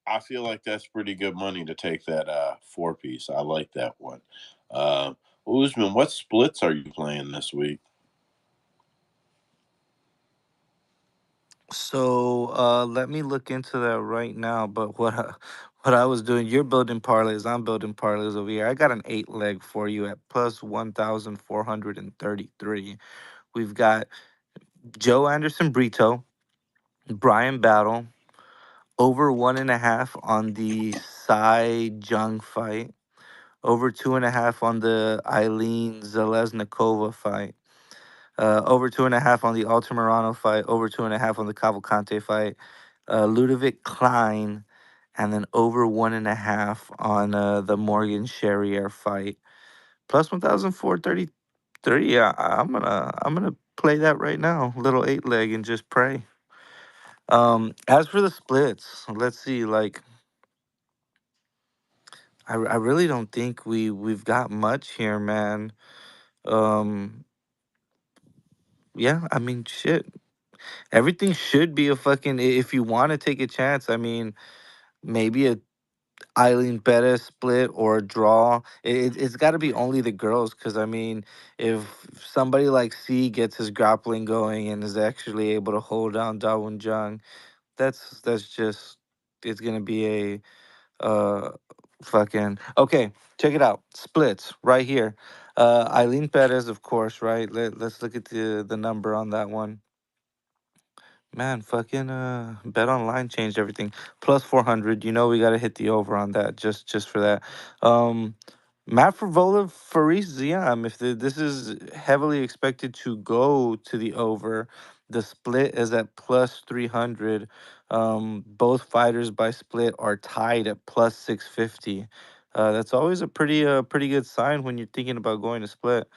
I feel like that's pretty good money to take that four piece. I like that one. Usman, what splits are you playing this week? So let me look into that right now. But what I was doing, you're building parlays. I'm building parlays over here. I got an 8 leg for you at plus 1,433. We've got Joe Anderson Brito, Bryan battle, over 1.5 on the Cy Jung fight, over 2.5 on the Ailín Zheleznyakova fight, over 2.5 on the Altamirano fight, over 2.5 on the Cavalcanti fight, Ludovít Klein, and then over 1.5 on the Morgan Charriere fight. Plus 1,433. Yeah, I'm gonna play that right now. Little 8 leg and just pray. As for the splits, let's see. Like, I really don't think we've got much here, man. Um, yeah, I mean, shit. Everything should be a fucking. If you want to take a chance, I mean, maybe a Ailín Pérez split or a draw. It's got to be only the girls, because I mean, if somebody like C gets his grappling going and is actually able to hold down Dawoon Jung, that's just it's gonna be a fucking okay. Check it out. Splits right here. Ailín Pérez, of course, right? Let's look at the number on that one. Man, fucking Bet Online changed everything. Plus 400. You know we gotta hit the over on that just for that. Um Matt Frevola, Faris Ziam. If this is heavily expected to go to the over, the split is at plus 300. Both fighters by split are tied at plus 650. That's always a pretty good sign when you're thinking about going to split.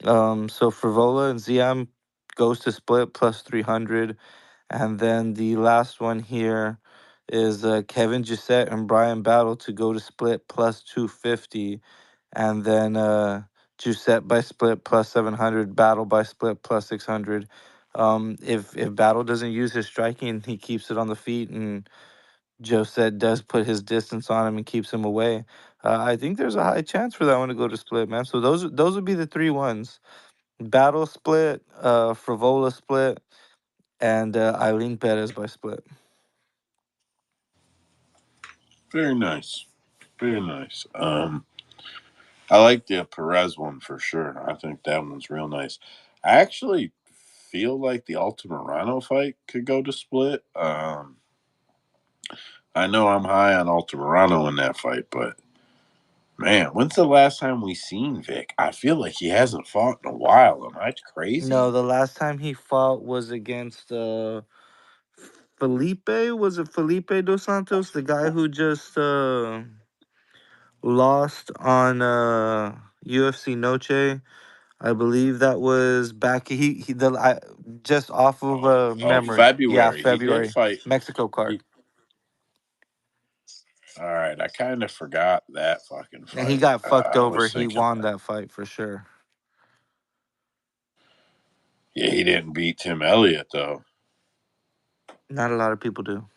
So Frevola and Ziam goes to split plus 300. And then the last one here is Kevin Jousset and Bryan battle to go to split plus 250. And then Jousset by split plus 700, battle by split plus 600. If battle doesn't use his striking, he keeps it on the feet, and Jousset does put his distance on him and keeps him away. I think there's a high chance for that one to go to split, man. So those would be the three ones: battle split, Frivola split, and Ailín Pérez by split. Very nice. Very nice. I like the Perez one for sure. I think that one's real nice. I actually feel like the Altamirano fight could go to split. I know I'm high on Altamirano in that fight, but man, when's the last time we seen Vic? I feel like he hasn't fought in a while. Am I crazy? No, the last time he fought was against Felipe. Was it Felipe dos Santos, the guy who just lost on UFC Noche? I believe that was back. Just off of Oh, memory. Yeah, February. He did February, fight. Mexico card. He, all right, I kind of forgot that fucking And he fight. got fucked I over. was He thinking won that. that fight for sure. Yeah, he didn't beat Tim Elliott though. Not a lot of people do.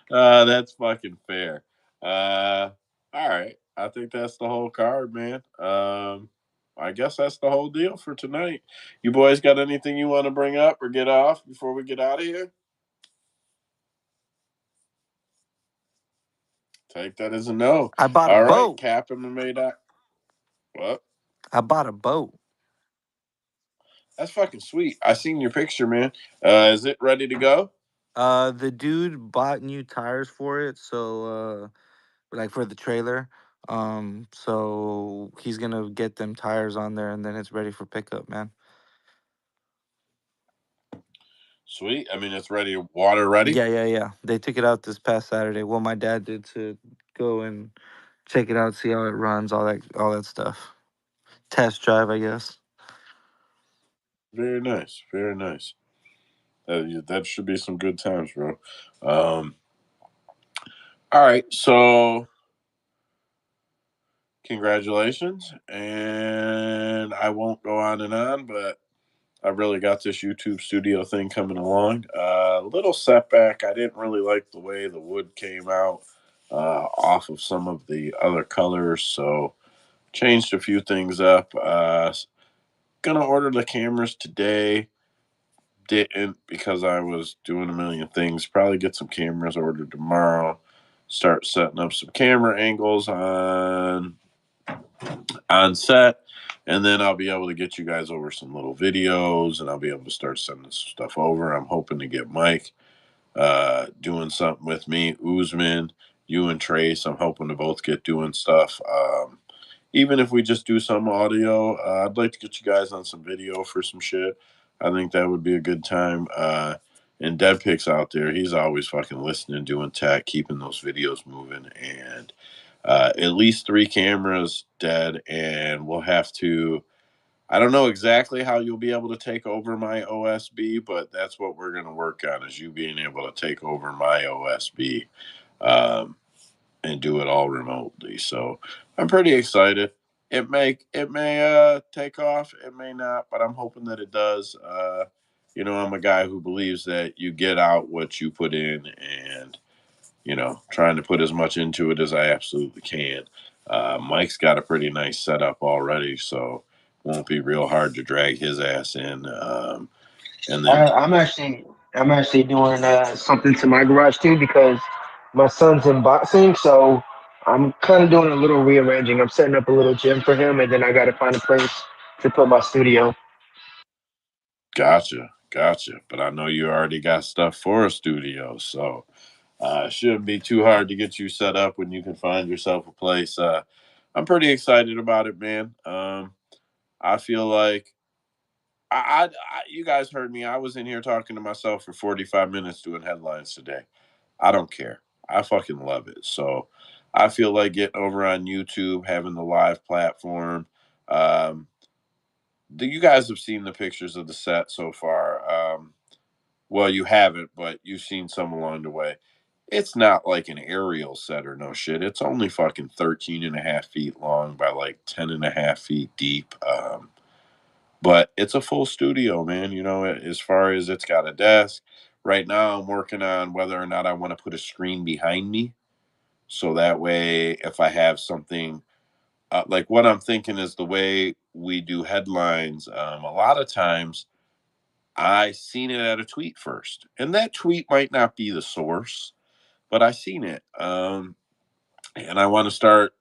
That's fucking fair. All right. I think that's the whole card, man. I guess that's the whole deal for tonight. You boys got anything you want to bring up or get off before we get out of here? Take that as a no. I bought a All right, boat. Cap MMA. What? I bought a boat. That's fucking sweet. I seen your picture, man. Is it ready to go? The dude bought new tires for it, so like for the trailer. So he's gonna get them tires on there, and then it's ready for pickup, man. Sweet. I mean, it's ready. Water ready. Yeah. They took it out this past Saturday. Well, my dad did to go and check it out, see how it runs, all that stuff. Test drive, I guess. Very nice. Very nice. That should be some good times, bro. Um, all right. So congratulations. And I won't go on and on, but I really got this YouTube studio thing coming along. Little setback. I didn't really like the way the wood came out off of some of the other colors. So changed a few things up. Gonna order the cameras today. Didn't because I was doing a million things. Probably get some cameras ordered tomorrow. Start setting up some camera angles on set, and then I'll be able to get you guys over some little videos, and I'll be able to start sending some stuff over. I'm hoping to get Mike doing something with me, Usman, you and Trace. I'm hoping to both get doing stuff. Even if we just do some audio, I'd like to get you guys on some video for some shit. I think that would be a good time. And Dead Picks out there, he's always fucking listening, doing tech, keeping those videos moving. And at least 3 cameras dead, and we'll have to. I don't know exactly how you'll be able to take over my OSB, but that's what we're going to work on, is you being able to take over my OSB. And do it all remotely. So I'm pretty excited. It may take off, it may not, but I'm hoping that it does. I'm a guy who believes that you get out what you put in, and trying to put as much into it as I absolutely can. Mike's got a pretty nice setup already, so won't be real hard to drag his ass in. And then I'm actually doing something to my garage too because my son's in boxing, so I'm kind of doing a little rearranging. I'm setting up a little gym for him, and then I got to find a place to put my studio. gotcha. But I know you already got stuff for a studio, so it shouldn't be too hard to get you set up when you can find yourself a place. I'm pretty excited about it, man. I feel like you guys heard me. I was in here talking to myself for 45 minutes doing headlines today. I don't care. I fucking love it. So I feel like getting over on YouTube, having the live platform. Um, you guys have seen the pictures of the set so far. Well, you haven't, but you've seen some along the way. It's not like an aerial set or no shit. It's only fucking 13 and a half feet long by like 10 and a half feet deep. But it's a full studio, man. As far as it's got a desk. Right now, I'm working on whether or not I want to put a screen behind me. So that way, if I have something, like what I'm thinking is the way we do headlines, a lot of times I seen it at a tweet first. And that tweet might not be the source, but I seen it. And I want to start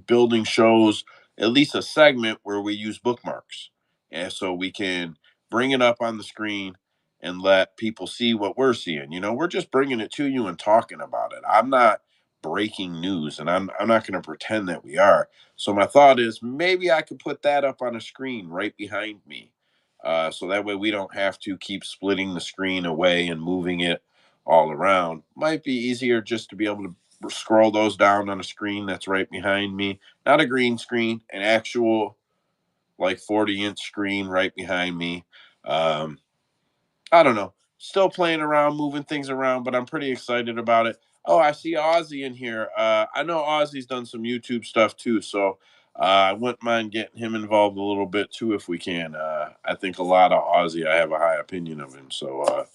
building shows, at least a segment where we use bookmarks. And so we can bring it up on the screen. and let people see what we're seeing. You know, we're just bringing it to you and talking about it. I'm not breaking news, and I'm not going to pretend that we are. So my thought is maybe I could put that up on a screen right behind me, so that way we don't have to keep splitting the screen away and moving it all around. Might be easier just to be able to scroll those down on a screen that's right behind me, not a green screen, an actual like 40-inch screen right behind me. Um, I don't know. Still playing around, moving things around, but I'm pretty excited about it. Oh, I see Ozzy in here. I know Ozzy's done some YouTube stuff too, so I wouldn't mind getting him involved a little bit too if we can. I think a lot of Ozzy. I have a high opinion of him, so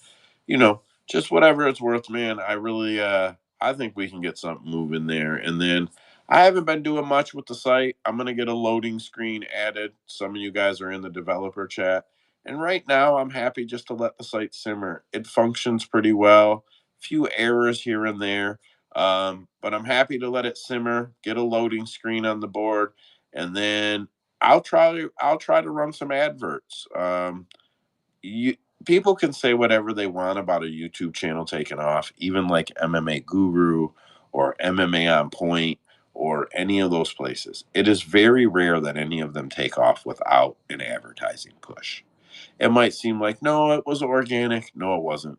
you know, just whatever it's worth, man. I really I think we can get something moving there. And then I haven't been doing much with the site. I'm gonna get a loading screen added. Some of you guys are in the developer chat. And right now I'm happy just to let the site simmer. It functions pretty well. Few errors here and there. But I'm happy to let it simmer, get a loading screen on the board, and then I'll try to run some adverts. You People can say whatever they want about a YouTube channel taking off, even like MMA Guru or MMA On Point or any of those places. It is very rare that any of them take off without an advertising push. It might seem like, no, it was organic. No, it wasn't.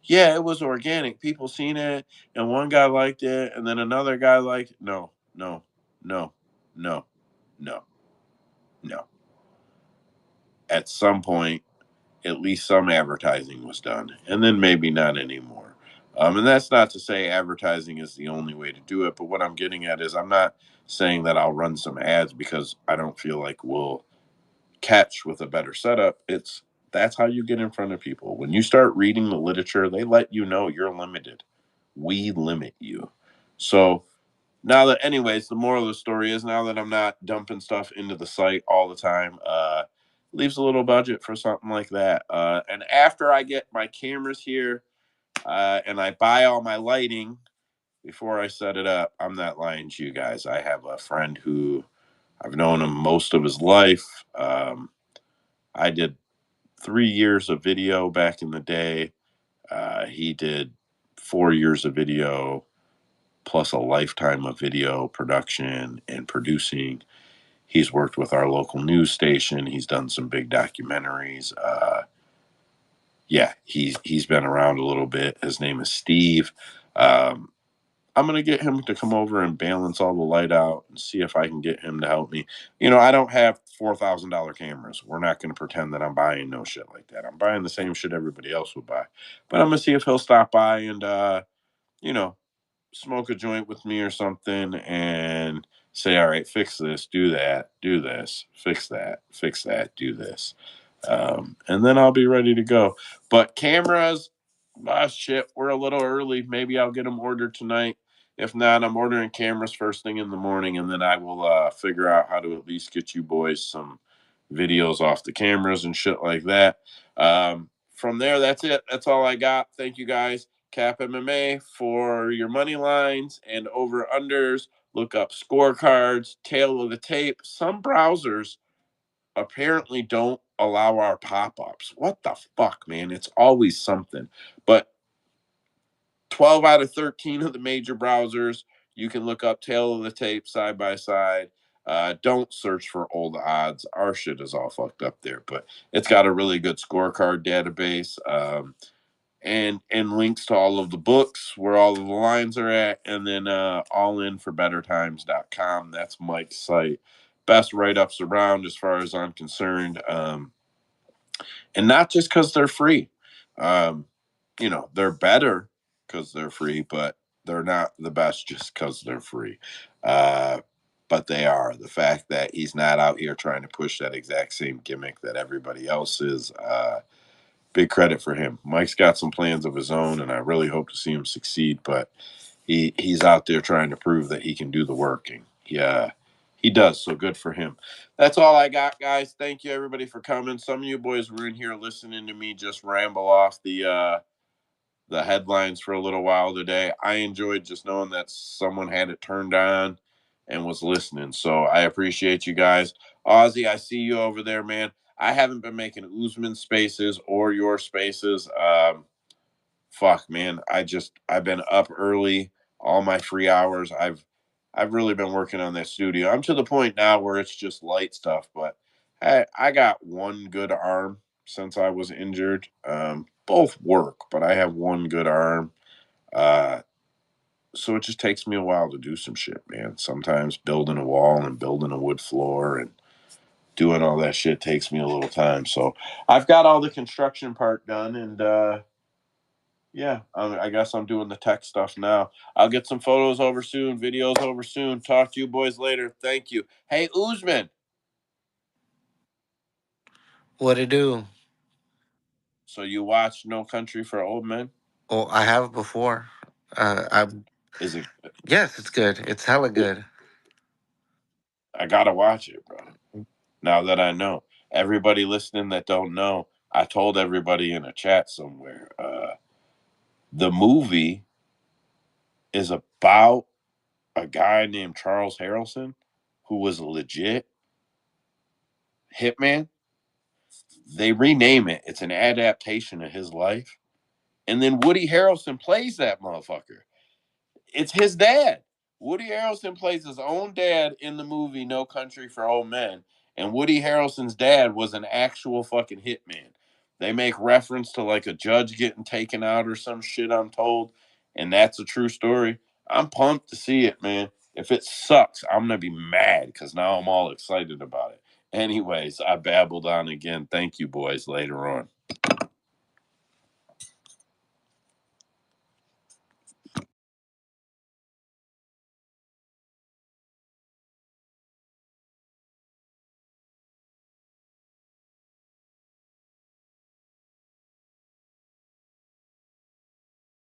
Yeah, it was organic. People seen it, and one guy liked it, and then another guy liked it. No, no, no, no, no, no. At some point, at least some advertising was done, and then maybe not anymore. And that's not to say advertising is the only way to do it, but what I'm getting at is I'm not saying that I'll run some ads because I don't feel like we'll catch with a better setup. It's That's how you get in front of people. When you start reading the literature, they let you know you're limited. We limit you. So now that, anyways, the moral of the story is now that I'm not dumping stuff into the site all the time, leaves a little budget for something like that. And after I get my cameras here, and I buy all my lighting before I set it up, I'm not lying to you guys. I have a friend who I've known him most of his life. I did 3 years of video back in the day. He did 4 years of video plus a lifetime of video production and producing. He's worked with our local news station. He's done some big documentaries. Yeah, he's been around a little bit. His name is Steve. Um, I'm gonna get him to come over and balance all the light out and see if I can get him to help me. You know, I don't have $4,000 cameras. We're not gonna pretend that I'm buying no shit like that. I'm buying the same shit everybody else would buy. But I'm gonna see if he'll stop by and you know, smoke a joint with me or something and say, all right, fix this, do that, do this, fix that, do this. And then I'll be ready to go. But cameras, shit, we're a little early. Maybe I'll get them ordered tonight. If not, I'm ordering cameras first thing in the morning, and then I will figure out how to at least get you boys some videos off the cameras and shit like that. From there, that's it. That's all I got. Thank you guys. Cap MMA for your money lines and over unders. Look up scorecards, tail of the tape. Some browsers apparently don't allow our pop-ups. What the fuck, man? It's always something. But 12 out of 13 of the major browsers, you can look up tail of the tape side by side. Don't search for old odds. Our shit is all fucked up there, but it's got a really good scorecard database. And links to all of the books where all of the lines are at, and then allinforbettertimes.com. That's Mike's site. Best write-ups around as far as I'm concerned. And not just because they're free. Um, you know, they're better because they're free, but they're not the best just because they're free. But they are. The fact that he's not out here trying to push that exact same gimmick that everybody else is, big credit for him. Mike's got some plans of his own, and I really hope to see him succeed. But he's out there trying to prove that he can do the work, and he does. So good for him. That's all I got, guys. Thank you everybody for coming. Some of you boys were in here listening to me just ramble off the headlines for a little while today. I enjoyed just knowing that someone had it turned on and was listening. So I appreciate you guys. Ozzy, I see you over there, man. I haven't been making Usman spaces or your spaces. Fuck, man. I've been up early, all my free hours. I've really been working on that studio. I'm to the point now where it's just light stuff, but I got one good arm since I was injured. Both work, but I have one good arm. So it just takes me a while to do some shit, man. Sometimes building a wall and building a wood floor and doing all that shit takes me a little time. So I've got all the construction part done, and yeah, I guess I'm doing the tech stuff now. I'll get some photos over soon, videos over soon. Talk to you boys later. Thank you. Hey, Usman. What it do? So you watched No Country for Old Men? Oh, I have before. I Is it? Yes, it's good. It's hella good. I gotta watch it, bro. Now that I know, everybody listening that don't know, I told everybody in a chat somewhere. The movie is about a guy named Charles Harrelson who was a legit hitman. They rename it. It's an adaptation of his life. And then Woody Harrelson plays that motherfucker. It's his dad. Woody Harrelson plays his own dad in the movie No Country for Old Men. And Woody Harrelson's dad was an actual fucking hitman. They make reference to like a judge getting taken out or some shit, I'm told. And that's a true story. I'm pumped to see it, man. If it sucks, I'm going to be mad because now I'm all excited about it. Anyways, I babbled on again. Thank you, boys. Later on.